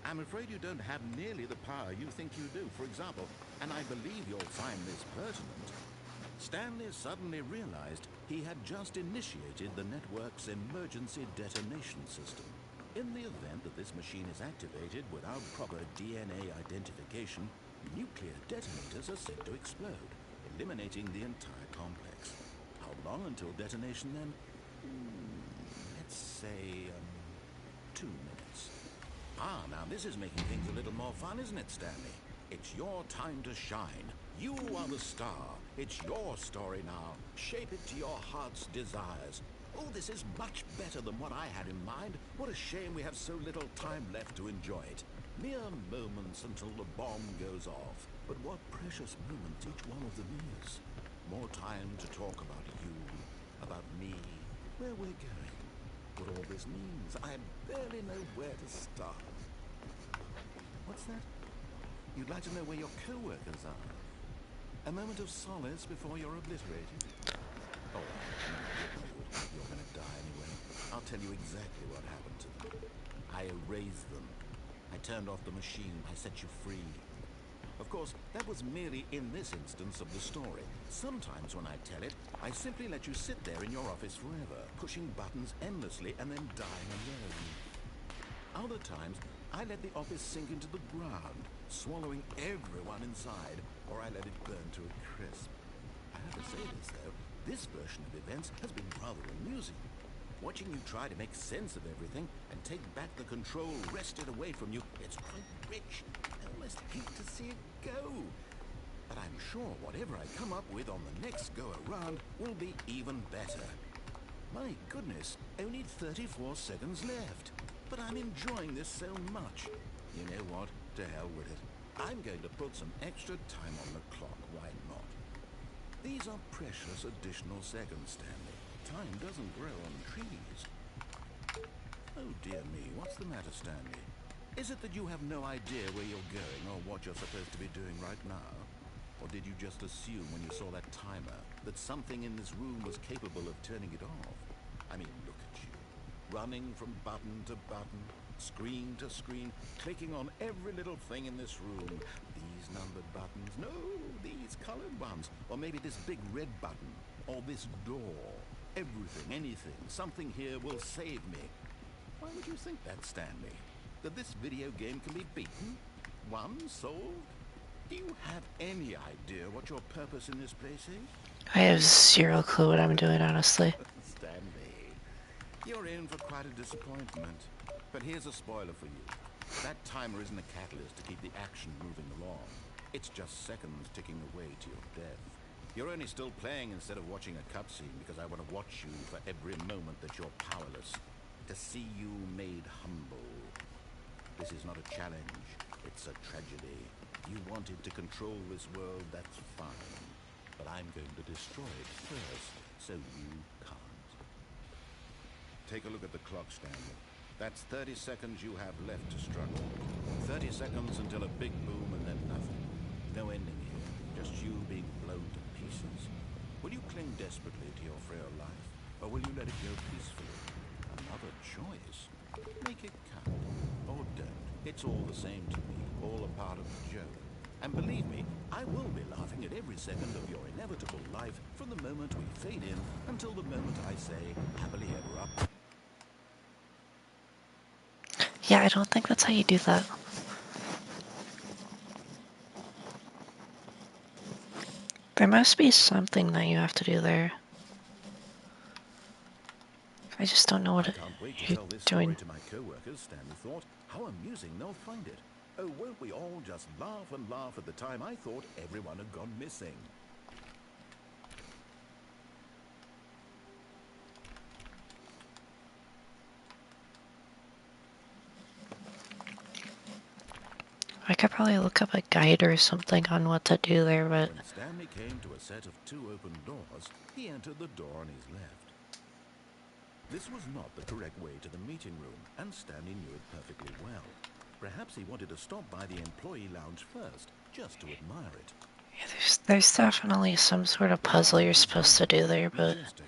I'm afraid you don't have nearly the power you think you do. For example, and I believe you'll find this pertinent, Stanley suddenly realized he had just initiated the network's emergency detonation system. In the event that this machine is activated without proper DNA identification, nuclear detonators are said to explode, eliminating the entire complex. How long until detonation then? Let's say, 2 minutes. Ah, now this is making things a little more fun, isn't it, Stanley? It's your time to shine. You are the star. It's your story now. Shape it to your heart's desires. Oh, this is much better than what I had in mind. What a shame we have so little time left to enjoy it. Mere moments until the bomb goes off. But what precious moments each one of them is. More time to talk about you, about me, where we're going, what all this means. I barely know where to start. What's that? You'd like to know where your co-workers are? A moment of solace before you're obliterated? Oh, you're going to die anyway. I'll tell you exactly what happened to them. I erased them. I turned off the machine. I set you free. Of course, that was merely in this instance of the story. Sometimes when I tell it, I simply let you sit there in your office forever, pushing buttons endlessly and then dying alone. Other times, I let the office sink into the ground, swallowing everyone inside, or I let it burn to a crisp. I have to say this, though, this version of events has been rather amusing. Watching you try to make sense of everything and take back the control wrested away from you, it's quite rich. I almost hate to see it go. But I'm sure whatever I come up with on the next go-around will be even better. My goodness, only 34 seconds left. But I'm enjoying this so much. You know what? To hell with it. I'm going to put some extra time on the clock, why not? These are precious additional seconds, Stanley. Time doesn't grow on trees. Oh dear me, what's the matter, Stanley? Is it that you have no idea where you're going or what you're supposed to be doing right now? Or did you just assume when you saw that timer that something in this room was capable of turning it off? I mean, look at you. Running from button to button, screen to screen, clicking on every little thing in this room. These numbered buttons, no, these colored ones. Or maybe this big red button, or this door. Everything, anything, something here will save me. Why would you think that, Stanley? That this video game can be beaten? Won? Solved? Do you have any idea what your purpose in this place is? I have zero clue what I'm doing, honestly. Stanley, you're in for quite a disappointment. But here's a spoiler for you. That timer isn't a catalyst to keep the action moving along. It's just seconds ticking away to your death. You're only still playing instead of watching a cutscene because I want to watch you for every moment that you're powerless. To see you made humble. This is not a challenge. It's a tragedy. You wanted to control this world, that's fine. But I'm going to destroy it first, so you can't. Take a look at the clock, Stanley. That's 30 seconds you have left to struggle. 30 seconds until a big boom and then nothing. No ending here, just you being blown to pieces. Will you cling desperately to your frail life, or will you let it go peacefully? Another choice. Make it count, or don't. It's all the same to me, all a part of the joke. And believe me, I will be laughing at every second of your inevitable life from the moment we fade in until the moment I say, happily ever after. Yeah, I don't think that's how you do that. There must be something that you have to do there. I just don't know I what can't wait to you're tell this doing. story to my co-workers, Stanley thought. How amusing they'll find it. Oh, won't we all just laugh and laugh at the time I thought everyone had gone missing. I could probably look up a guide or something on what to do there, but When Stanley came to a set of 2 open doors, he entered the door on his left. This was not the correct way to the meeting room, and Stanley knew it perfectly well. Perhaps he wanted to stop by the employee lounge first, just to admire it. yeah, there's definitely some sort of puzzle you're supposed to do there, but Majestic,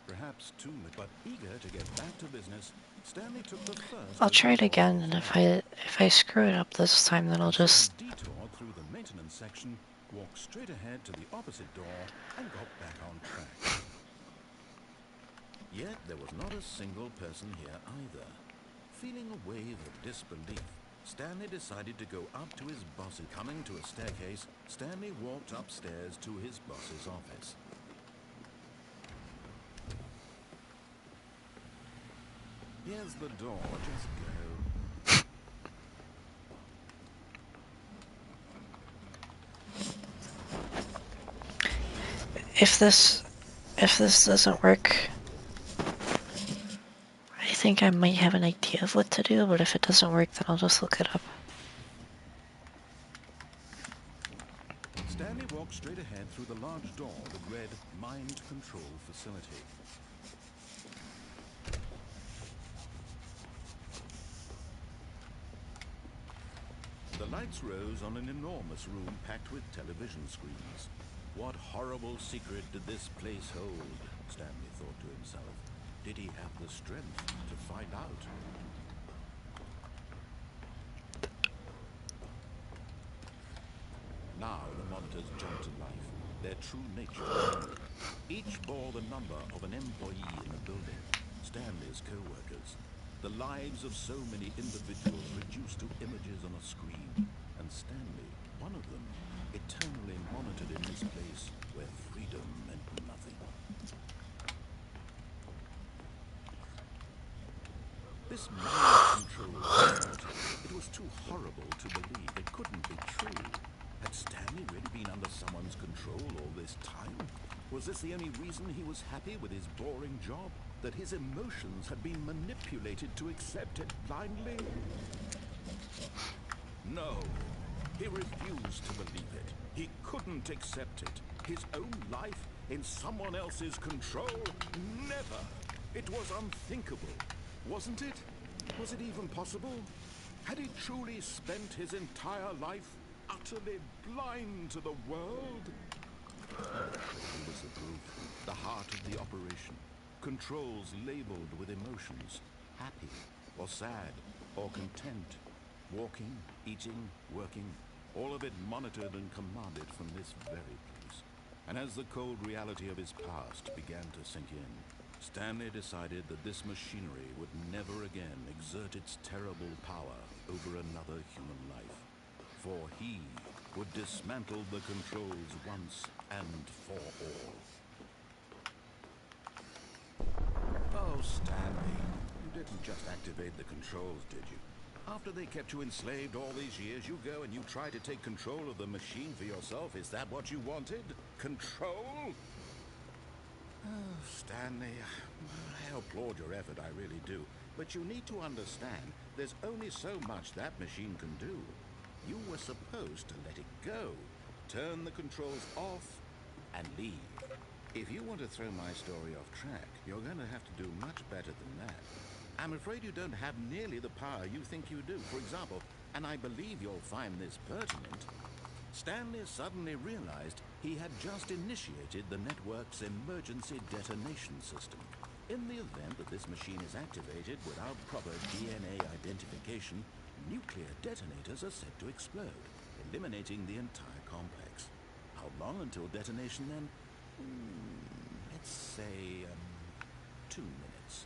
perhaps too, but eager to get back to business, Stanley took the first I'll try open it door on again, his and left. if I screw it up this time, then I'll So he just... detoured through the maintenance section, walked straight ahead to the opposite door, and got back on track. Yet there was not a single person here either. Feeling a wave of disbelief, Stanley decided to go up to his boss's. Coming to a staircase, Stanley walked upstairs to his boss's office. Here's the door, just go. If this doesn't work, I think I might have an idea of what to do, but if it doesn't work, then I'll just look it up. Stanley walked straight ahead through the large door that read Mind Control Facility. The lights rose on an enormous room packed with television screens. What horrible secret did this place hold? Stanley thought to himself. Did he have the strength to find out? Now the monitors jumped to life, their true nature revealed. Each bore the number of an employee in the building, Stanley's co-workers. The lives of so many individuals reduced to images on a screen. And Stanley, one of them, eternally monitored in this place where freedom meant nothing. This mind control facility, it was too horrible to believe. It couldn't be true. Had Stanley really been under someone's control all this time? Was this the only reason he was happy with his boring job? That his emotions had been manipulated to accept it blindly? No. He refused to believe it. He couldn't accept it. His own life in someone else's control? Never! It was unthinkable. Wasn't it? Was it even possible? Had he truly spent his entire life utterly blind to the world? He was the proof, the heart of the operation. Controls labeled with emotions, happy or sad or content. Walking, eating, working, all of it monitored and commanded from this very place. And as the cold reality of his past began to sink in, Stanley decided that this machinery would never again exert its terrible power over another human life. For he would dismantle the controls once and for all. Oh, Stanley, you didn't just activate the controls, did you? After they kept you enslaved all these years, you go and you try to take control of the machine for yourself. Is that what you wanted? Control? Oh, Stanley, I applaud your effort, I really do. But you need to understand, there's only so much that machine can do. You were supposed to let it go, turn the controls off, and leave. If you want to throw my story off track, you're going to have to do much better than that. I'm afraid you don't have nearly the power you think you do. For example, and I believe you'll find this pertinent, Stanley suddenly realized he had just initiated the network's emergency detonation system. In the event that this machine is activated without proper DNA identification, nuclear detonators are said to explode, eliminating the entire complex. How long until detonation then? Let's say, 2 minutes.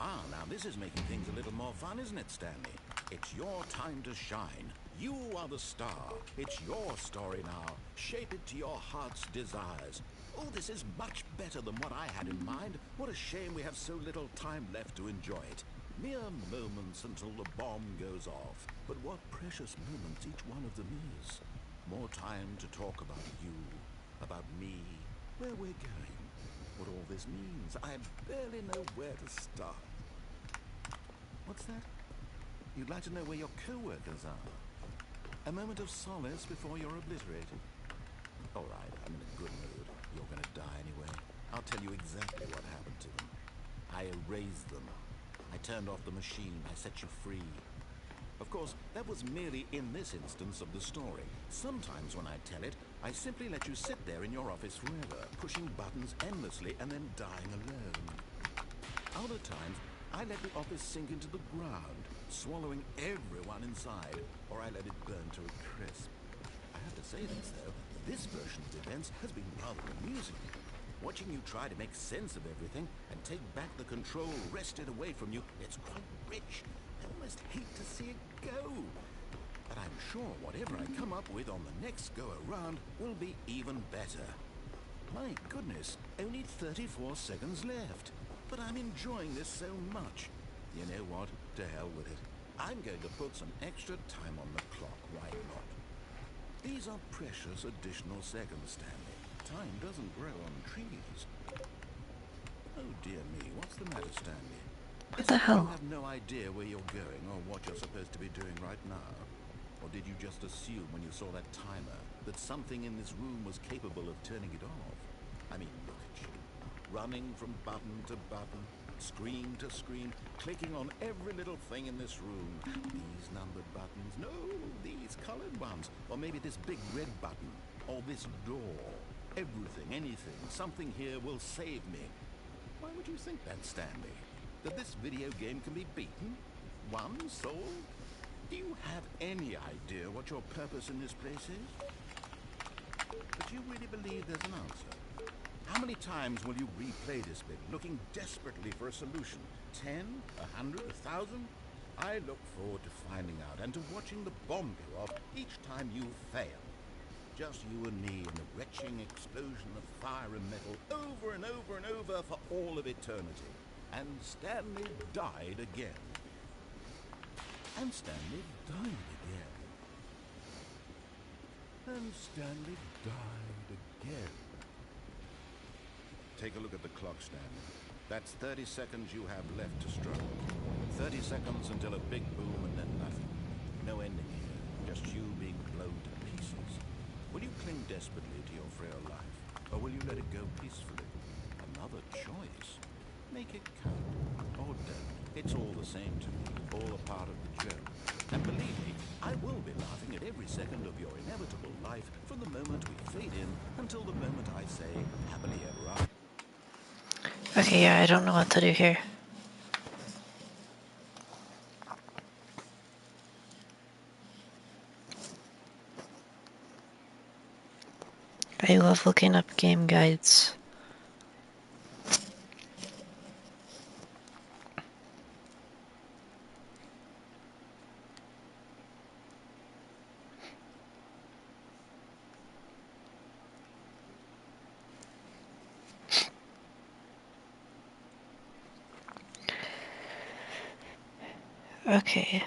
Ah, now this is making things a little more fun, isn't it, Stanley? It's your time to shine. You are the star. It's your story now. Shape it to your heart's desires. Oh, this is much better than what I had in mind. What a shame we have so little time left to enjoy it. Mere moments until the bomb goes off. But what precious moments each one of them is. More time to talk about you, about me, where we're going, what all this means. I barely know where to start. What's that? You'd like to know where your co-workers are? A moment of solace before you're obliterated. All right, I'm in a good mood. You're gonna die anyway. I'll tell you exactly what happened to them. I erased them. I turned off the machine. I set you free. Of course, that was merely in this instance of the story. Sometimes when I tell it, I simply let you sit there in your office forever, pushing buttons endlessly and then dying alone. Other times, I let the office sink into the ground, swallowing everyone inside, or I let it burn to a crisp. I have to say this, though, this version of events has been rather amusing. Watching you try to make sense of everything and take back the control wrested away from you, it's quite rich. I almost hate to see it go. But I'm sure whatever I come up with on the next go-around will be even better. My goodness, only 34 seconds left. But I'm enjoying this so much. You know what? To hell with it. I'm going to put some extra time on the clock, why not? These are precious additional seconds, Stanley. Time doesn't grow on trees. Oh dear me, what's the matter, Stanley? What Is the it that you hell? have no idea where you're going or what you're supposed to be doing right now? Or did you just assume when you saw that timer that something in this room was capable of turning it off? I mean, look at you. Running from button to button, screen to screen, clicking on every little thing in this room. These numbered buttons, no, these colored ones. Or maybe this big red button, or this door. Everything, anything, something here will save me. Why would you think that, Stanley? That this video game can be beaten? Won? Solved? Do you have any idea what your purpose in this place is? But you really believe there's an answer? How many times will you replay this bit, looking desperately for a solution? 10? 100? 1,000? I look forward to finding out and to watching the bomb go off each time you fail. Just you and me in the retching explosion of fire and metal over and over and over for all of eternity. And Stanley died again. And Stanley died again. And Stanley died again. Take a look at the clock, Stanley. That's 30 seconds you have left to struggle. 30 seconds until a big boom and then nothing. No ending here, just you being blown to pieces. Will you cling desperately to your frail life, or will you let it go peacefully? Another choice. Make it count. Or don't. It's all the same to me, all a part of the joke. And believe me, I will be laughing at every second of your inevitable life from the moment we fade in until the moment I say, happily ever after. Okay, yeah, I don't know what to do here. I love looking up game guides. Okay.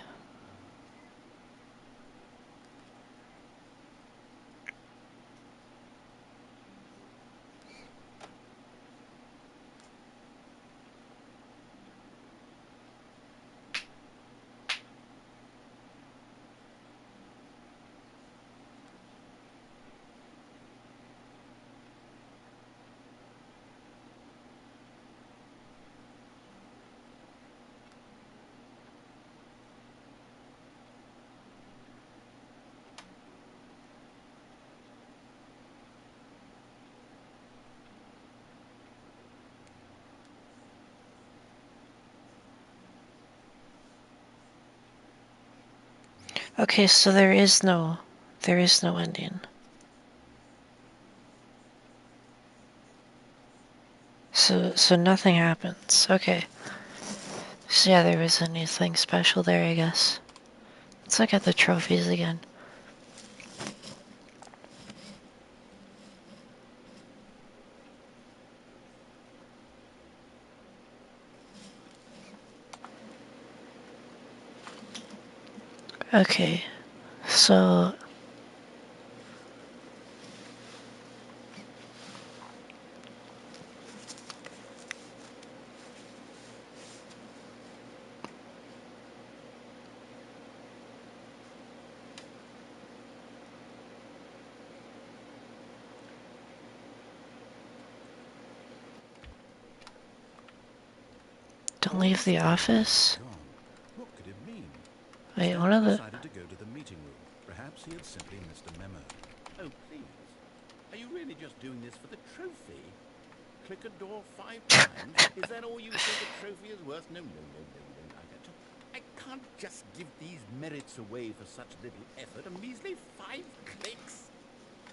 Okay, so there is no ending. So nothing happens. Okay. So yeah, there isn't anything special there, I guess. Let's look at the trophies again. Okay, so don't leave the office. Gone. What could it mean? Wait, one Stanley of the... decided to go to the meeting room. Perhaps he had simply missed a memo. Oh, please. Are you really just doing this for the trophy? Click a door 5 times? Is that all you think a trophy is worth? No. I can't just give these merits away for such little effort. A measly 5 clicks?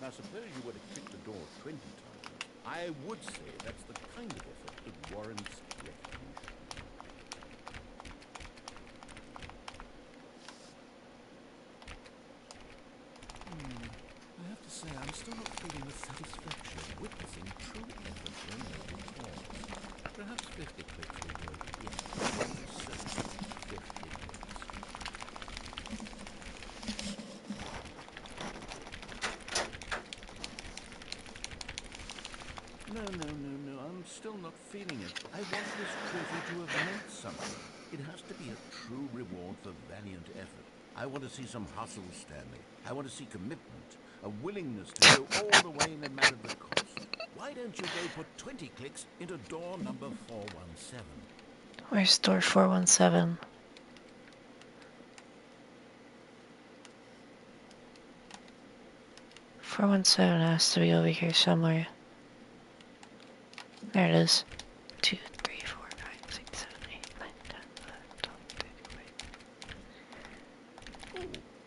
Now, suppose you were to click the door 20 times. I would say that's the kind of effort that warrants recognition. I have to say, I'm still not feeling the satisfaction of witnessing true effort for a noble cause. Perhaps 50 clicks will do it. Yes, certainly 50 clicks. No. I'm still not feeling it. I want this trophy to have meant something. It has to be a true reward for valiant effort. I want to see some hustle, Stanley. I want to see commitment, a willingness to go all the way no matter the cost. Why don't you go put 20 clicks into door number 417? Where's door 417? 417 has to be over here somewhere. There it is. 2, 3, 4, 5, 6, 7, 8, 9, 10, 11, 12, 13, 14. Oh,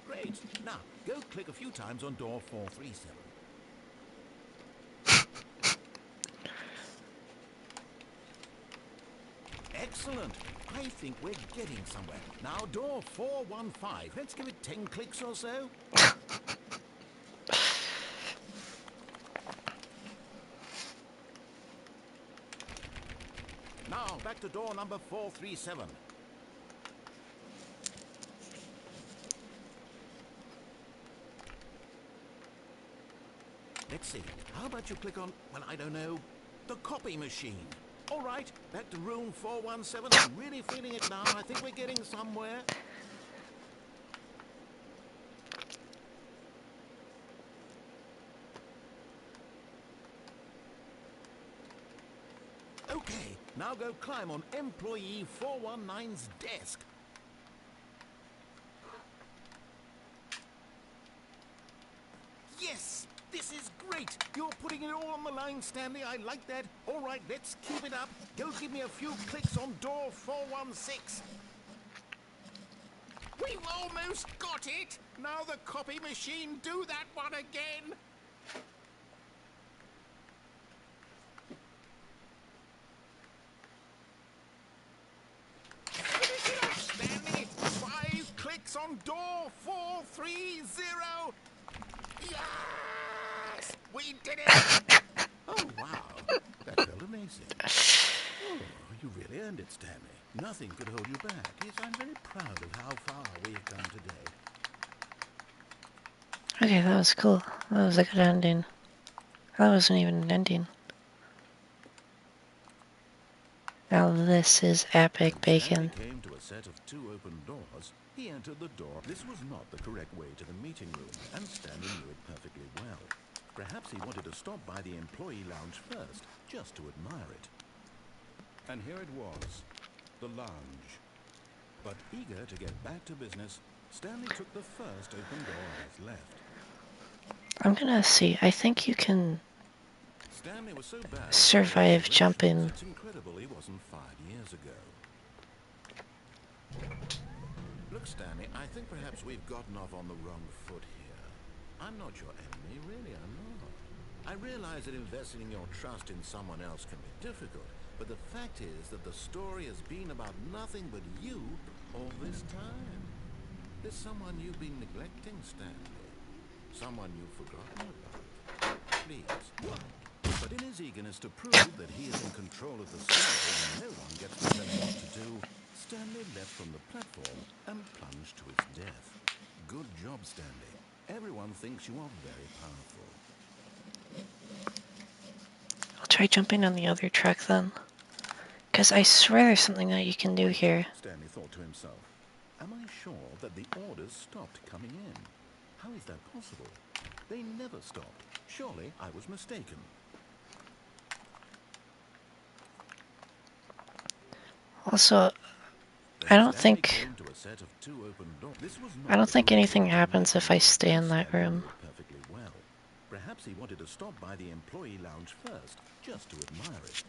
great. Now, go click a few times on door 437. Excellent. I think we're getting somewhere. Now, door 415. Let's give it 10 clicks or so. Now, back to door number 437. Let's see. How about you click on, well, I don't know, the copy machine. All right, back to room 417. I'm really feeling it now. I think we're getting somewhere. Okay, Now go climb on employee 419's desk. Yes! This is great! You're putting it all on the line, Stanley. I like that. All right, let's keep it up. Go give me a few clicks on door 416. We've almost got it! Now the copy machine, do that one again! Finish it up, Stanley! 5 clicks on door 430! Yes! We did it! Oh, wow. That felt amazing. Oh, you really earned it, Stanley. Nothing could hold you back. Yes, I'm very proud of how far we've come today. Okay, that was cool. That was a good ending. That wasn't even an ending. Now this is epic When Stanley bacon. came to a set of 2 open doors, he entered the door. This was not the correct way to the meeting room, and Stanley knew it perfectly well. Perhaps he wanted to stop by the employee lounge first, just to admire it. And here it was, the lounge. But eager to get back to business, Stanley took the first open door on his left. I'm gonna see. I think you can Stanley was so bad at following survive directions, jumping. it's incredible he wasn't fired years ago. Look, Stanley, I think perhaps we've gotten off on the wrong foot here. I'm not your enemy, really, I'm not. I realize that investing your trust in someone else can be difficult, but the fact is that the story has been about nothing but you all this time. There's someone you've been neglecting, Stanley. Someone you've forgotten about. Please. But in his eagerness to prove that he is in control of the story and no one gets to tell him what to do, Stanley leapt from the platform and plunged to his death. Good job, Stanley. Everyone thinks you are very powerful. I'll try jumping on the other truck then. Because I swear there's something that you can do Wait, here. Stanley thought to himself. Am I sure that the orders stopped coming in? How is that possible? They never stopped. Surely I was mistaken. Also, When I don't Stanley think came to a set of 2 open doors, this was I not don't the think correct anything way to the happens meeting if I room, stay and in that Stanley room. knew it perfectly well. Perhaps he wanted to stop by the employee lounge first, just to admire it.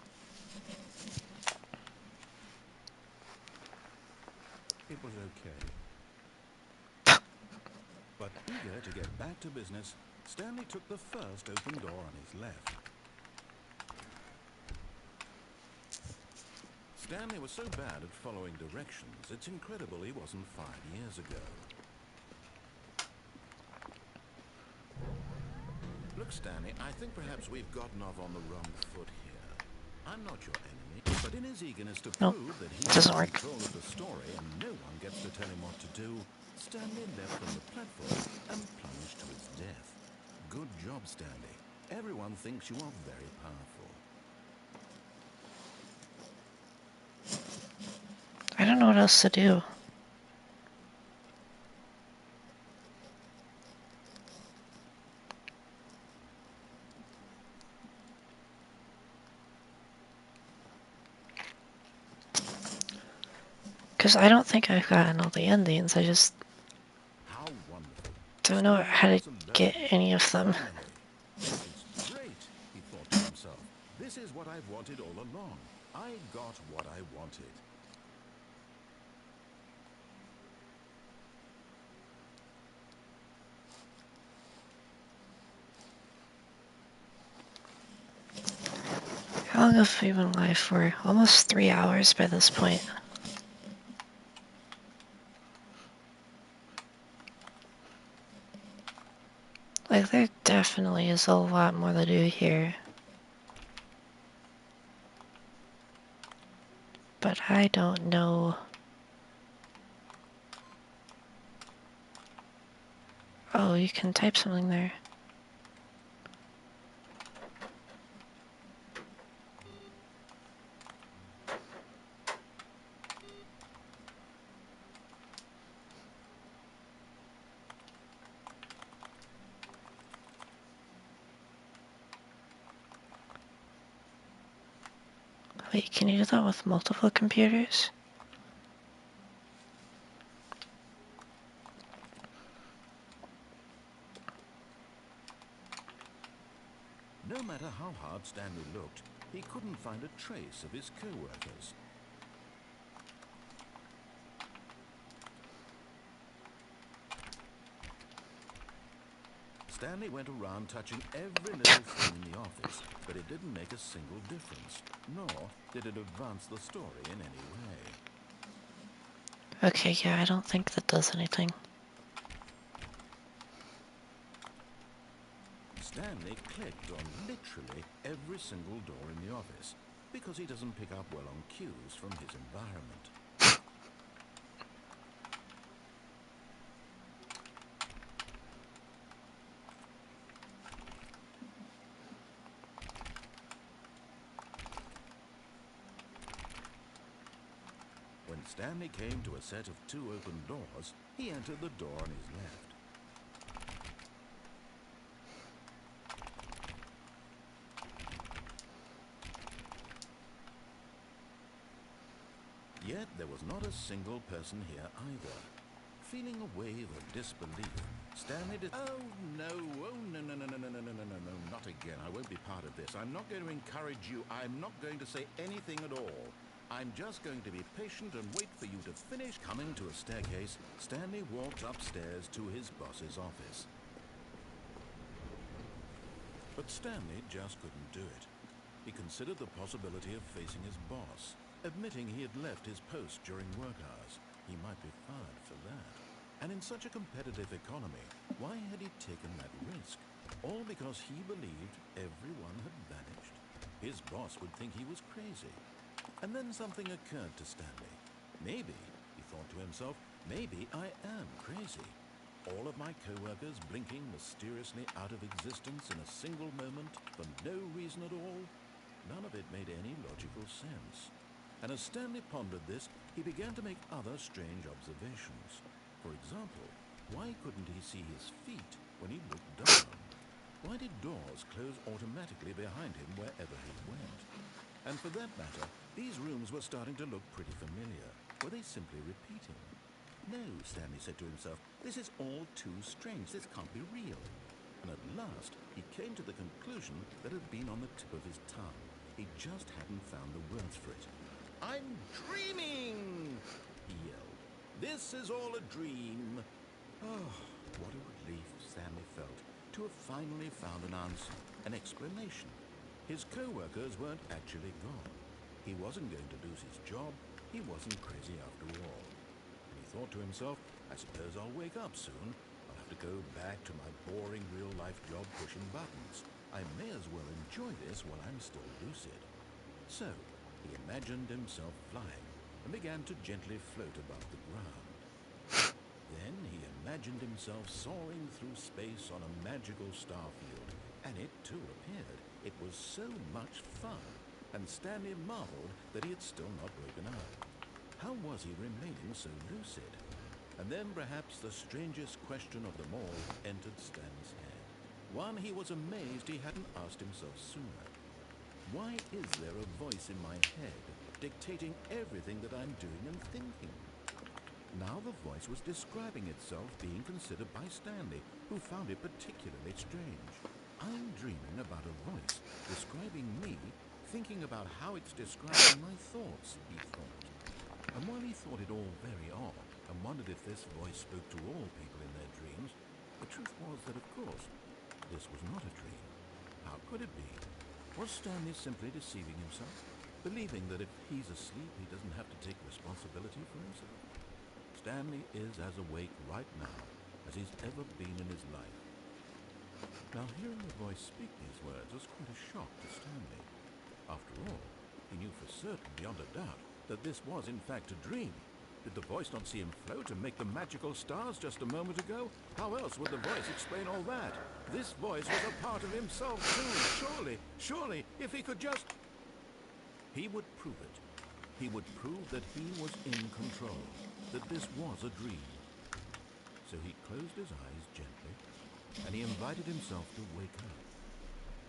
It was okay. But eager to get back to business, Stanley took the first open door on his left. Stanley was so bad at following directions, it's incredible he wasn't fired years ago. Look, Stanley, I think perhaps we've gotten off on the wrong foot here. I'm not your enemy, but in his eagerness to Nope, prove that he it is doesn't in work. control of the story and no one gets to tell him what to do, Stanley leapt from the platform and plunged to his death. Good job, Stanley. Everyone thinks you are very powerful. I don't know what else to do. Because I don't think I've gotten all the endings. I just How wonderful. don't know Stanley how to was get alone. any of them. Finally. This is great, he thought to himself. This is what I've wanted all along. I got what I wanted. How long have we been live for? Almost 3 hours by this point. Like, there definitely is a lot more to do here. But I don't know. Oh, you can type something there. Wait, can you do that with multiple computers? No matter how hard Stanley looked, he couldn't find a trace of his co-workers. Stanley went around touching every little thing in the office, but it didn't make a single difference, nor did it advance the story in any way. Okay, yeah, I don't think that does anything. Stanley clicked on literally every single door in the office, because he doesn't pick up well on cues from his environment. When Stanley came to a set of 2 open doors, he entered the door on his left. Yet there was not a single person here either. Feeling a wave of disbelief, Stanley did— Oh, no, not again. I won't be part of this. I'm not going to encourage you. I'm not going to say anything at all. I'm just going to be patient and wait for you to finish. Coming to a staircase, Stanley walked upstairs to his boss's office. But Stanley just couldn't do it. He considered the possibility of facing his boss, admitting he had left his post during work hours. He might be fired for that. And in such a competitive economy, why had he taken that risk? All because he believed everyone had vanished. His boss would think he was crazy. And then something occurred to Stanley. Maybe, he thought to himself, maybe I am crazy. All of my co-workers blinking mysteriously out of existence in a single moment for no reason at all? None of it made any logical sense. And as Stanley pondered this, he began to make other strange observations. For example, why couldn't he see his feet when he looked down? Why did doors close automatically behind him wherever he went? And for that matter, these rooms were starting to look pretty familiar. Were they simply repeating? No, Stanley said to himself, this is all too strange. This can't be real. And at last, he came to the conclusion that had been on the tip of his tongue. He just hadn't found the words for it. I'm dreaming, he yelled. This is all a dream. Oh, what a relief Stanley felt to have finally found an answer, an explanation. His co-workers weren't actually gone. He wasn't going to lose his job. He wasn't crazy after all. And he thought to himself, I suppose I'll wake up soon. I'll have to go back to my boring real-life job pushing buttons. I may as well enjoy this while I'm still lucid. So, he imagined himself flying and began to gently float above the ground. Then he imagined himself soaring through space on a magical star field, and it too appeared. It was so much fun, and Stanley marveled that he had still not woken up. How was he remaining so lucid? And then perhaps the strangest question of them all entered Stanley's head. One he was amazed he hadn't asked himself sooner. Why is there a voice in my head dictating everything that I'm doing and thinking? Now the voice was describing itself being considered by Stanley, who found it particularly strange. I'm dreaming about a voice describing me, thinking about how it's describing my thoughts, he thought. And while he thought it all very odd, and wondered if this voice spoke to all people in their dreams, the truth was that, of course, this was not a dream. How could it be? Was Stanley simply deceiving himself, believing that if he's asleep, he doesn't have to take responsibility for himself? Stanley is as awake right now as he's ever been in his life. Now, hearing the voice speak these words was quite a shock to Stanley. After all, he knew for certain, beyond a doubt, that this was in fact a dream. Did the voice not see him float and make the magical stars just a moment ago? How else would the voice explain all that? This voice was a part of himself too. Surely, if he could just— He would prove it. He would prove that he was in control, that this was a dream. So he closed his eyes gently, and he invited himself to wake up.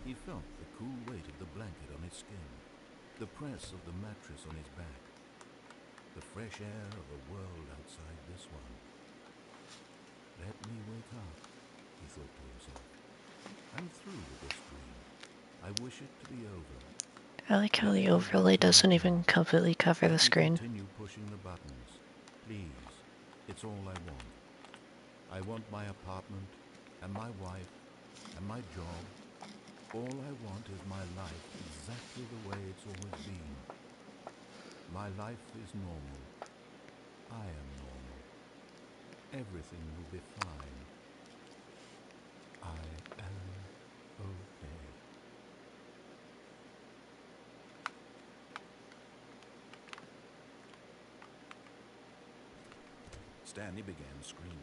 He felt the cool weight of the blanket on his skin. the press of the mattress on his back, the fresh air of a world outside this one. Let me wake up, he thought to himself. I'm through with this dream. I wish it to be over. I like how Let me the go back overlay to my doesn't even desk. completely cover the Let me screen. continue pushing the buttons. Please, it's all I want. I want my apartment, and my wife, and my job. All I want is my life exactly the way it's always been. My life is normal. I am normal. Everything will be fine. I am okay. Stanley began screaming.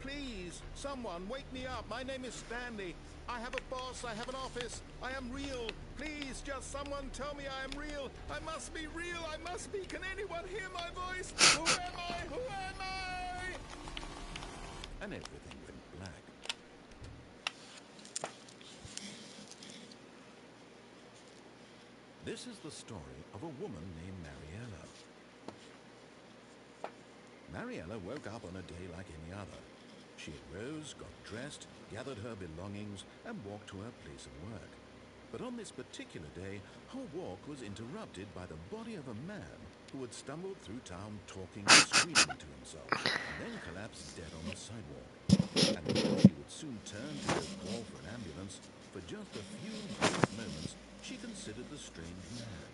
Please, someone, wake me up. My name is Stanley. I have a boss. I have an office. I am real. Please, just someone tell me I am real. I must be real. I must be. Can anyone hear my voice? Who am I? Who am I? And everything went black. This is the story of a woman named Mariella. Mariella woke up on a day like any other. She arose, got dressed, gathered her belongings, and walked to her place of work. But on this particular day, her walk was interrupted by the body of a man who had stumbled through town talking and screaming to himself, and then collapsed dead on the sidewalk. And although she would soon turn to go call for an ambulance, for just a few brief moments she considered the strange man.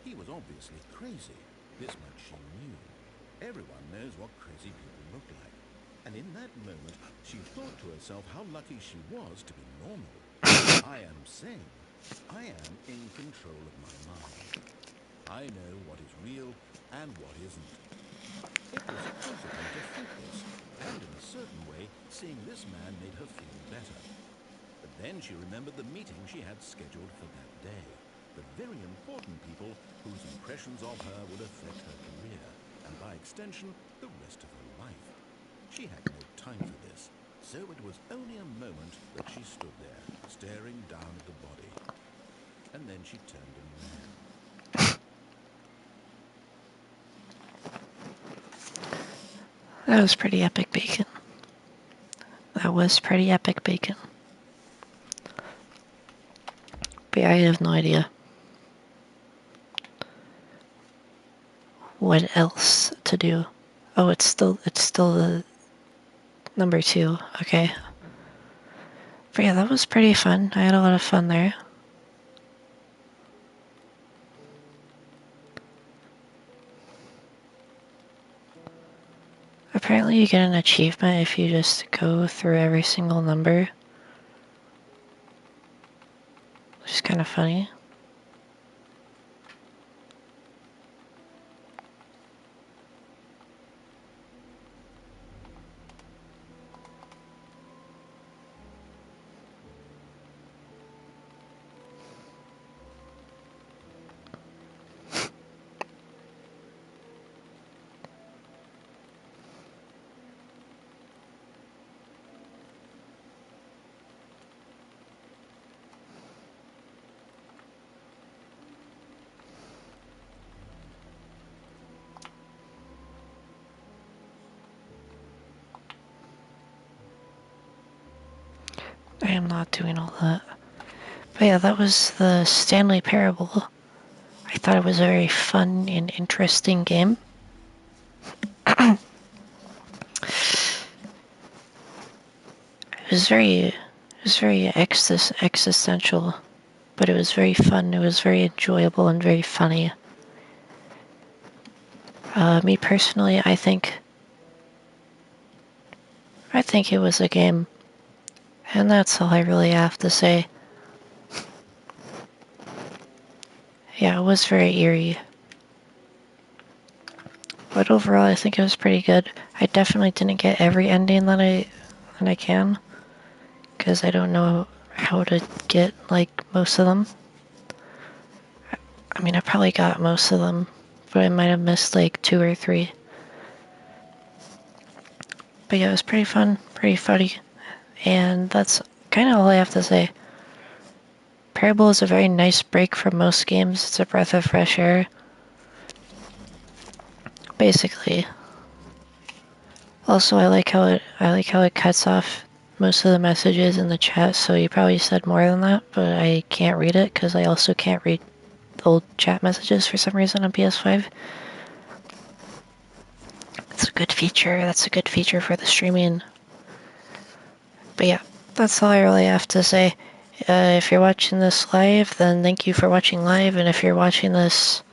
He was obviously crazy. This much she knew. Everyone knows what crazy people look like. And in that moment, she thought to herself how lucky she was to be normal. I am sane. I am in control of my mind. I know what is real and what isn't. It was comforting to think this, and in a certain way, seeing this man made her feel better. But then she remembered the meeting she had scheduled for that day. The very important people whose impressions of her would affect her career, and by extension, the rest of her life. She had no time for this, so it was only a moment that she stood there, staring down at the body. And then she turned and ran. That was pretty epic bacon. That was pretty epic bacon. But yeah, I have no idea what else to do. Oh, it's still the number 2. Okay. But yeah, that was pretty fun. I had a lot of fun there. Apparently you get an achievement if you just go through every single number. Which is kind of funny. I am not doing all that. But yeah, that was the Stanley Parable. I thought it was a very fun and interesting game. It was very existential, but it was very fun. It was very enjoyable and very funny. Me personally, I think it was a game, and that's all I really have to say. Yeah, it was very eerie. But overall, I think it was pretty good. I definitely didn't get every ending that I can, because I don't know how to get, like, most of them. I mean, I probably got most of them, but I might have missed, like, 2 or 3. But yeah, it was pretty fun, pretty funny, and that's kind of all I have to say. Parable is a very nice break from most games. It's a breath of fresh air. Basically. Also, I like how it cuts off most of the messages in the chat, so you probably said more than that, but I can't read it because I also can't read old chat messages for some reason on PS5. It's a good feature. That's a good feature for the streaming. But yeah, that's all I really have to say. If you're watching this live, then thank you for watching live, and if you're watching this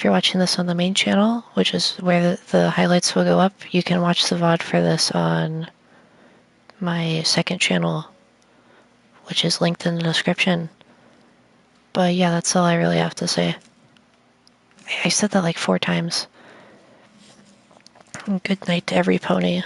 on the main channel, which is where the highlights will go up, you can watch the VOD for this on my second channel, which is linked in the description. But yeah, that's all I really have to say. I said that like 4 times. Good night to every pony.